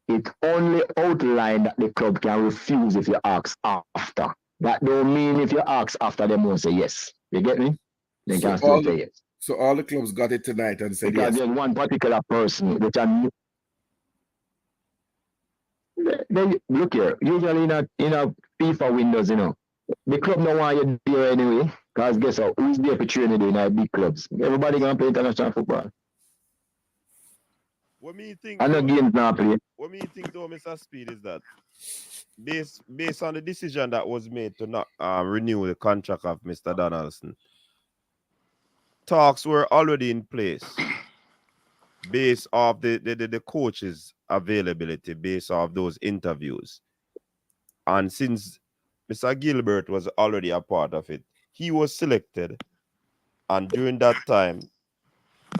it only outline that the club can refuse if you ask after. That don't mean if you ask after them won't say yes. You get me? They can still say yes. So all the clubs got it tonight and said because yes. there's one particular person which I'm look here, usually in a FIFA windows, the club don't want you there anyway. Because guess what? Who's there for training in our big clubs? Everybody gonna play international football. What me think? And the games now play. What me think though, Mr. Speed, is that based on the decision that was made to not renew the contract of Mr. Donaldson, talks were already in place based off the coach's availability, based off those interviews. And since Mr. Gilbert was already a part of it, he was selected. And during that time,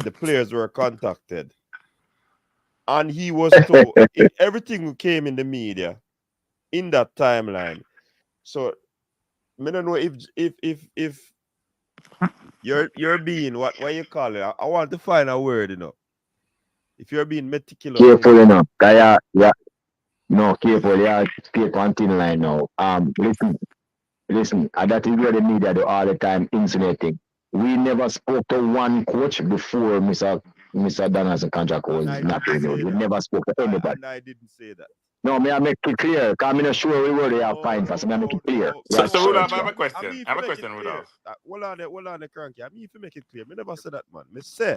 the players were contacted. And he was told everything came in the media in that timeline. So I don't know if you're being what you call it. I want to find a word, If you're being meticulous. Careful enough. No, careful, careful on thin line now. Listen, and that is where the media do all the time insinuating. We never spoke to one coach before Mr. Donaldson contract was not renewed. We never spoke to anybody. And I didn't say that. No, may I make it clear? Because I'm not sure we really have fine for, so may I make it clear. So Rudolph, I have a question. I have a question, Rudolph. Hold on, Cranky. I mean, if you make it clear, me never said that, man. Me say,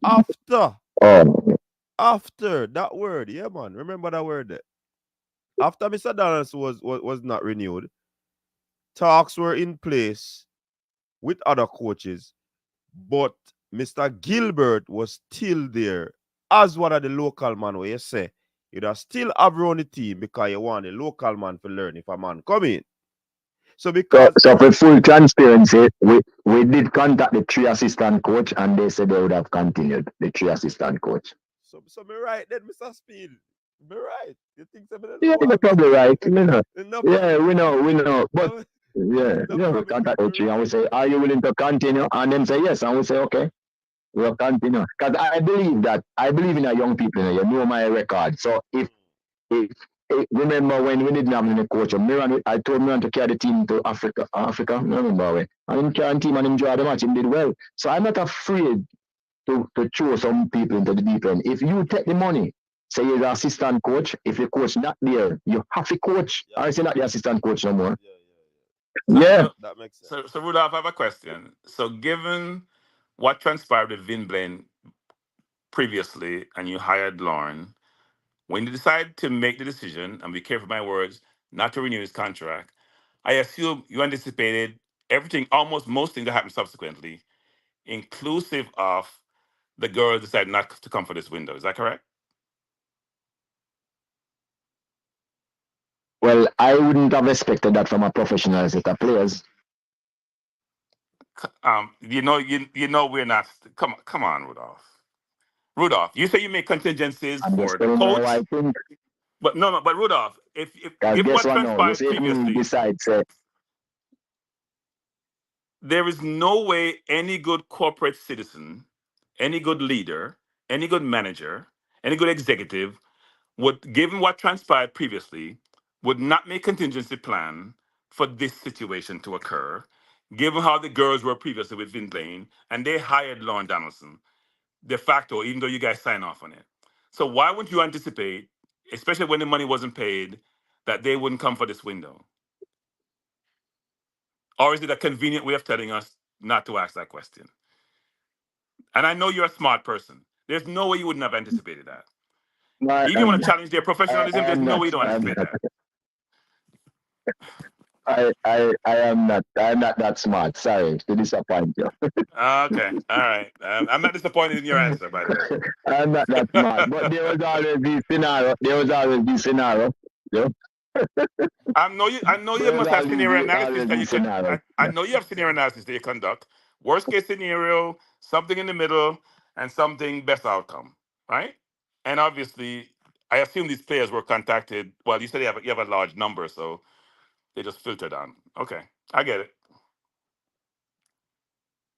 after that word, yeah, man. Remember that word there. After Mr. Donaldson was not renewed, talks were in place with other coaches, but Mr. Gilbert was still there as one of the local man where you say you'd still have run the team because you want a local man to learn if a man come in. So for full transparency, we did contact the 3 assistant coach and they said they would have continued, the 3 assistant coach. So me right then, Mr. Speed. Me right. You think so? Yeah, you're probably right. Yeah, we know. But we contact the 3 and we say, are you willing to continue? And them say yes, and we say okay. We'll continue. Because I believe in our young people, you know my record. So if remember when we didn't have any coach, I told Miran to carry the team to Africa. I remember when. And him carry the team and enjoy the match, him did well. So I'm not afraid to throw some people into the deep end. If you take the money, say you're the assistant coach, if the coach not there, you have to coach. Or is he not the assistant coach no more? Yeah. That makes sense. So Rudolph, I have a question. So given what transpired with Vin Blaine previously, and you hired Lauren, when you decide to make the decision, and be careful with my words, not to renew his contract, I assume you anticipated everything, almost most things that happened subsequently, inclusive of the girl decided not to come for this window. Is that correct? Well, I wouldn't have expected that from a professional set of players. You know we're not. Come on, Rudolph. Rudolph, you say you make contingencies for the coach, but no. But Rudolph, if what transpired previously, there is no way any good corporate citizen, any good leader, any good manager, any good executive would, given what transpired previously, would not make contingency plan for this situation to occur, given how the girls were previously with Vin Blaine, and they hired Lauren Donaldson de facto, even though you guys sign off on it. So why wouldn't you anticipate, especially when the money wasn't paid, that they wouldn't come for this window? Or is it a convenient way of telling us not to ask that question? And I know you're a smart person. There's no way you wouldn't have anticipated that. Even if you want to challenge their professionalism, there's no way you don't anticipate that. I am not that smart. Sorry to disappoint you. Okay, all right. I'm not disappointed in your answer, by the way. I'm not that smart, but there was always this scenario. Yeah. I know you must have scenario analysis that you could. I know you have scenario analysis that you conduct. Worst case scenario, something in the middle, and something best outcome, right? And obviously, I assume these players were contacted. Well, you said you have a large number, so they just filtered on. Okay, I get it.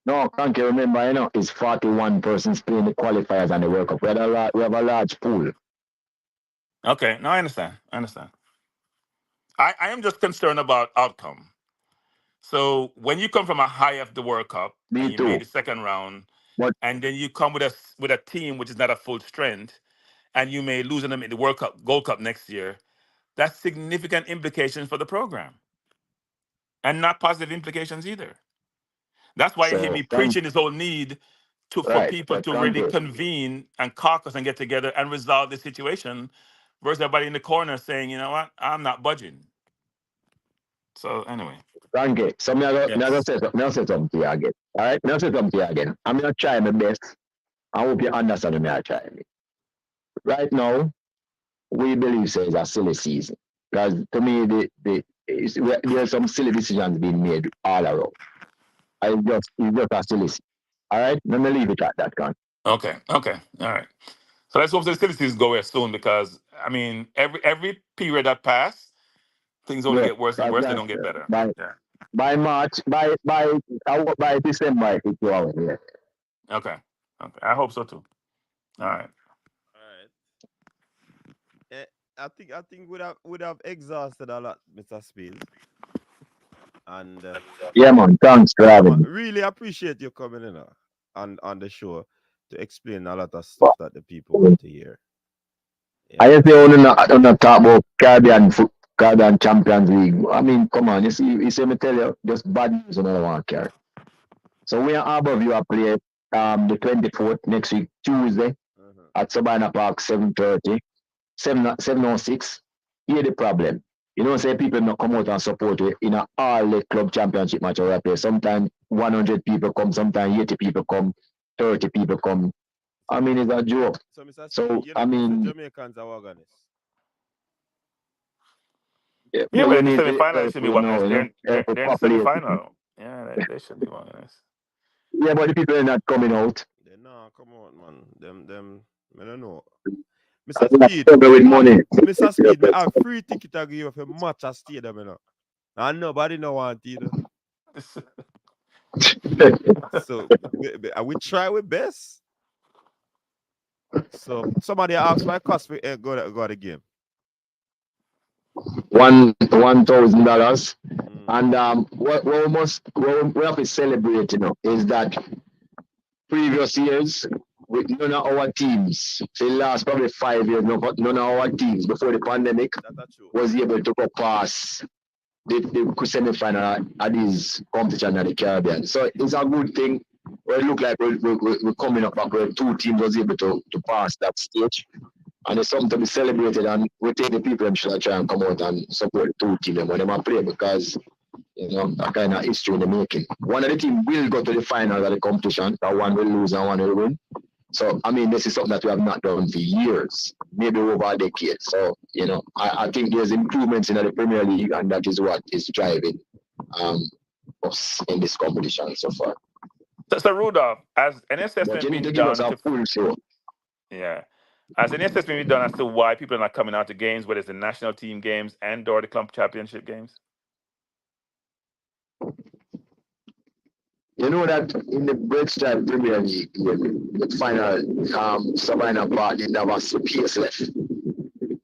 No, can't you remember, it's 41 persons playing the qualifiers and the World Cup. We have a large pool. Okay, no, I understand. I am just concerned about outcome. So when you come from a high of the World Cup and you made the second round, and then you come with a team which is not at full strength, and you may lose them in the Gold Cup next year, that's significant implications for the program, and not positive implications either. That's why you hear me preaching this whole need for people to really convene and caucus and get together and resolve the situation, versus everybody in the corner saying, you know what, I'm not budging. So anyway. Thank you. So me say something to you again. All right? Me say something to you again. I'm going to try my best. I hope you understand me. I try. Right now, we believe it's a silly season. Because to me, there are some silly decisions being made all around. It's just a silly season. All right? Let me leave it at that, Con. Okay. All right. So let's hope the silly seasons go away soon, because I mean, every period that pass, things only get worse and worse. They don't get better. By March, by December, it will go out. Yeah. Okay. I hope so too. All right. I think would have exhausted a lot, Mr. Speed. And yeah, man. Thanks for having me. Really appreciate you coming in on the show to explain a lot of stuff that the people want to hear. Yeah. I just say on the talk about Caribbean Champions League. I mean, come on, you see me tell you, just bad news on the one carry. So we are above you play the 24th next week, Tuesday, at Sabina Park, 7:30, 7:06. Here the problem. You know, say people not come out and support you in all the club championship match or play. Sometimes 100 people come, sometimes 80 people come, 30 people come. I mean, it's a joke. So, Mr. Speed, I mean, Jamaicans are organized. Yeah, but in the semi-final, they should be organized. They're in the semi-final. Yeah, they should be organized. Yeah, but the people are not coming out. They no, come on, man. Them, I don't know. Mr. Speed, with money. Mr. Speed, I have free ticket to give you for match at stadium, you know. And nobody no want either. So we try with best. So somebody asked my cost for go to the game. $1,000. And what we have to celebrate, is that previous years with none of our teams, say last probably 5 years, but none of our teams before the pandemic was able to go past the semi-final at this competition at the Caribbean. So it's a good thing. Well, it look like we're coming up back where two teams was able to pass that stage. And it's something to be celebrated, and we take the people and should try and come out and support the two teams when they play, because that kind of history in the making. One of the teams will go to the final of the competition, but one will lose and one will win. So, I mean, this is something that we have not done for years, maybe over a decade. So, I think there's improvements in the Premier League, and that is what is driving us in this competition so far. So Rudolph, as an assessment being done, yeah, as an assessment being done as to why people are not coming out to games, whether it's the national team games and/or the club championship games. You know that in the Breakstrike Premier League, the final, Sabina Park didn't have a space left.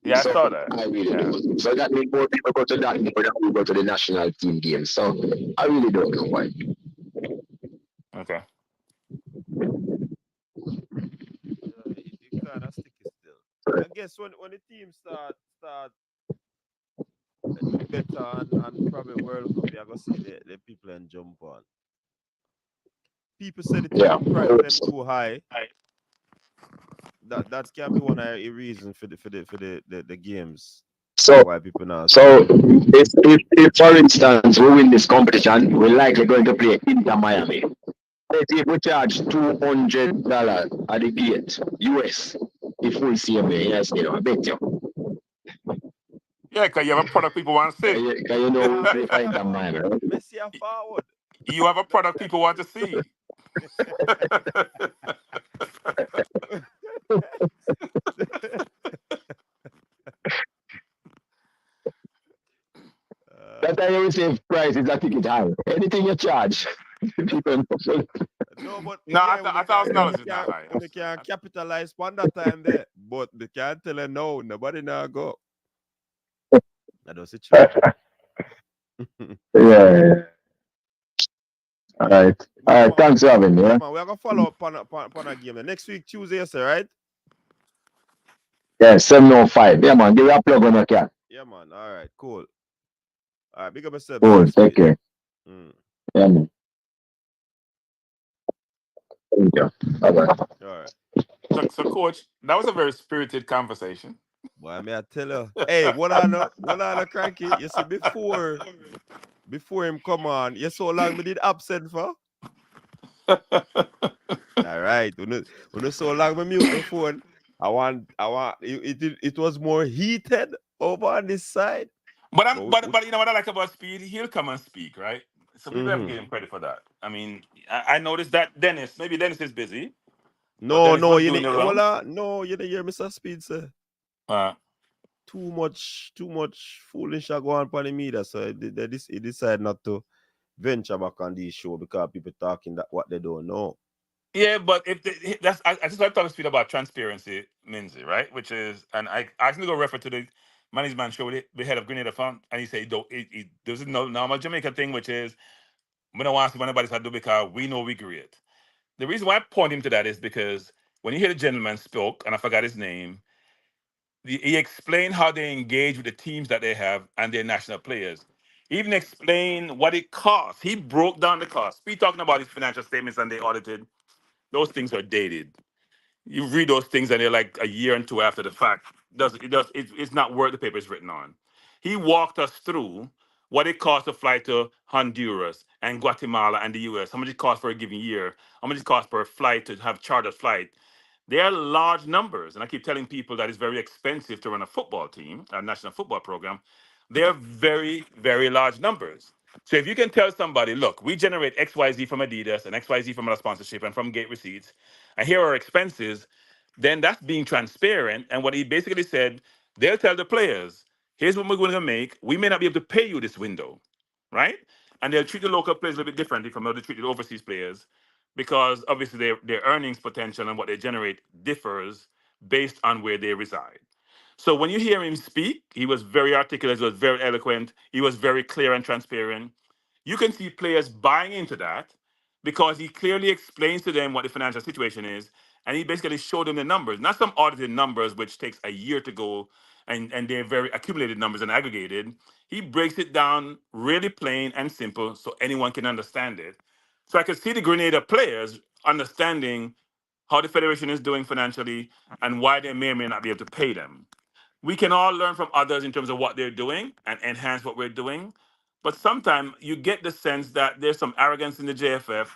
Yeah, I saw that. I really don't. So that means more people go to that more than we go to the national team games. So I really don't know why. Okay. It kind of sticky still. I guess when the team start better and probably World Cup, you're going to see the people and jump on. People say the ticket price them too high. That can be one of the reasons for the games. So why people now. So if for instance we win this competition, we're likely going to play Inter Miami. If we charge $200 at the gate, US, if we see them, yes, I bet you. Yeah, because you have a product people want to see. Because you know we play for Inter Miami. Messi forward. You have a product people want to see. That's why you receive price is a ticket high. Anything you charge, people. No, but No, again, $1,000 is not high. we can capitalize on that time there, but they can't tell her no. Nobody now go. That was the truth. Yeah. All right. All right. Thanks for having me. Yeah, Yeah. man, we're gonna follow up on a game. Next week, Tuesday, you say, right? Yeah. 7:05. Yeah, man. Give me a plug on your cat. Yeah, man. All right, cool. All right, big up yourself. Cool. Take care. Yeah, man. Thank you. Bye bye. All right. So, coach, that was a very spirited conversation. Boy, may I tell you? Hey, what I know, Cranky? You see, before him come on, you so long me did absent for. All right, when you so long me mute my phone. I want it was more heated over on this side. But you know what I like about Speed? He'll come and speak, right? So people have to give him credit for that. I mean, I noticed that maybe Dennis is busy. No, you no, you didn't hear Mr. Speed say. Too much foolish go on the media, so he decided not to venture back on this show because people talking that what they don't know. Yeah, but if I just like to talk to Speed about transparency, Minzy, right? Which is, and I actually go refer to the management show with the head of Grenada Fund, and he said, it doesn't know normal Jamaica thing, which is, we don't want to see what anybody's to do because we know we great. The reason why I point him to that is because when you hear the gentleman spoke, and I forgot his name, he explained how they engage with the teams that they have and their national players. He even explained what it costs. He broke down the cost. We talking about his financial statements and they audited. Those things are dated. You read those things and they're like a year and two after the fact. It's not worth the paper it's written on. He walked us through what it costs to fly to Honduras and Guatemala and the US, how much it costs for a given year, how much it costs per flight to have chartered flight. They are large numbers. And I keep telling people that it's very expensive to run a football team, a national football program. They're very, very large numbers. So if you can tell somebody, look, we generate XYZ from Adidas and XYZ from our sponsorship and from gate receipts, and here are expenses, then that's being transparent. And what he basically said, they'll tell the players, here's what we're going to make. We may not be able to pay you this window, right? And they'll treat the local players a little bit differently from how they treat the overseas players because obviously their earnings potential and what they generate differs based on where they reside. So when you hear him speak, he was very articulate, he was very eloquent, he was very clear and transparent. You can see players buying into that because he clearly explains to them what the financial situation is, and he basically showed them the numbers, not some audited numbers which takes a year to go, and they're very accumulated numbers and aggregated. He breaks it down really plain and simple so anyone can understand it. So I could see the Grenada players understanding how the federation is doing financially and why they may or may not be able to pay them. We can all learn from others in terms of what they're doing and enhance what we're doing. But sometimes you get the sense that there's some arrogance in the JFF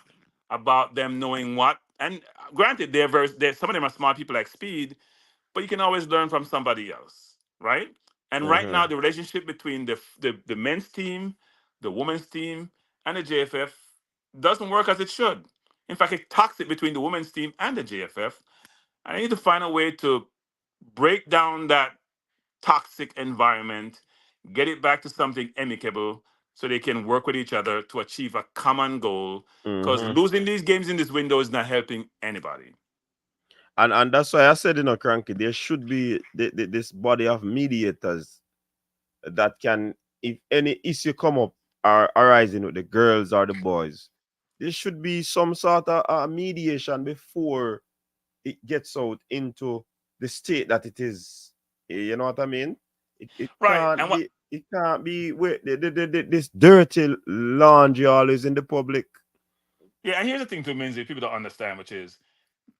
about them knowing what. And granted, some of them are smart people like Speed, but you can always learn from somebody else, right? And right now, the relationship between the men's team, the women's team, and the JFF doesn't work as it should. In fact, it's toxic between the women's team and the JFF. And I need to find a way to break down that toxic environment, get it back to something amicable so they can work with each other to achieve a common goal. Because losing these games in this window is not helping anybody. And that's why I said, Cranky, there should be this body of mediators that can, if any issue come up are arising with the girls or the boys, there should be some sort of mediation before it gets out into the state that it is. You know what I mean? It right. Can't be with this dirty laundry always in the public. Yeah, and here's the thing to Minzy, people don't understand, which is,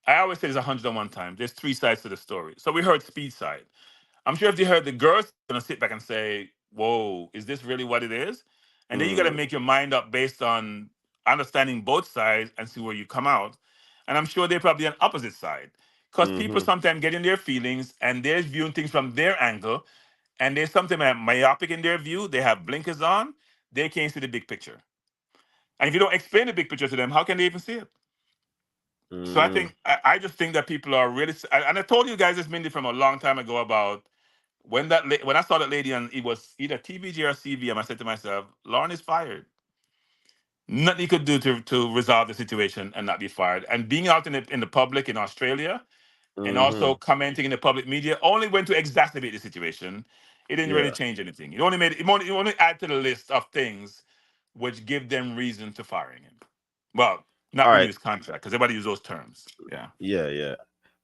I always say there's 101 times. There's three sides to the story. So we heard Speed side. I'm sure if they heard the girls, gonna sit back and say, "Whoa, is this really what it is?" And then you got to make your mind up based on understanding both sides and see where you come out. And I'm sure they're probably on opposite side because people sometimes get in their feelings and they're viewing things from their angle, and there's something myopic in their view. They have blinkers on. They can't see the big picture. And if you don't explain the big picture to them, how can they even see it? So I just think that people are really, and I told you guys this, Mindy, from a long time ago about when I saw that lady and it was either TVG or CVM, I said to myself, Lauren is fired. Nothing you could do to resolve the situation and not be fired. And being out in the public in Australia and also commenting in the public media only went to exacerbate the situation. It didn't really change anything. It only add to the list of things which give them reason to firing him. Well, not All renew right. his contract because everybody use those terms. Yeah. Yeah.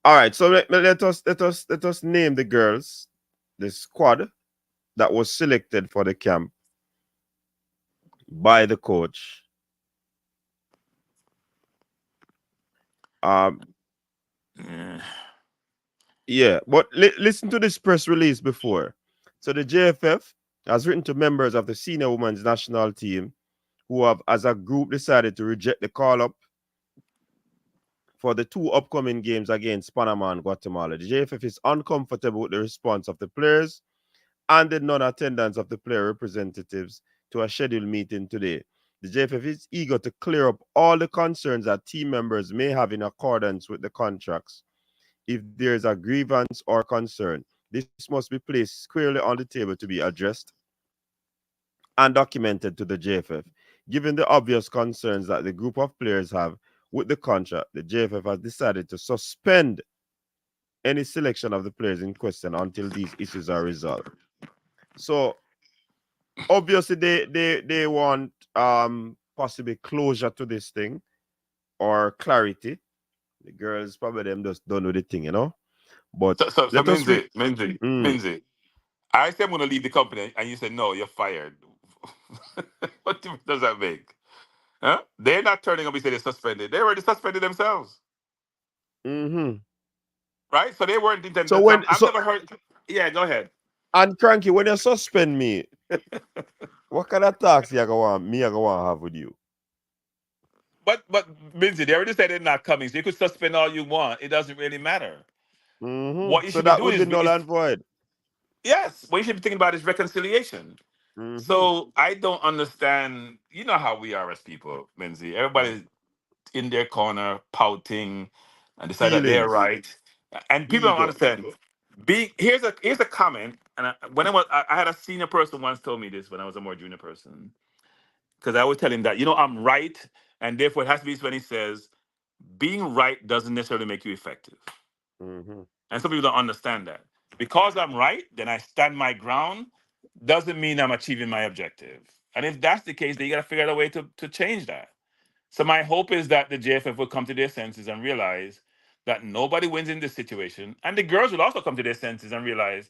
All right. So let us name the girls, the squad that was selected for the camp by the coach. Yeah, but listen to this press release before. So the JFF has written to members of the senior women's national team who have, as a group, decided to reject the call-up for the 2 upcoming games against Panama and Guatemala. The JFF is uncomfortable with the response of the players and the non-attendance of the player representatives to a scheduled meeting today. The JFF is eager to clear up all the concerns that team members may have in accordance with the contracts. If there is a grievance or concern, this must be placed squarely on the table to be addressed and documented to the JFF. Given the obvious concerns that the group of players have with the contract, the JFF has decided to suspend any selection of the players in question until these issues are resolved. So obviously they want possibly closure to this thing or clarity. The girls probably them just don't know the thing, you know. But So let us Minzy, I said I'm going to leave the company, and you said no, you're fired. What difference does that make? Huh? They're not turning up and say they're suspended. They already suspended themselves, right? So they weren't intended. So when I've never heard. Yeah, go ahead. And Cranky, when you suspend me, what kind of talks I go want to have with you? But Minzy, they already said they're not coming. So you could suspend all you want. It doesn't really matter. What you So should be that doing would be null and void. Yes, what you should be thinking about is reconciliation. So I don't understand. You know how we are as people, Minzy. Everybody's in their corner, pouting, and decide that they're Feelings. right. And people don't Ego. understand. Here's a comment. And I had a senior person once told me this when I was a more junior person, because I always tell him that I'm right, and therefore it has to be when he says being right doesn't necessarily make you effective. And some people don't understand that. Because I'm right, then I stand my ground, doesn't mean I'm achieving my objective. And if that's the case, then you got to figure out a way to change that. So my hope is that the JFF will come to their senses and realize that nobody wins in this situation. And the girls will also come to their senses and realize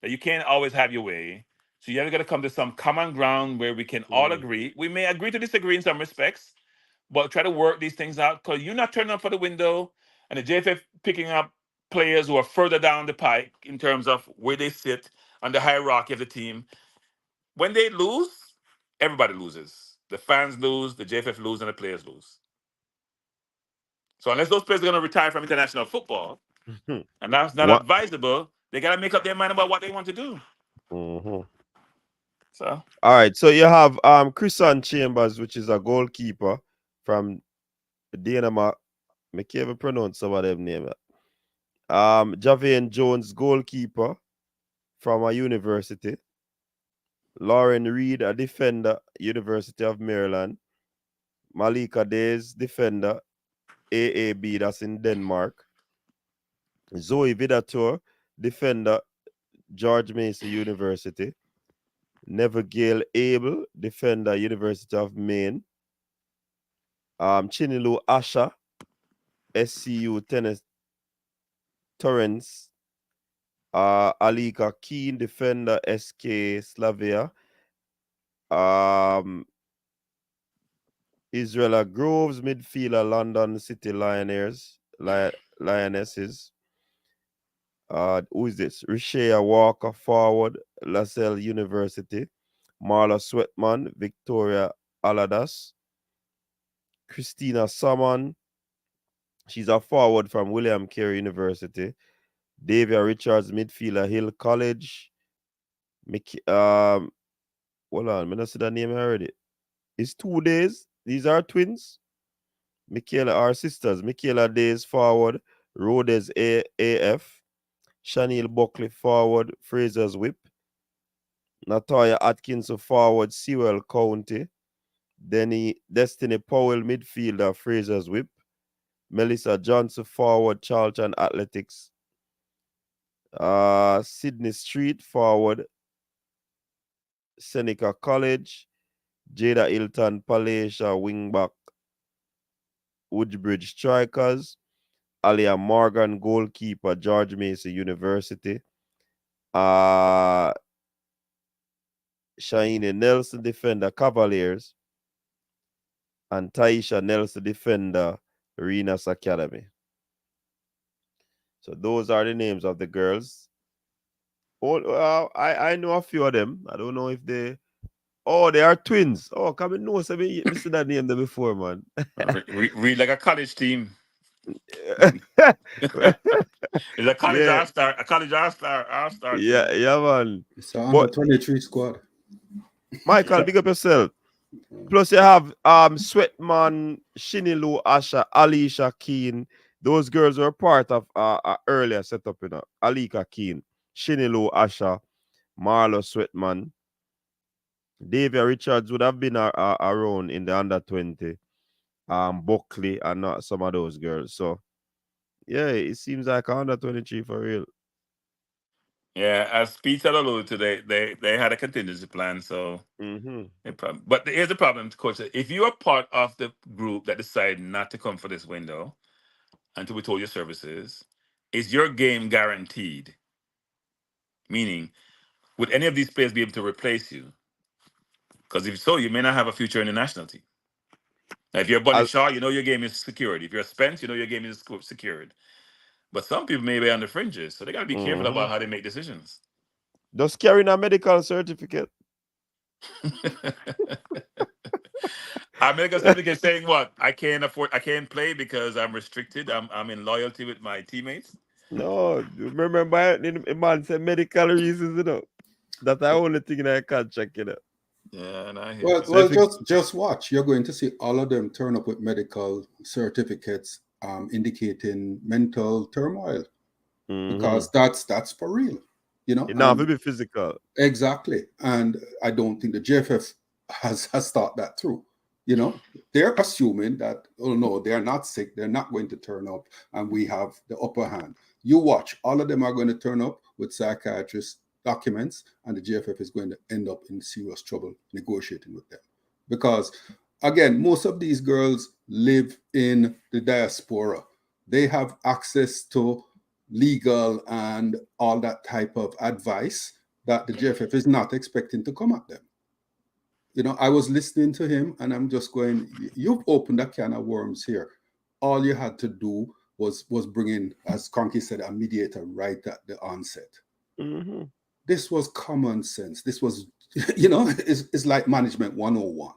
that you can't always have your way. So you have got to come to some common ground where we can all agree. We may agree to disagree in some respects, but try to work these things out, because you're not turning up for the window and the JFF picking up players who are further down the pike in terms of where they sit on the hierarchy of the team. When they lose, everybody loses. The fans lose, the JFF lose, and the players lose. So unless those players are going to retire from international football, and that's not advisable, they got to make up their mind about what they want to do. So all right, so you have Christian Chambers, which is a goalkeeper from Denmark. I can't even pronounce some of them names. Javian Jones, goalkeeper from a university. Lauren Reed, a defender, University of Maryland. Malika Days, defender, AAB, that's in Denmark. Zoe Vidator, defender, George Mason University. Nevergale Abel, defender, University of Maine. Chinilu Asha, SCU Tennis Torrance. Alika Keen, defender, SK Slavia. Israela Groves, midfielder, London City Lionesses. Who is this? Rishea Walker, forward, LaSalle University. Marla Sweatman, Victoria Aladas. Christina Salmon, she's a forward from William Carey University. Davia Richards, midfielder, Hill College. Hold on, I don't see that name already. It's 2 days. These are twins. Michaela, our sisters. Michaela Days, forward. Rhodes AF. Chanel Buckley, forward. Fraser's Whip. Natalia Atkinson, forward. Sewell County. Destiny Powell, midfielder, Fraser's Whip. Melissa Johnson, forward, Charlton Athletics. Sydney Street, forward, Seneca College. Jada Hilton, Palesha, wingback, Woodbridge Strikers. Alia Morgan, goalkeeper, George Mason University. Shaini Nelson, defender, Cavaliers. And Taisha Nelson, defender, Renas Academy. So those are the names of the girls. I know a few of them. I don't know if they... Oh, they are twins. Oh, come and know. So me see that name there before, man. Read like a college team. It's a college all-star, all-star team. Yeah, man. It's an under 23 squad. Michael, big up yourself. Plus you have Sweatman, Shinilu, Asha, Alicia Keane. Those girls were part of earlier setup, you know. Alika Keane, Shinilu, Asha, Marlo Sweatman. Davia Richards would have been around in the under 20. Buckley and not some of those girls. So yeah, it seems like under 23 for real. Yeah, as Pete said alluded to, they had a contingency plan. So, but here's the problem, Coach. If you are part of the group that decide not to come for this window until we told your services, is your game guaranteed? Meaning, would any of these players be able to replace you? Because if so, you may not have a future in the national team. Now, if you're Bunny Shaw, you know your game is secured. If you're Spence, you know your game is secured. But some people may be on the fringes, so they got to be careful about how they make decisions. Just carrying a medical certificate. A medical certificate saying what? I can't play because I'm restricted. I'm in loyalty with my teammates. No, remember, a man said medical reasons, you know. That's the only thing that I can't check, you know. Yeah, and I hear Well, just watch. You're going to see all of them turn up with medical certificates indicating mental turmoil, because that's for real, you know. It not to be physical. Exactly, and I don't think the JFF has thought that through. You know, they're assuming that, oh no, they're not sick, they're not going to turn up, and we have the upper hand. You watch, all of them are going to turn up with psychiatrist documents, and the JFF is going to end up in serious trouble negotiating with them. Because, again, most of these girls live in the diaspora. They have access to legal and all that type of advice that the JFF is not expecting to come at them. You know, I was listening to him and I'm just going, you've opened a can of worms here. All you had to do was bring in, as Cronky said, a mediator right at the onset. This was common sense. This was, you know, it's like management 101.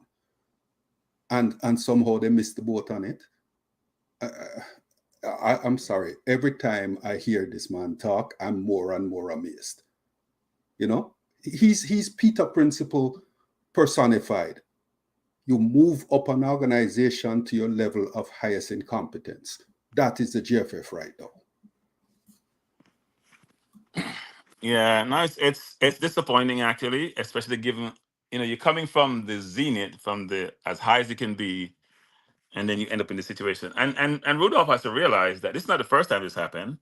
And somehow they missed the boat on it. I'm sorry. Every time I hear this man talk, I'm more and more amazed. You know, he's Peter Principle personified. You move up an organization to your level of highest incompetence. That is the JFF right now. Yeah, no, it's disappointing actually, especially given, you know, you're coming from the zenith, from the as high as it can be, and then you end up in this situation. And Rudolph has to realize that this is not the first time this happened.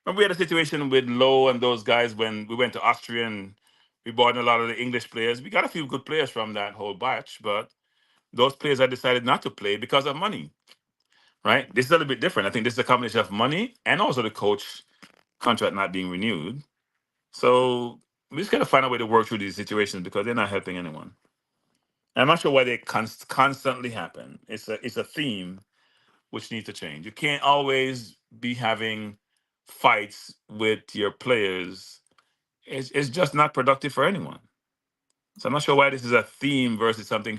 Remember, we had a situation with Lowe and those guys when we went to Austria and we brought in a lot of the English players. We got a few good players from that whole batch, but those players had decided not to play because of money. Right? This is a little bit different. I think this is a combination of money and also the coach contract not being renewed. So we just got to find a way to work through these situations because they're not helping anyone. I'm not sure why they constantly happen. It's a theme which needs to change. You can't always be having fights with your players. It's just not productive for anyone. So I'm not sure why this is a theme versus something.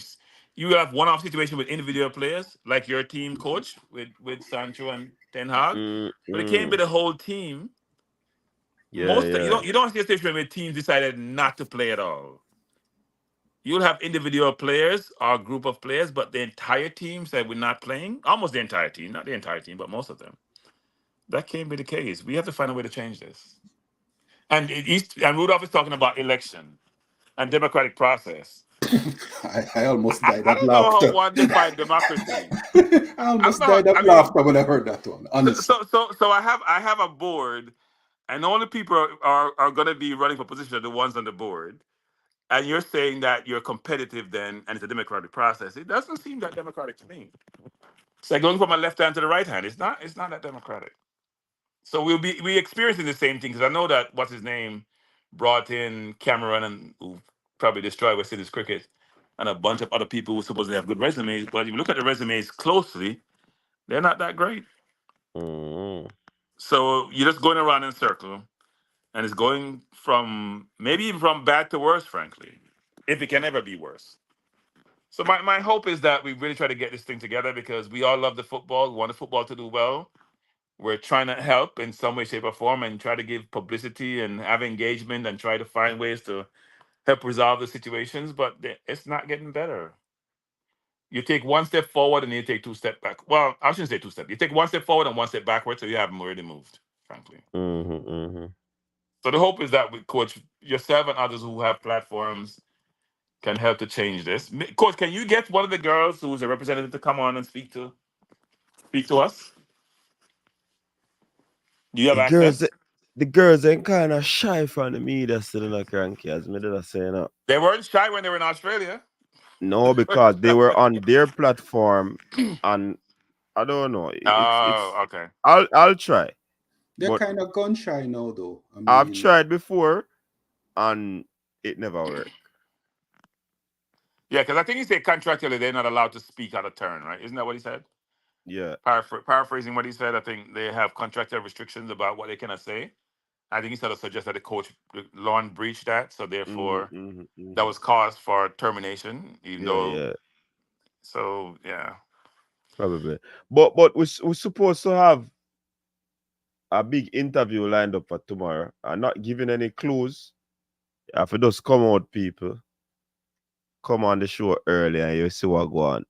You have one-off situation with individual players, like your team coach with Sancho and Ten Hag, but it can't be the whole team. You don't see a situation where teams decided not to play at all. You'll have individual players or a group of players, but the entire team said we're not playing. Almost the entire team, not the entire team, but most of them. That can't be the case. We have to find a way to change this. And Rudolph is talking about election and democratic process. I almost died I of don't know how laughter. one define democracy. I almost I don't died know. of I mean, laughter when I heard that one. Honestly. so I have a board, and the only people are going to be running for position are the ones on the board. And you're saying that you're competitive then, and it's a democratic process. It doesn't seem that democratic to me. It's like going from my left hand to the right hand. It's not that democratic. So we experiencing the same thing, because I know that what's his name brought in Cameron, and who probably destroyed West Indies cricket, and a bunch of other people who supposedly have good resumes. But if you look at the resumes closely, they're not that great. So you're just going around in a circle, and it's going from maybe even from bad to worse, frankly, if it can ever be worse. So my hope is that we really try to get this thing together, because we all love the football. We want the football to do well. We're trying to help in some way, shape, or form, and try to give publicity and have engagement and try to find ways to help resolve the situations. But it's not getting better. You take one step forward and you take two steps back. Well, I shouldn't say two steps. You take one step forward and one step backwards, so you haven't already moved, frankly. So the hope is that with Coach, yourself and others who have platforms can help to change this. Coach, can you get one of the girls who's a representative to come on and speak to us? Do you have access? The girls ain't kind of shy from the media still in a cranky, as me did I say now. They weren't shy when they were in Australia. No, because they were on their platform, and I don't know. Okay. I'll try. They're kind of gun shy now, though. I mean, I've tried before, and it never worked. Yeah, because I think he said contractually they're not allowed to speak out of turn, right? Isn't that what he said? Yeah. Paraphrasing what he said, I think they have contractual restrictions about what they cannot say. I think he sort of suggested the coach, Lauren, breached that, so therefore that was cause for termination. Even though, so yeah, probably. But we're supposed to have a big interview lined up for tomorrow. I'm not giving any clues. If it does come out, people, come on the show early and you see what go on.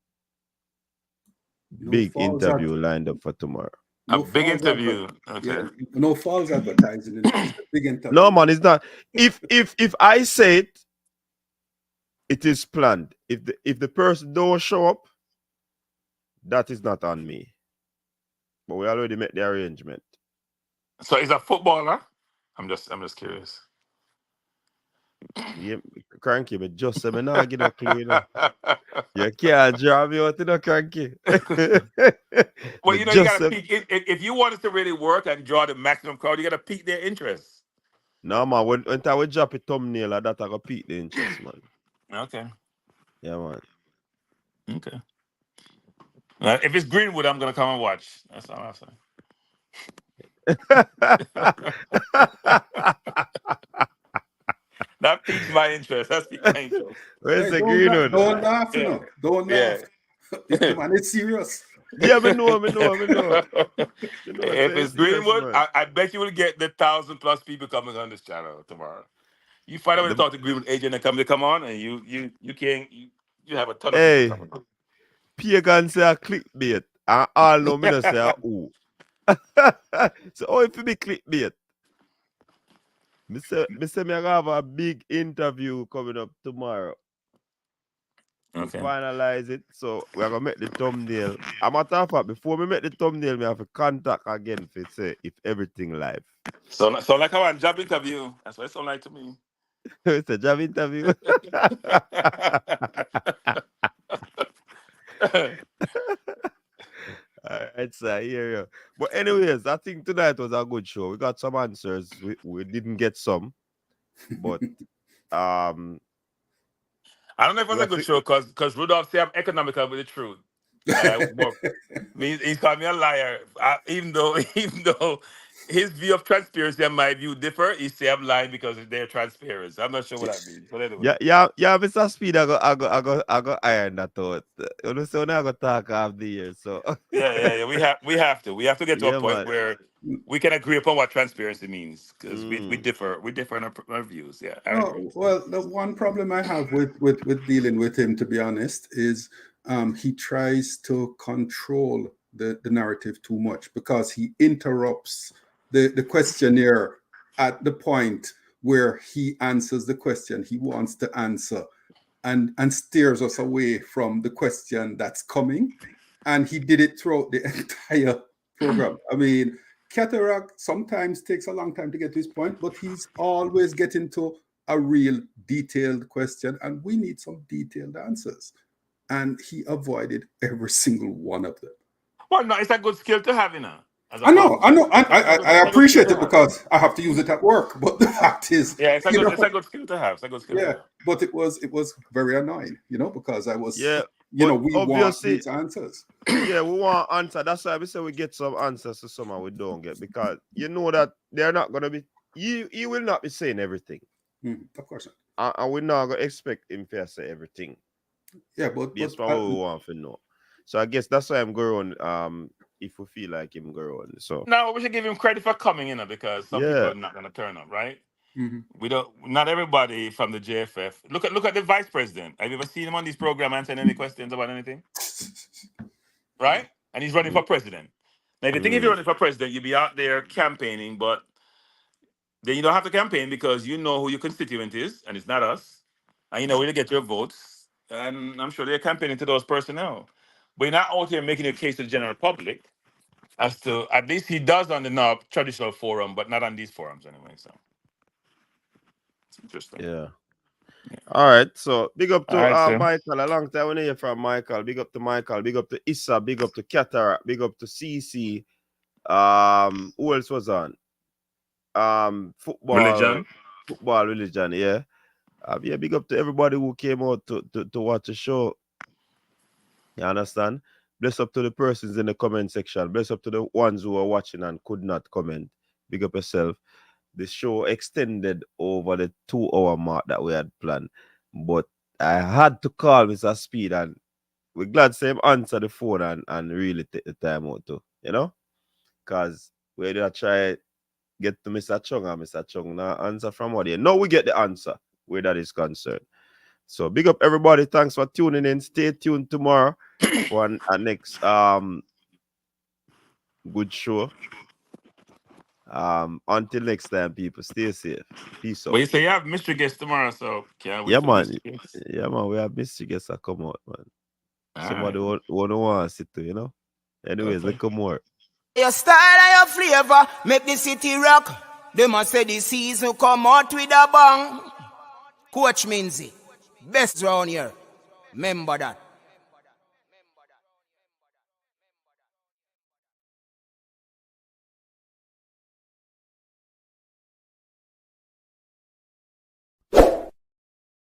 Big interview lined up for tomorrow. A big interview. Okay. Yeah, no false advertising. It's a big interview. No, man, it's not. If I say it, it is planned. If the person don't show up, that is not on me. But we already made the arrangement. So he's a footballer. I'm just curious. Yeah, cranky, but just say me not get no clue, you know. You can't draw me out, you know, cranky. Well, you know, you gotta peak. If you want it to really work and draw the maximum crowd, you gotta pique their interest. No, man, when I will drop a thumbnail like that, I go pique the interest, man. Okay. Yeah, man. Okay. If it's Greenwood, I'm gonna come and watch. That's all I'm saying. That piques my interest. That's piques my interest. Where's the Greenwood? Don't laugh, you know. Don't laugh. The man is serious. Yeah, me know. If it's Greenwood, I bet you will get the 1,000+ people coming on this channel tomorrow. You find out when to talk to Greenwood agent and come on, and you have a ton of people coming on. Pagan say a clickbait, and all know me say a ooh. So if it be clickbait, me say me have a big interview coming up tomorrow. Okay. Finalize it, so we're gonna make the thumbnail. I'm a matter of fact, before we make the thumbnail, we have to contact again to say if everything live. So like how a job interview. That's what it sounds like to me. It's a job interview. Alright, so I hear you. But anyways, I think tonight was a good show. We got some answers. We didn't get some, but I don't know if it was a good show because Rudolph said I'm economical with the truth. He's called me a liar. Even though his view of transparency and my view differ, he say I'm lying because they're transparent. I'm not sure what that means. But anyway. Yeah, Mr. Speed, I go iron that out. You know, so now I go talk half the year. So yeah. We have to get to a point where we can agree upon what transparency means, because we differ in our views. Yeah. Well, the one problem I have with dealing with him, to be honest, is he tries to control the narrative too much, because he interrupts the questionnaire at the point where he answers the question he wants to answer. and steers us away from the question that's coming. And he did it throughout the entire program. I mean, Cataract sometimes takes a long time to get to his point, but he's always getting to a real detailed question, and we need some detailed answers. And he avoided every single one of them. Well, no, it's a good skill to have, you know. I know. I appreciate it because I have to use it at work. But the fact is, it's a good skill to have. It's a good skill to have. But it was very annoying, because I was, we obviously want these answers. Yeah, we want answer. That's why we say we get some answers to some we don't get, because you know that they're not gonna be. You will not be saying everything. Of course not. And we're not gonna expect him to say everything. Yeah, but that's what we want to know. So I guess that's why I'm going. If we feel like him going, so no, we should give him credit for coming, because some people are not gonna turn up, right? We don't. Not everybody from the JFF. Look at the vice president. Have you ever seen him on this program answering any questions about anything? Right? And he's running for president. Now, if you think if you're running for president, you'll be out there campaigning, but then you don't have to campaign because you know who your constituent is, and it's not us. And you know where to get your votes. And I'm sure they're campaigning to those personnel. But you're not out here making a case to the general public as to, at least he does on the NOB traditional forum, but not on these forums anyway. So it's interesting. Yeah. All right. So big up to right, Michael. A long time we hear from Michael. Big up to Michael. Big up to Issa. Big up to Cataract. Big up to CC. Who else was on? Football religion. Yeah. Yeah. Big up to everybody who came out to watch the show. You understand? Bless up to the persons in the comment section. Bless up to the ones who are watching and could not comment. Big up yourself. The show extended over the 2-hour mark that we had planned. But I had to call Mr. Speed, and we're glad to him answer the phone and really take the time out too, because we did try get to Mr. Chung, and Mr. Chung now answer from what he. Now we get the answer where that is concerned. So big up everybody. Thanks for tuning in. Stay tuned tomorrow for our next good show. Until next time, people, stay safe. Peace out. But you say you have mystery guests tomorrow, so can't wait. Yeah, man. Yeah, man. We have mystery guests that come out, man. Somebody want to sit to, Anyways, let's come more. Your style and your flavor make the city rock. They must say the season come out with a bang. Coach Minzy, best round here. Remember that.